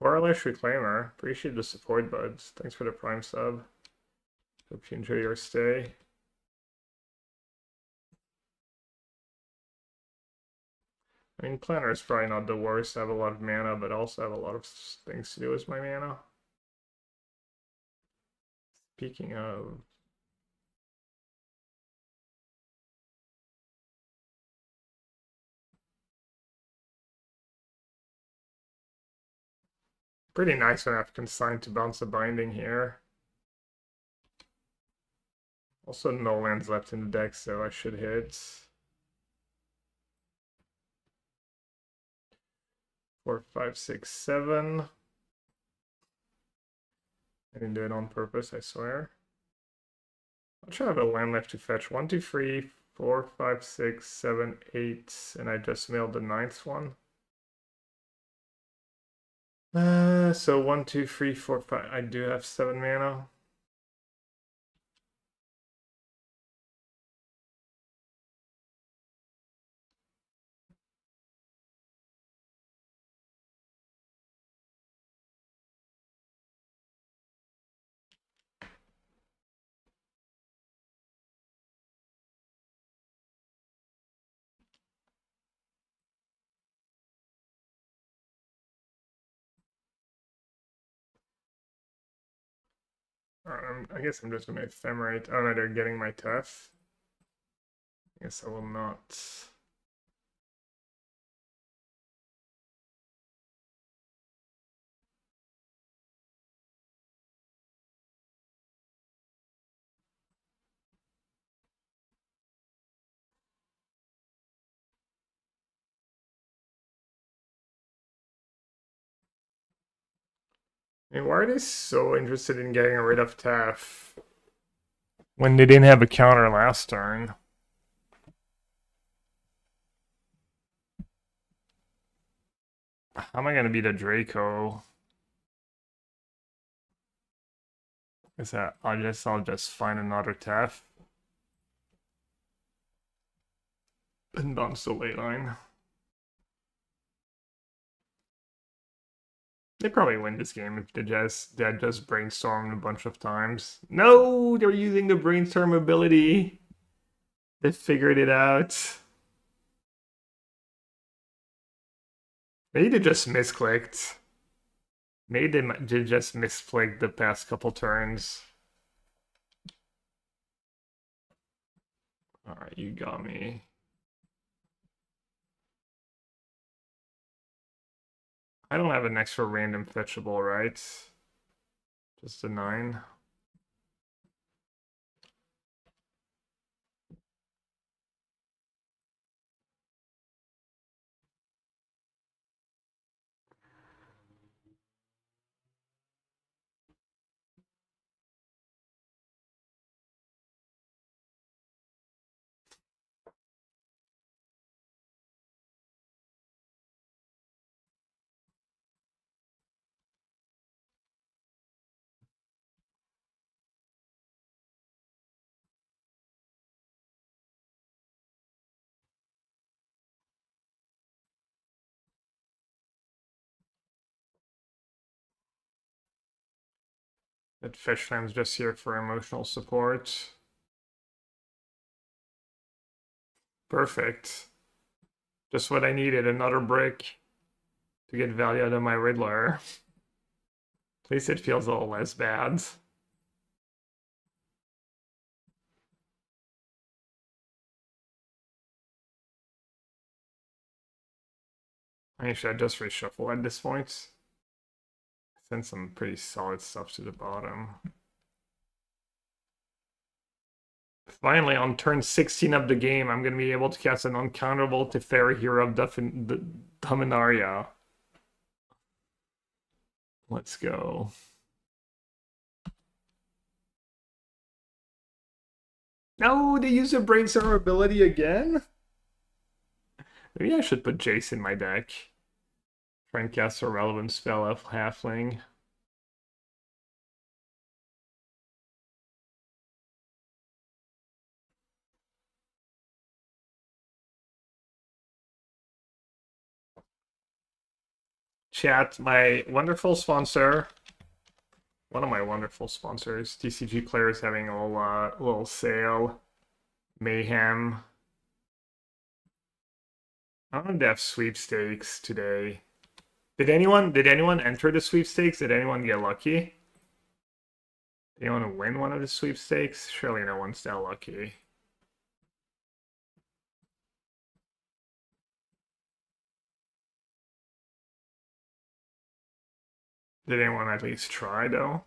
Warlash Reclaimer. Appreciate the support, buds. Thanks for the Prime sub. Hope you enjoy your stay. I mean, Planner is probably not the worst. I have a lot of mana, but also have a lot of things to do with my mana. Speaking of... Pretty nice when I have Consigned to bounce a binding here. Also, no lands left in the deck, so I should hit. 4, 5, 6, 7. I didn't do it on purpose, I swear. I'll try to have a land left to fetch. 1, 2, 3, 4, 5, 6, 7, 8, and I just mailed the ninth one. So 1, 2, 3, 4, 5. I do have 7 mana. I guess I'm just gonna ephemerate. Oh no, they're getting my tough. I guess I will not. I mean, why are they so interested in getting rid of Taff when they didn't have a counter last turn? How am I gonna beat a Draco? Is that I'll just find another Taff and bounce the ley line. They probably win this game if they just brainstormed a bunch of times. No, they're using the brainstorm ability. They figured it out. Maybe they just misclicked. Maybe they just misclicked the past couple turns. Alright, you got me. I don't have an extra random fetchable, right? Just a 9. That fetch time's just here for emotional support. Perfect. Just what I needed, another brick to get value out of my Riddler. At least it feels a little less bad. I should just reshuffle at this point. Send some pretty solid stuff to the bottom. Finally, on turn 16 of the game, I'm going to be able to cast an uncounterable Teferi Hero of Dominaria. Let's go. No, they use a brainstorm ability again? Maybe I should put Jace in my deck. Try and cast a relevant spell of Halfling. Chat, my wonderful sponsor, one of my wonderful sponsors, TCG Players, having a little sale. Mayhem. I don't know if they have sweepstakes today. Did anyone enter the sweepstakes? Did anyone get lucky? Did anyone win one of the sweepstakes? Surely no one's that lucky. Did anyone at least try though?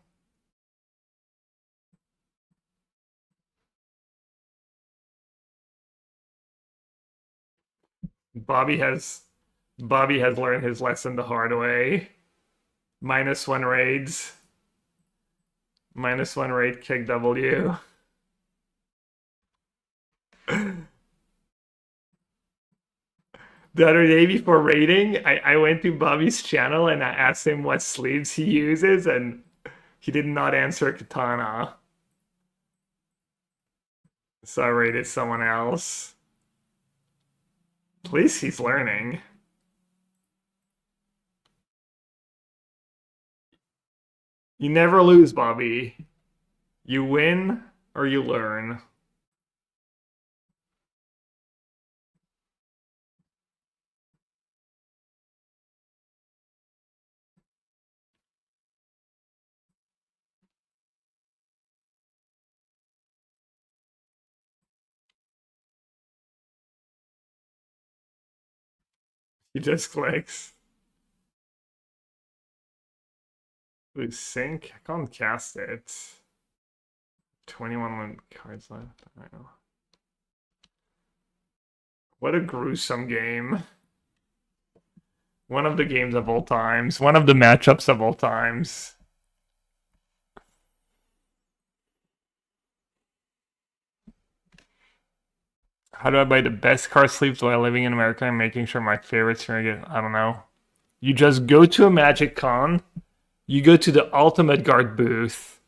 Bobby has learned his lesson the hard way. -1 raids. -1 raid kick W. The other day before raiding, I went to Bobby's channel and I asked him what sleeves he uses, and he did not answer Katana. So I raided someone else. At least he's learning. You never lose, Bobby. You win or you learn. He just clicks. Lose sync? I can't cast it. 21 cards left. I don't know. What a gruesome game. One of the games of all times. One of the matchups of all times. How do I buy the best car sleeves while living in America and making sure my favorites are get? I don't know. You just go to a Magic Con, you go to the Ultimate Guard booth,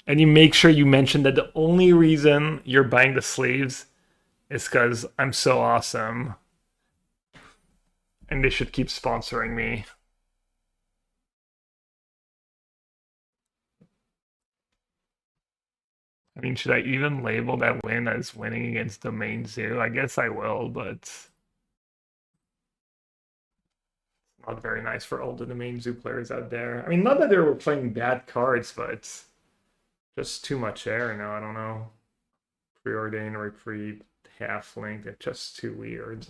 and you make sure you mention that the only reason you're buying the sleeves is because I'm so awesome. And they should keep sponsoring me. I mean, should I even label that win as winning against the main zoo? I guess I will, but it's not very nice for all the main zoo players out there. I mean, not that they were playing bad cards, but just too much air now. I don't know. Preordain, Reprieve, Half Link, it's just too weird.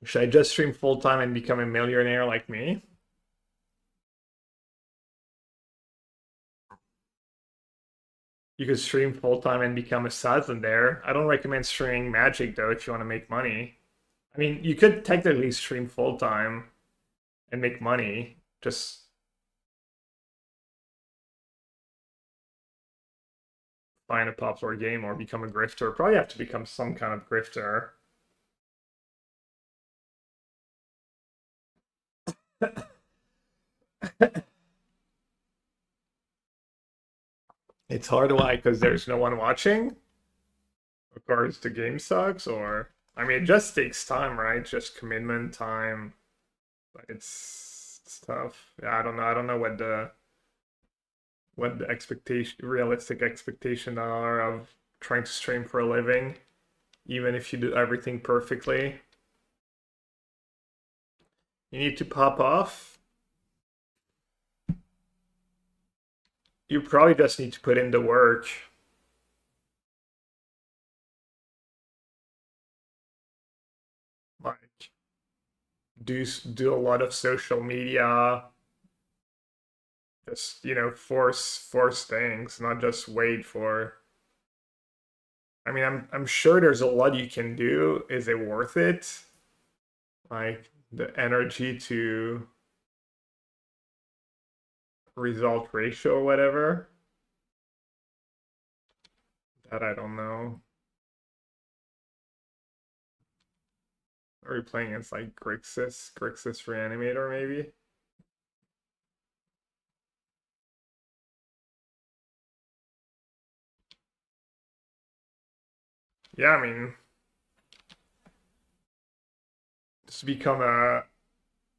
Should I just stream full time and become a millionaire like me? You could stream full time and become a thousand there. I don't recommend streaming Magic though if you want to make money. I mean, you could technically stream full time and make money. Just find a popular game or become a grifter. Probably have to become some kind of grifter. It's hard why? Because there's no one watching? Of course, the game sucks, or I mean, it just takes time, right? Just commitment time. But it's tough. Yeah, I don't know. I don't know what the realistic expectation are of trying to stream for a living, even if you do everything perfectly. You need to pop off. You probably just need to put in the work. Like do a lot of social media. Just, force things, not just wait for. I mean, I'm sure there's a lot you can do. Is it worth it? Like the energy to result ratio or whatever. That I don't know. Are we playing against like Grixis Reanimator maybe? Yeah, I mean, just become a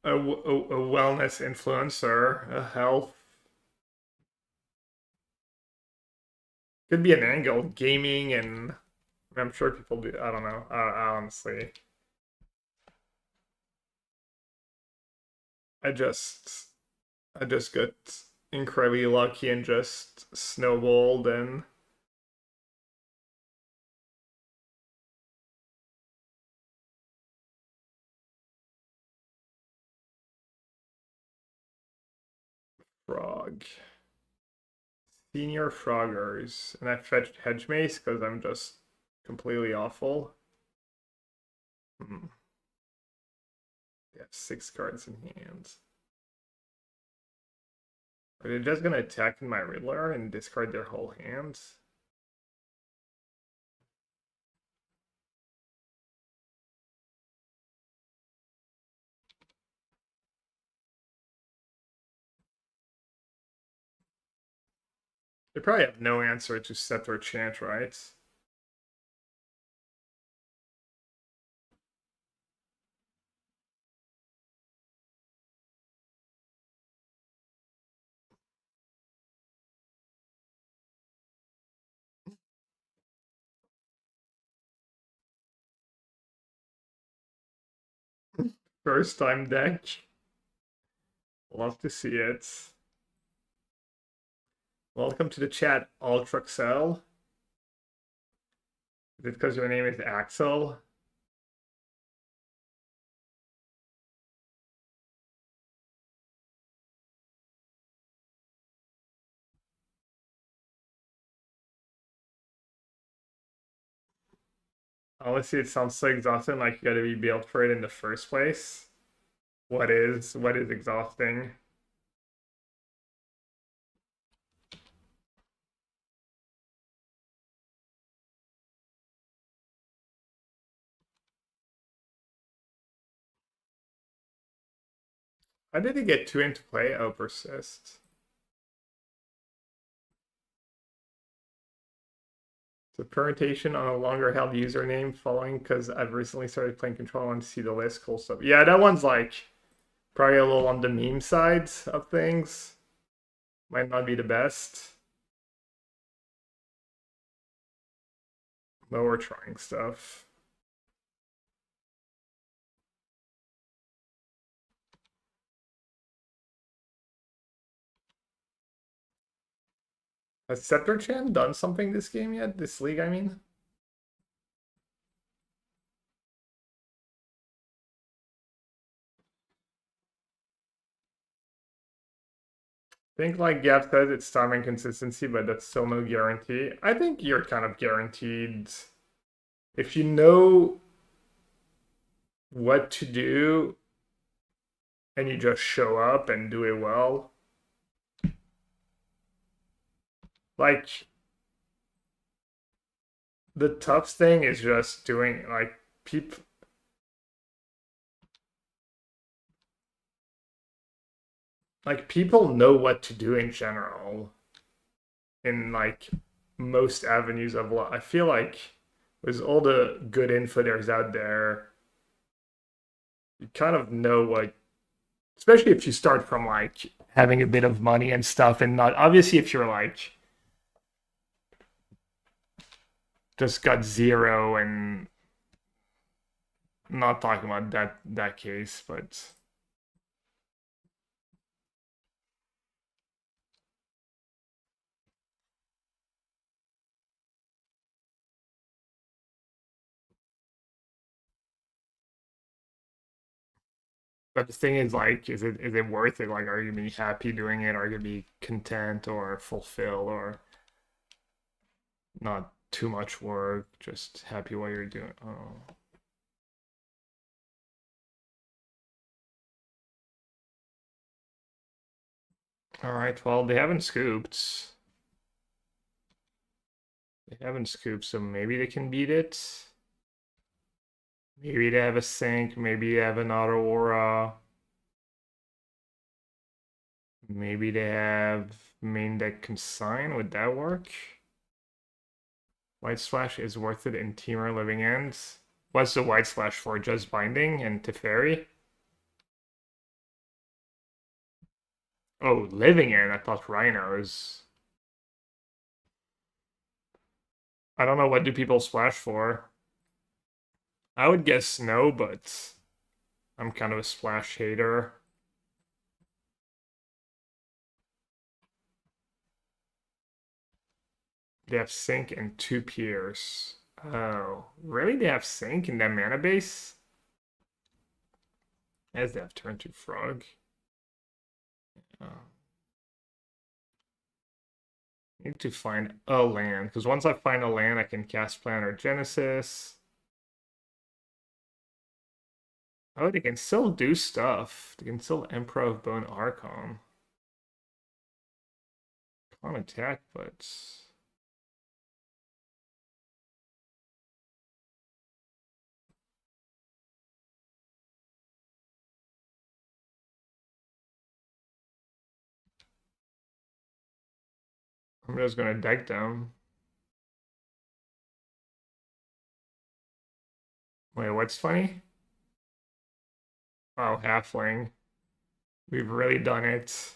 wellness influencer, a health. Could be an angle, gaming, and I'm sure people do. I don't know. Honestly, I just I just got incredibly lucky and just snowballed and frog. Senior Froggers. And I fetched Hedge Mace because I'm just completely awful. They have 6 cards in hand. Are they just gonna attack my Riddler and discard their whole hand? They probably have no answer to Scepter Chant, right? First time deck. Love to see it. Welcome to the chat, Ultraxel. Is it because your name is Axel? Honestly, it sounds so exhausting, like you gotta be built for it in the first place. What is exhausting? How did he get 2 into play? Oh, persist. So permutation on a longer held username following because I've recently started playing Control and see the list. Cool stuff. Yeah, that one's like probably a little on the meme side of things. Might not be the best. But we're trying stuff. Has Scepter Chan done something this game yet? This league, I mean? I think like Gap says, it's time and consistency, but that's still no guarantee. I think you're kind of guaranteed. If you know what to do and you just show up and do it well. Like, the tough thing is just doing, like, people. Like, people know what to do in general in, like, most avenues of law. I feel like with all the good info there's out there, you kind of know what, especially if you start from, like, having a bit of money and stuff, and not, obviously, if you're, like, just got 0 and not talking about that case, but the thing is, like, is it worth it? Like, are you gonna be happy doing it? Are you gonna be content or fulfilled or not too much work, just happy while you're doing? Oh. All right, well, they haven't scooped. They haven't scooped, so maybe they can beat it. Maybe they have a sink, maybe they have an auto aura. Maybe they have main deck consign. Would that work? White Splash is worth it in Temur Living Ends. What's the White Splash for? Just Binding and Teferi? Oh, Living End. I thought Rhinos. I don't know, what do people splash for? I would guess no, but I'm kind of a splash hater. They have Sync and 2 Pierce. Oh, really? They have Sync in that mana base? As they have Turn 2 Frog. Oh. Need to find a land, because once I find a land, I can cast Planar Genesis. Oh, they can still do stuff. They can still Emperor of Bone Archon. Can't attack, but... I'm just gonna deck them. Wait, what's funny? Oh, Halfling. We've really done it.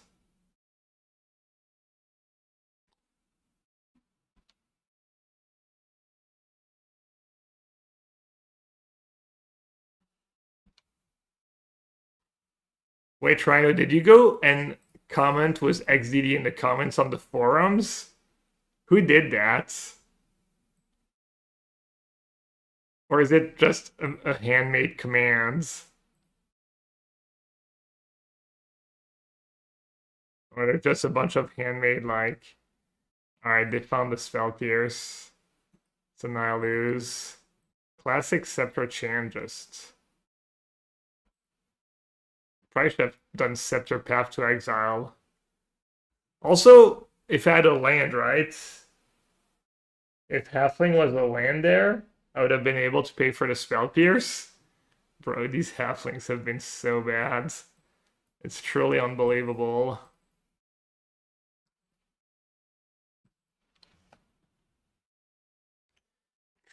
Wait, Rhino, did you go and comment was XDD in the comments on the forums? Who did that? Or is it just a handmade commands? Or they're just a bunch of handmade, like... Alright, they found the Spell Pierce. So now I lose. Classic Scepter Chan just... Probably should have done Scepter Path to Exile. Also, if I had a land, right? If Halfling was a land there, I would have been able to pay for the Spell Pierce. Bro, these Halflings have been so bad. It's truly unbelievable.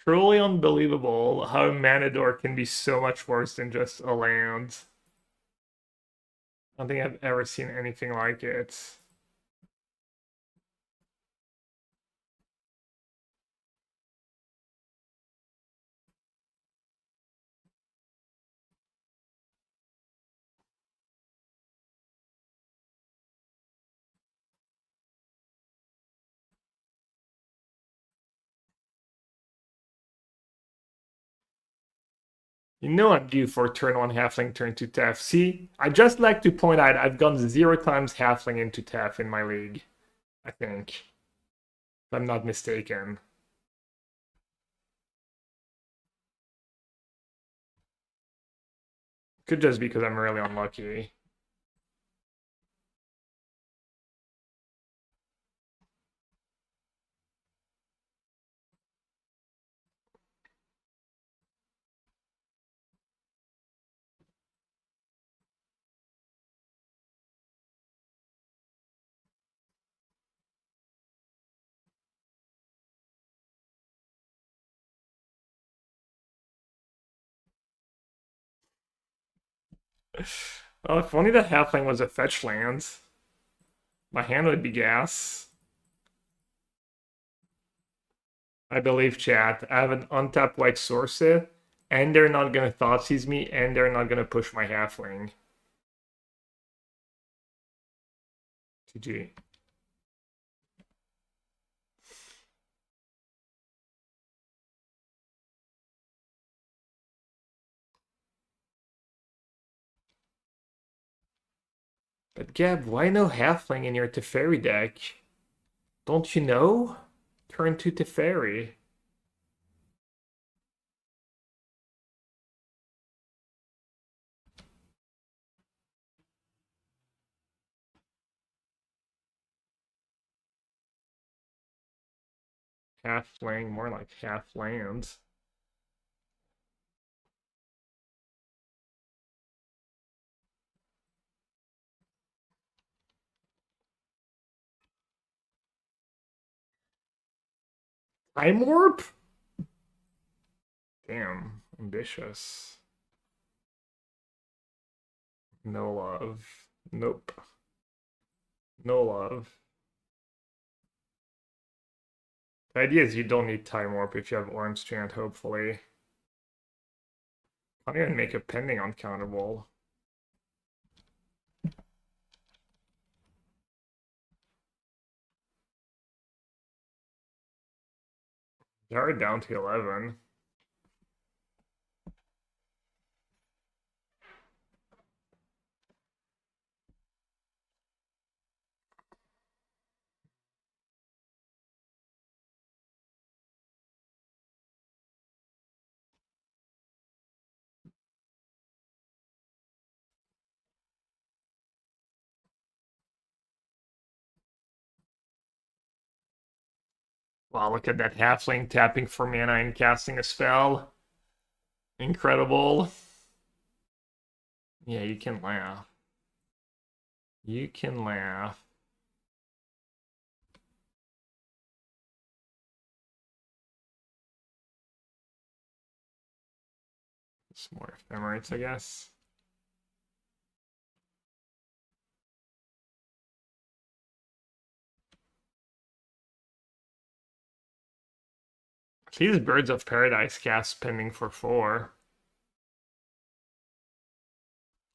Truly unbelievable how Manador can be so much worse than just a land. I don't think I've ever seen anything like it. You know I'm due for turn 1 Halfling, turn 2 Tef. See, I just like to point out I've gone 0 times Halfling into Tef in my league. I think. If I'm not mistaken. Could just be because I'm really unlucky. Well, if only the Halfling was a fetch land. My hand would be gas. I believe, chat. I have an untapped white sorcerer, and they're not gonna Thoughtseize me, and they're not gonna push my Halfling. GG. But Gab, why no Halfling in your Teferi deck? Don't you know? Turn to Teferi. Halfling, more like half land. Time Warp? Damn, ambitious. No love. Nope. No love. The idea is you don't need Time Warp if you have Orange Chant, hopefully. Can't even make a pending uncountable. They're already down to 11. Wow, look at that halfling tapping for mana and casting a spell. Incredible. Yeah, you can laugh. You can laugh. It's more ephemerides, I guess. These Birds of Paradise cast pending for 4.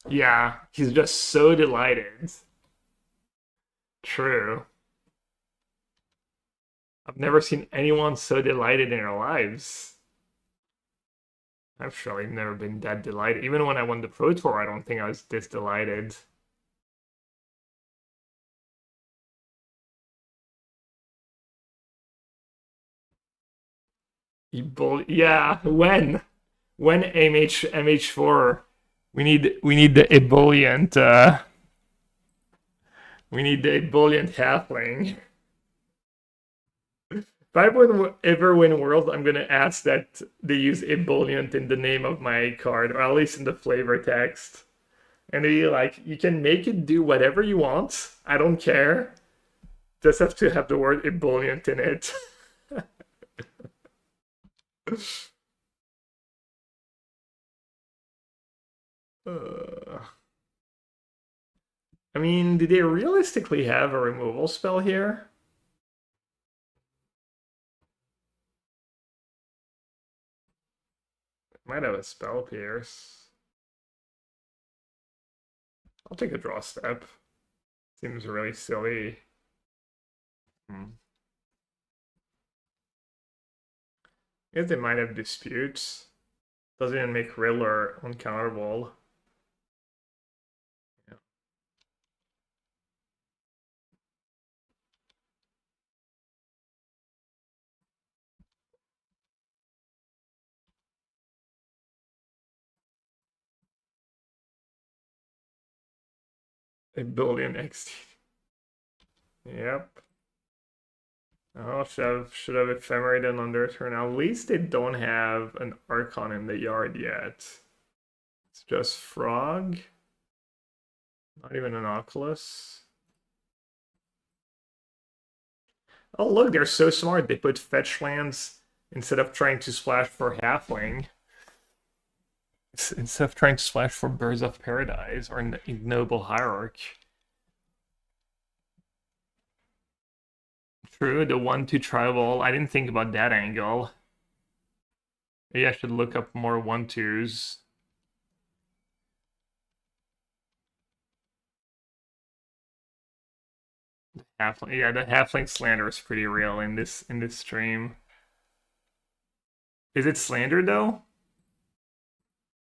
Yeah, he's just so delighted. True. I've never seen anyone so delighted in their lives. I've surely never been that delighted. Even when I won the Pro Tour, I don't think I was this delighted. Yeah, when? When MH4? We need the ebullient we need the ebullient halfling. If I ever win Worlds, I'm gonna ask that they use ebullient in the name of my card, or at least in the flavor text. And they like, you can make it do whatever you want. I don't care. Just have to have the word ebullient in it. I mean, do they realistically have a removal spell here? Might have a spell pierce. I'll take a draw step. Seems really silly. I guess they might have disputes. Doesn't even make Riddler uncounterable. Yeah. A billion XT. Yep. Oh, should have ephemerate and underturn. At least they don't have an Archon in the yard yet. It's just Frog. Not even an Oculus. Oh, look, they're so smart. They put fetch lands instead of trying to splash for Halfling. Instead of trying to splash for Birds of Paradise or Ignoble Hierarch. True, the 1-2 tribal. I didn't think about that angle. Maybe I should look up more 1-2s. Halfling, yeah, the halfling slander is pretty real in this stream. Is it slander though?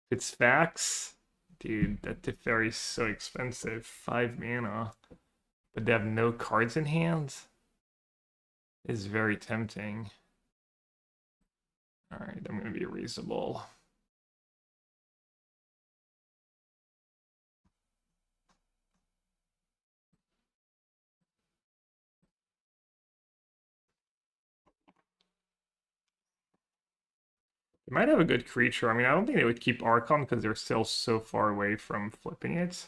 It's facts, dude. That Teferi is so expensive, 5 mana, but they have no cards in hand. Is very tempting. All right, I'm gonna be reasonable. They might have a good creature. I mean, I don't think they would keep Archon because they're still so far away from flipping it.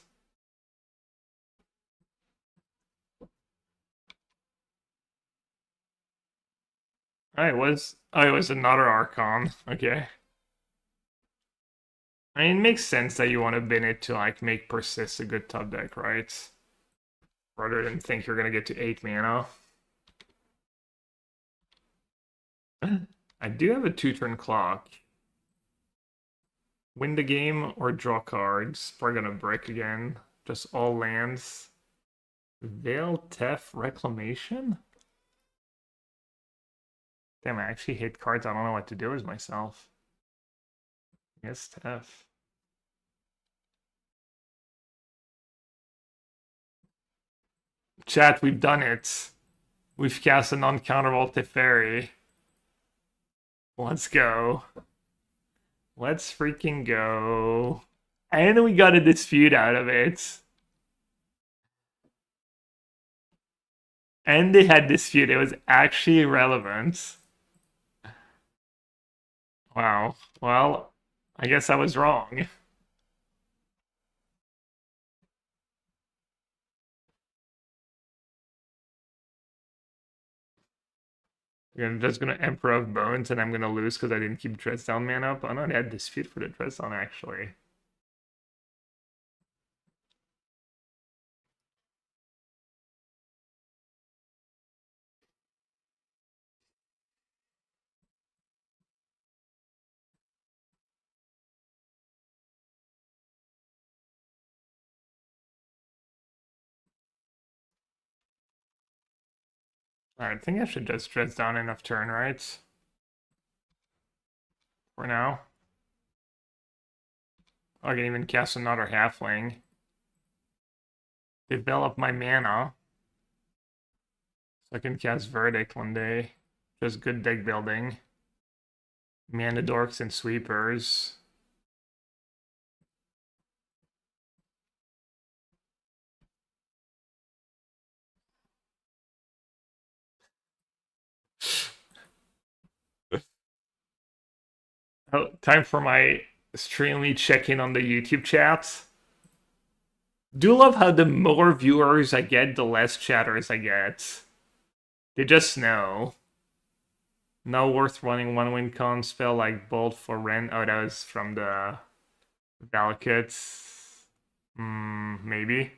It was another Archon. Okay. I mean, it makes sense that you want to bin it to like make Persist a good top deck, right? Rather than think you're gonna get to 8 mana. I do have a 2-turn clock. Win the game or draw cards. Probably gonna break again. Just all lands. Veil Tef Reclamation? Damn, I actually hate cards. I don't know what to do with myself. Yes, Tef. Chat, we've done it. We've cast a non-counterable Teferi. Let's go. Let's freaking go. And we got a dispute out of it. And they had dispute. It was actually relevant. Wow. Well, I guess I was wrong. I'm just gonna Emperor of Bones and I'm gonna lose because I didn't keep Dress Down man up. Oh no, they had dispute for the Dress Down actually. Alright, I think I should just Dress Down enough turn, right? For now. I can even cast another halfling. Develop my mana. So I can cast Verdict one day. Just good deck building. Mana Dorks and Sweepers. Oh, time for my extremely check-in on the YouTube chat. Do love how the more viewers I get, the less chatters I get. They just know. No worth running one win con spell like Bolt for Ren. Oh, that was from the Valakut. Maybe.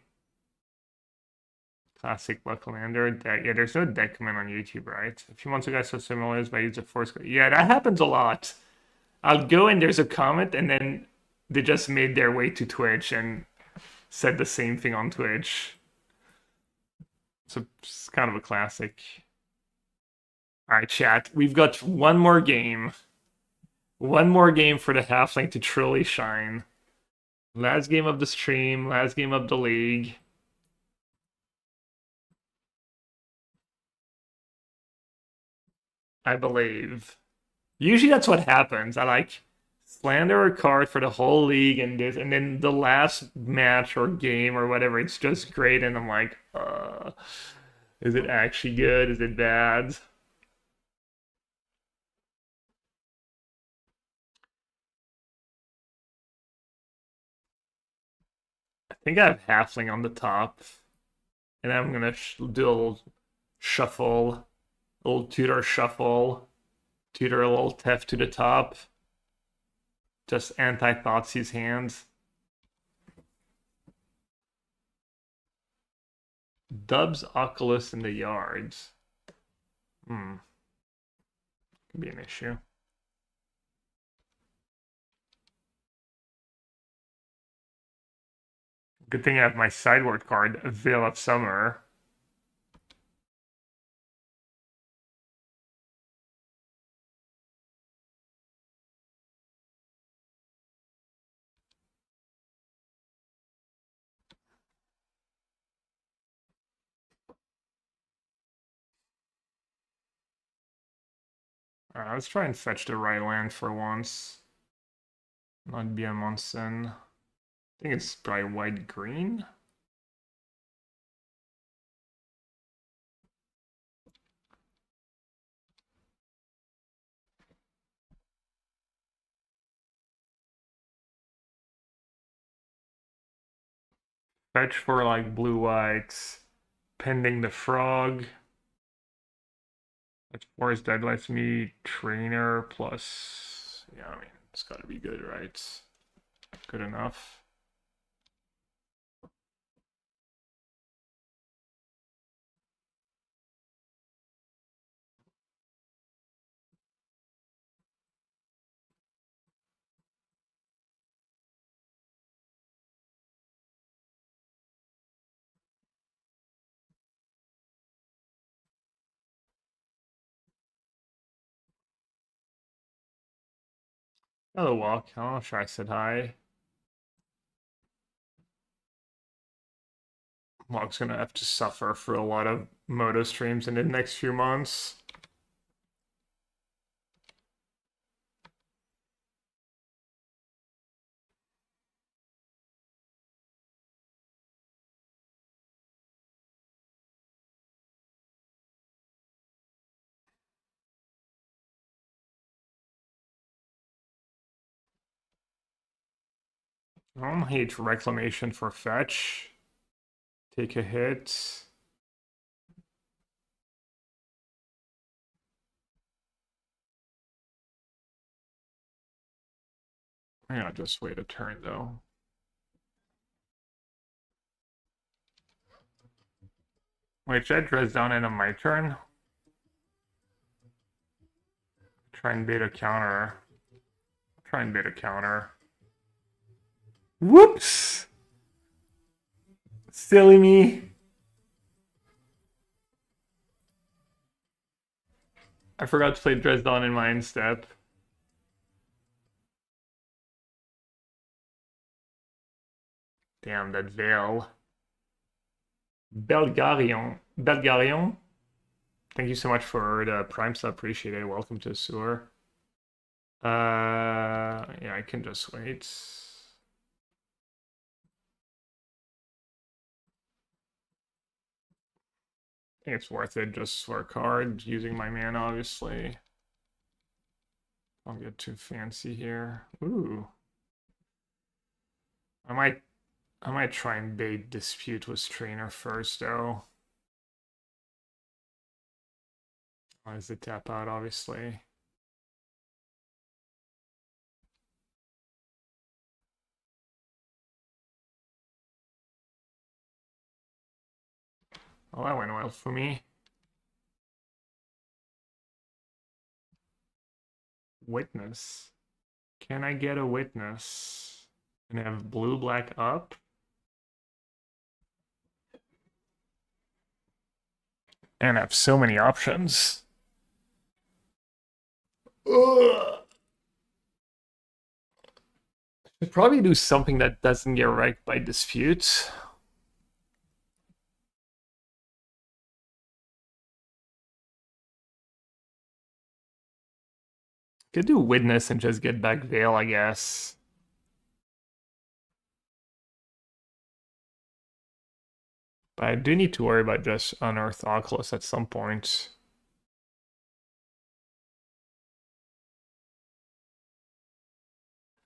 Classic Luck Commander deck. Yeah, there's no deck command on YouTube, right? A few months ago, I saw similar by use of Force. Yeah, that happens a lot. I'll go and there's a comment, and then they just made their way to Twitch and said the same thing on Twitch. So it's kind of a classic. All right, chat. We've got one more game. One more game for the halfling to truly shine. Last game of the stream, last game of the league. I believe. Usually that's what happens. I like slander a card for the whole league and this, and then the last match or game or whatever, it's just great, and I'm like, is it actually good? Is it bad? I think I have halfling on the top, and I'm gonna do a little shuffle, a little tutor shuffle, tutor a little Tef to the top. Just anti-Thoughtseize hands. Dubs Oculus in the yards. Could be an issue. Good thing I have my sideboard card, Veil of Summer. Alright, let's try and fetch the right land for once. Not be a Monson. I think it's probably white-green. Fetch for like blue-whites. Pending the frog. That's force dead lets me trainer plus. Yeah, I mean, it's gotta be good, right? Good enough. Hello, Walk. I'm not sure I said hi. Walk's gonna have to suffer for a lot of Moto streams in the next few months. I don't hate reclamation for fetch. Take a hit. Yeah, just wait a turn though. Wait, should I dress down into my turn? Try and bait a counter. Try and bait a counter. Whoops! Silly me. I forgot to play Dresden in my end step. Damn, that Veil. Belgarion. Belgarion? Thank you so much for the Prime sub. Appreciate it. Welcome to the sewer. Yeah, I can just wait. I think it's worth it just for a card, using my mana, obviously. Don't get too fancy here. Ooh. I might try and bait Dispute with Trainer first, though. As the tap out, obviously. Oh, that went well for me. Witness. Can I get a witness? And have blue-black up? And have so many options. Ugh. Should probably do something that doesn't get wrecked by disputes. Could do witness and just get back Veil, I guess. But I do need to worry about just Unearth Oculus at some point.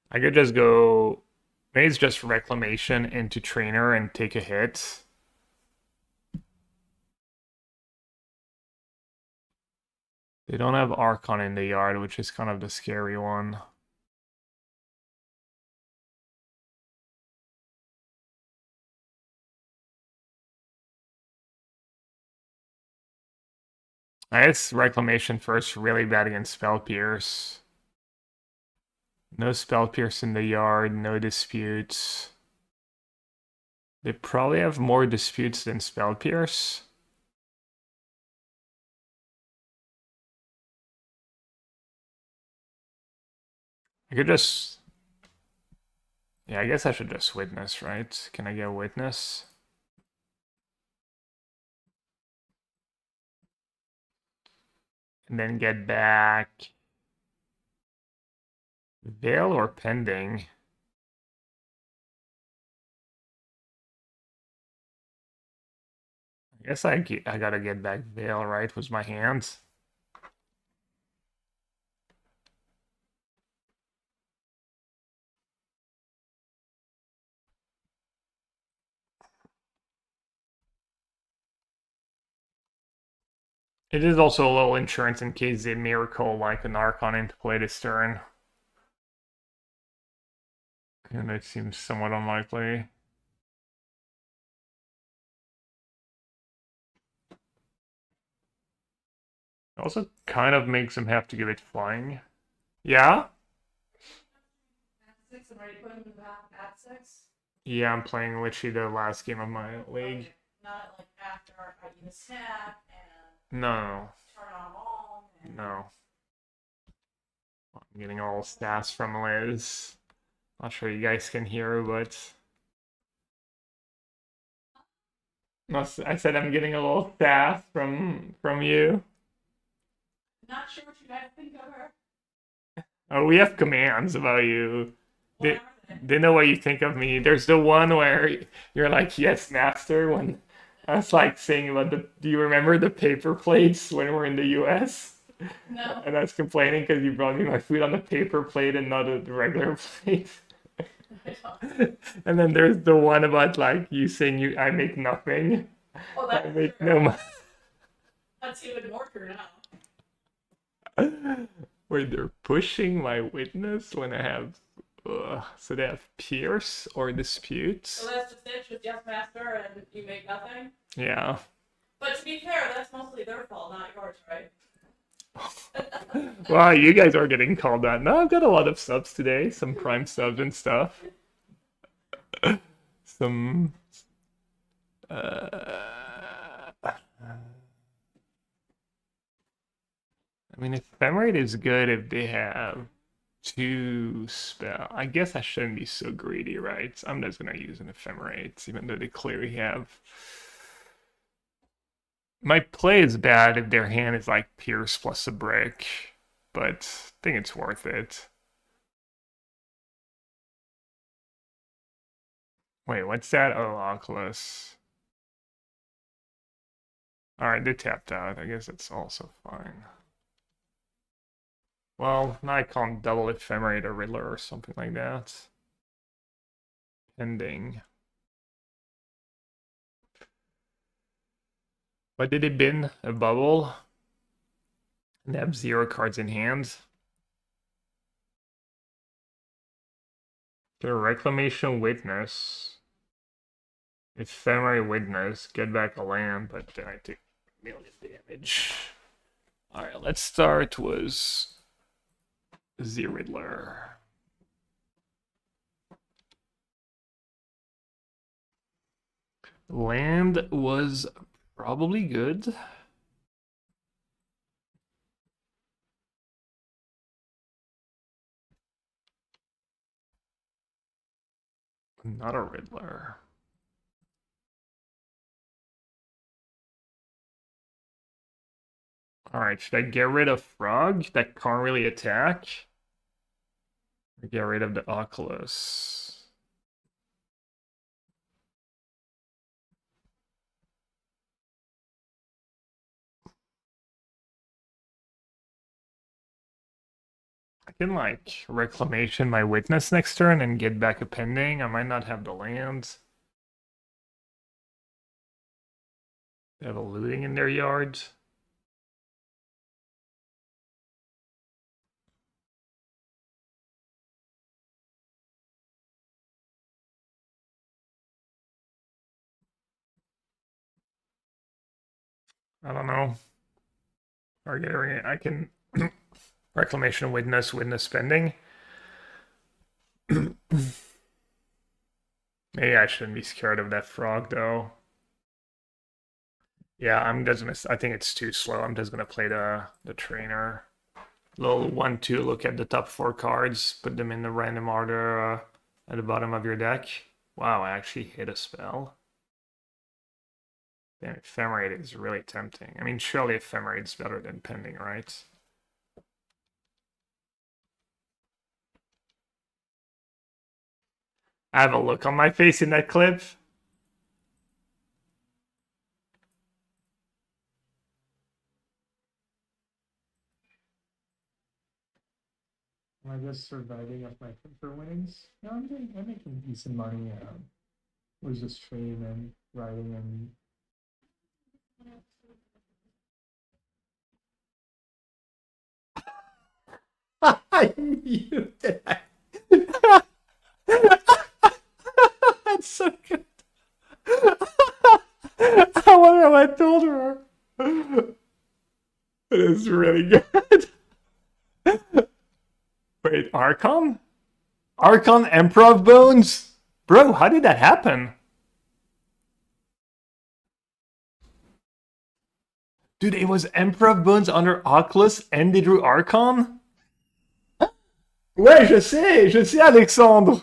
I could just go... Maybe it's just Reclamation into Trainer and take a hit. They don't have Archon in the yard, which is kind of the scary one. I guess Reclamation first, really bad against Spell Pierce. No Spell Pierce in the yard, no disputes. They probably have more disputes than Spell Pierce. I could just... Yeah, I guess I should just Witness, right? Can I get Witness? And then get back... Veil or Pending? I guess I gotta get back Veil, right? With my hands. It is also a little insurance in case they miracle like an Archon into play this turn. And it seems somewhat unlikely. It also kind of makes him have to give it flying. Yeah? At 6, I'm ready to put him in the back at 6. Yeah, I'm playing literally the last game of my league. Okay. Not like after I eat a snack and No, turn on all. And... no. I'm getting all stats from Liz. Not sure you guys can hear, but... No, I said I'm getting a little sass from you. Not sure what you guys think of her. Oh, we have commands about you. What are They know what you think of me. There's the one where you're like, yes, master, when I was like saying about do you remember the paper plates when we're in the US? No. And I was complaining because you brought me my food on the paper plate and not a regular plate. And then there's the one about like you saying I make nothing. Oh, I that's make true. no money. That's even more true now. Wait, they're pushing my witness when I have. So they have pierce or dispute. So that's just it, just yes, master, and you make nothing. Yeah. But to be fair, that's mostly their fault, not yours, right? Well, you guys are getting called out. No, I've got a lot of subs today. Some prime subs and stuff. Some. I mean, ephemerate is good if they have two spell. I guess I shouldn't be so greedy, right? I'm just gonna use an ephemerate, even though they clearly have. My play is bad if their hand is like pierce plus a brick, but I think it's worth it. Wait, what's that? Oh, Oculus. Alright, they tapped out. I guess that's also fine. Well, now I can't double ephemerate or Riddler or something like that. Pending. But did it bin a bubble? And they have 0 cards in hand. The Reclamation Witness. Ephemerate Witness. Get back a land, but then I take a million damage. Alright, let's start with the Riddler. Land was probably good. Not a Riddler. Alright, should I get rid of Frog that can't really attack? Or get rid of the Oculus? I can like Reclamation my Witness next turn and get back a pending. I might not have the land. They have a looting in their yard. I don't know. I can Reclamation Witness, Witness spending. Maybe I shouldn't be scared of that frog though. Yeah, I'm just gonna. I think it's too slow. I'm just gonna play the trainer. Little 1-2 look at the top 4 cards, put them in the random order at the bottom of your deck. Wow, I actually hit a spell. Damn, Ephemerate is really tempting. I mean, surely Ephemerate's better than Pending, right? I have a look on my face in that clip. Am I just surviving off my Pinter winnings? No, I'm making decent money. Was just stream and writing and. I knew that. That's so good. I wonder if I told her. It is really good. Wait, Archon? Archon Emperor Bones? Bro, how did that happen? Dude, it was Emperor Bones under Oculus and they drew Archon? Ouais, je sais, Alexandre.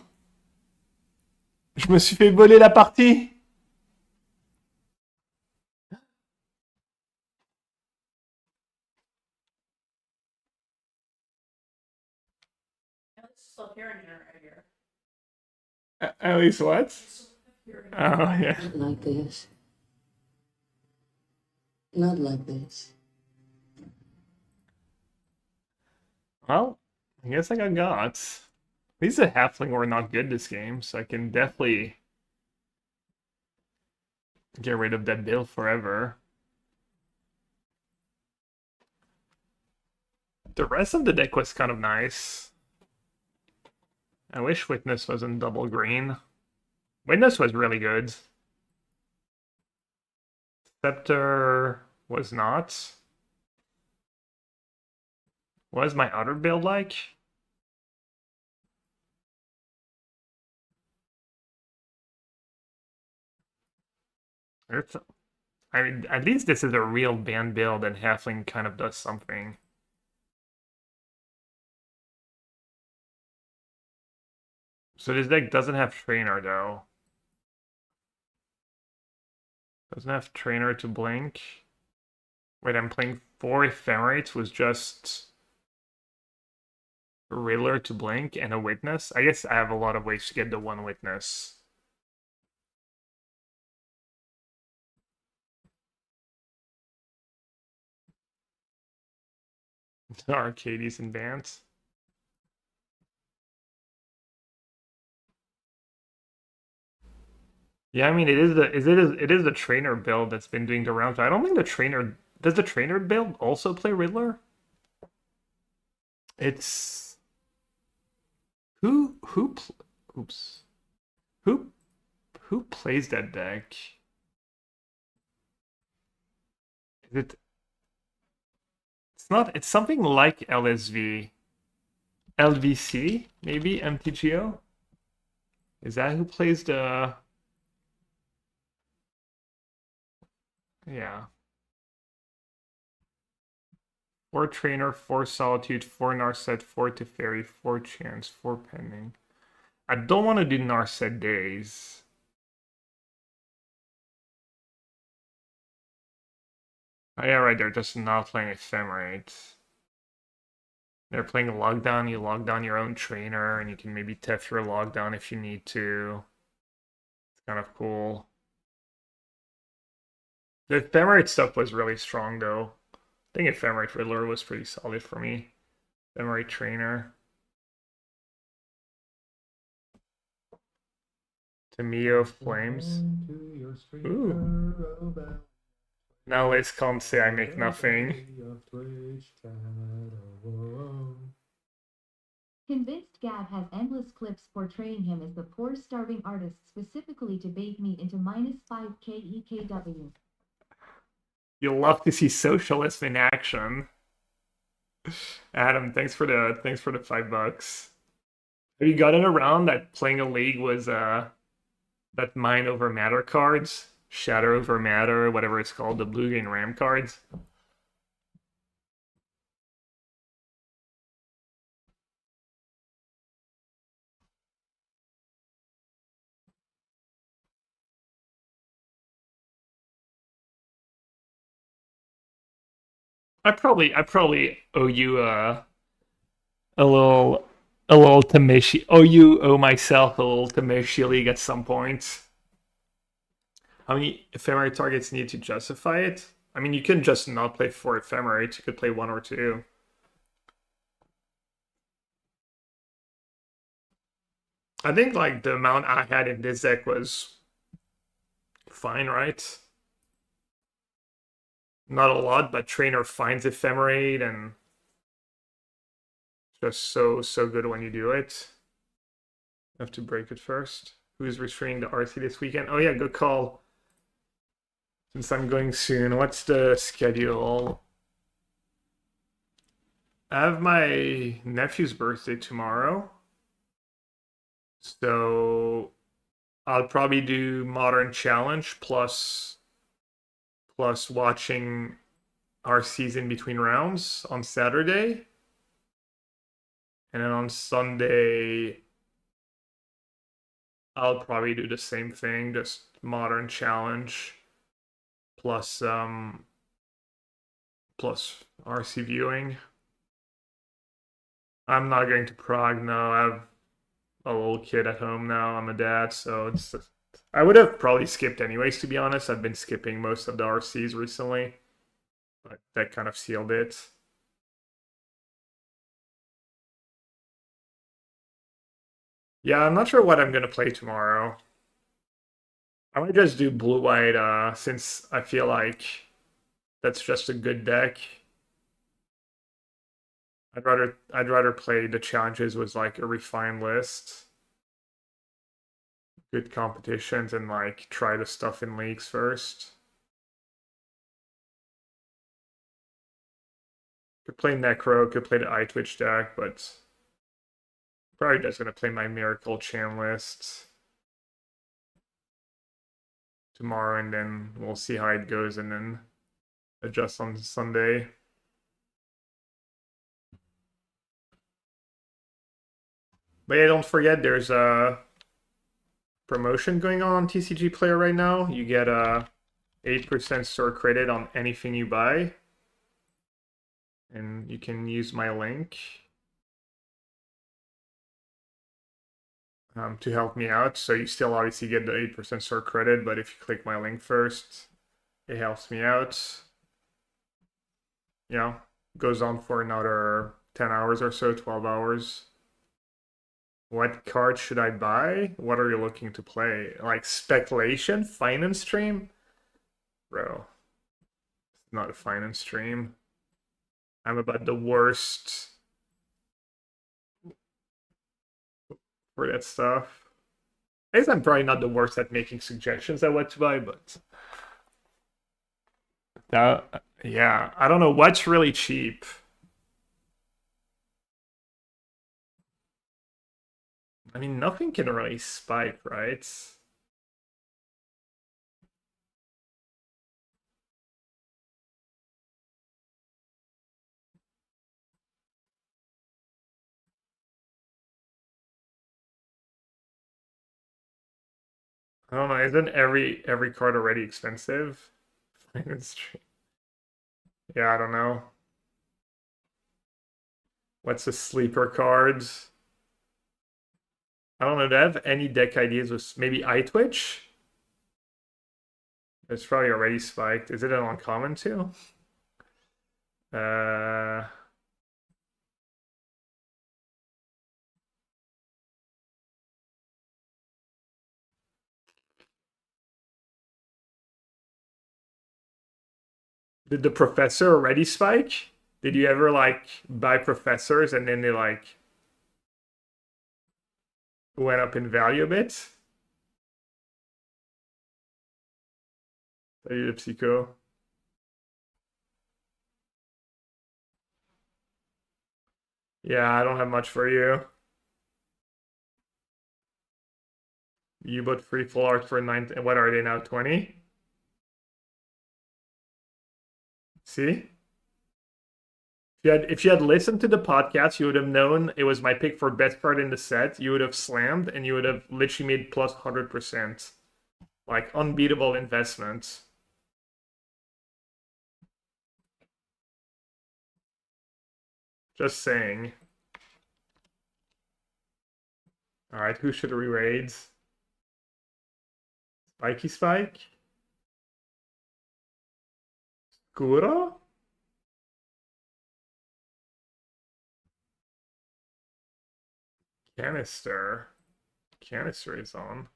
Je me suis fait voler la partie. It's still hearing you right here. At least what? It's still hearing you. Oh, yeah. Not like this. Not like this. Well, I guess I got gots. least the halfling were not good this game, so I can definitely get rid of that build forever. The rest of the deck was kind of nice. I wish Witness wasn't double green. Witness was really good. Scepter was not. What is my other build like? I mean, at least this is a real band build and Halfling kind of does something. So this deck doesn't have Trainer though. Doesn't have Trainer to blink. Wait, I'm playing 4 Ephemerates was just Riddler to blink and a Witness. I guess I have a lot of ways to get the 1 Witness. Arcades and Bands. Yeah, I mean it is the trainer build that's been doing the rounds. I don't think the trainer does the trainer build also play Riddler? It's oops. Who who plays that deck? Is it it's something like LSV. LVC, maybe MTGO? Is that who plays the yeah. 4 Trainer, 4 Solitude, 4 Narset, 4 Teferi, 4 Chance, 4 Pending. I don't want to do Narset days. Oh yeah, right, they're just not playing Ephemerate. They're playing Lockdown, you log down your own trainer, and you can maybe Tef your Lockdown if you need to. It's kind of cool. The Ephemerate stuff was really strong though. I think Ephemerate Riddler was pretty solid for me. Ephemerate Trainer. Tamio Flames. Ooh. Now let's come say I make nothing. Convinced Gab has endless clips portraying him as the poor starving artist specifically to bait me into -5 KEKW. You'll love to see socialism in action. Adam, thanks for the $5. Have you gotten around that playing a league was that Mind Over Matter cards? Shadow Over Matter, whatever it's called, the Blue Green Ram cards? I probably owe you a little Tameshi. Owe myself a little Tameshi League at some point. How many ephemerate targets need to justify it? I mean, you can just not play 4 ephemerates. You could play 1 or 2. I think like the amount I had in this deck was fine, right? Not a lot, but trainer finds ephemerate and just so good when you do it. You have to break it first. Who's restraining the RC this weekend? Oh yeah, good call. Since I'm going soon, what's the schedule? I have my nephew's birthday tomorrow. So I'll probably do Modern Challenge plus watching our season between rounds on Saturday. And then on Sunday, I'll probably do the same thing, just Modern Challenge plus RC viewing. I'm not going to Prague, no. I have a little kid at home now. I'm a dad, so it's I would have probably skipped anyways, to be honest. I've been skipping most of the RCs recently, but that kind of sealed it. Yeah, I'm not sure what I'm gonna play tomorrow. I might just do blue-white, since I feel like that's just a good deck. I'd rather play the challenges with like a refined list, good competitions, and like try the stuff in leagues first. Could play Necro, could play the iTwitch deck, but probably just gonna play my Miracle Chan list tomorrow, and then we'll see how it goes, and then adjust on Sunday. But yeah, don't forget there's a promotion going on TCG Player right now. You get a 8% store credit on anything you buy. And you can use my link to help me out. So you still obviously get the 8% store credit, but if you click my link first, it helps me out. Yeah, goes on for another 10 hours or so, 12 hours. What card should I buy? What are you looking to play? Like speculation? Finance stream? Bro, it's not a finance stream. I'm about the worst for that stuff. I guess I'm probably not the worst at making suggestions at what to buy, but yeah, I don't know what's really cheap. I mean, nothing can really spike, right? I don't know. Isn't every card already expensive? It's true. Yeah, I don't know. What's the sleeper cards? I don't know. Do I have any deck ideas with maybe iTwitch? It's probably already spiked. Is it an uncommon too? Uh, did the professor already spike? Did you ever like buy professors and then they like went up in value a bit? Salut le psycho. Yeah, I don't have much for you. You bought free full art for 9. What are they now? 20? See? If you had listened to the podcast, you would have known it was my pick for best card in the set. You would have slammed and you would have literally made plus 100%. Like unbeatable investment. Just saying. Alright, who should we raid? Spikey Spike? Gura? Canister. Canister is on.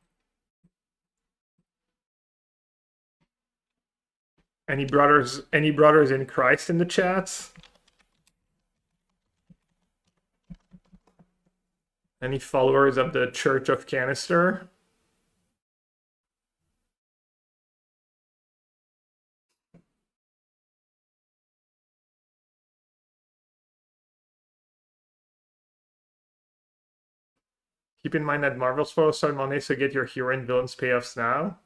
Any brothers in Christ in the chats? Any followers of the Church of Canister? Keep in mind that Marvel's supposed to start Monday, so get your hero and villains payoffs now.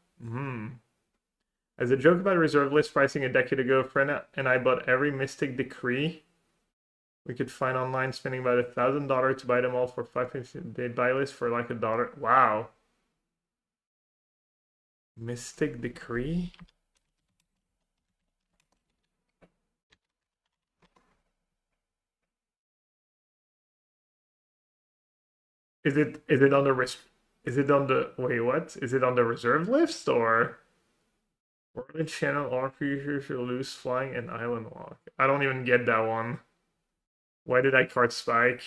As a joke about reserve list pricing a decade ago, a friend and I bought every Mystic Decree we could find online, spending about $1,000 to buy them all for $5.50. They'd buy list for like $1. Wow. Mystic Decree? Is it on the risk? Is it on the wait? What is it on the reserve list or? World Channel all creatures are loose, flying, and island walk. I don't even get that one. Why did I card spike?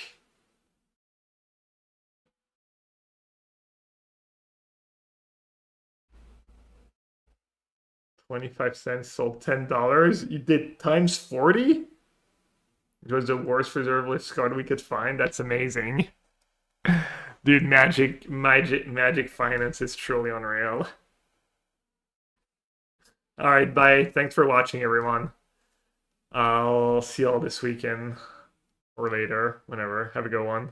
25 cents sold $10. You did times 40? It was the worst reserve list card we could find. That's amazing. Dude, Magic Finance is truly unreal. Alright, bye. Thanks for watching, everyone. I'll see y'all this weekend or later, whenever. Have a good one.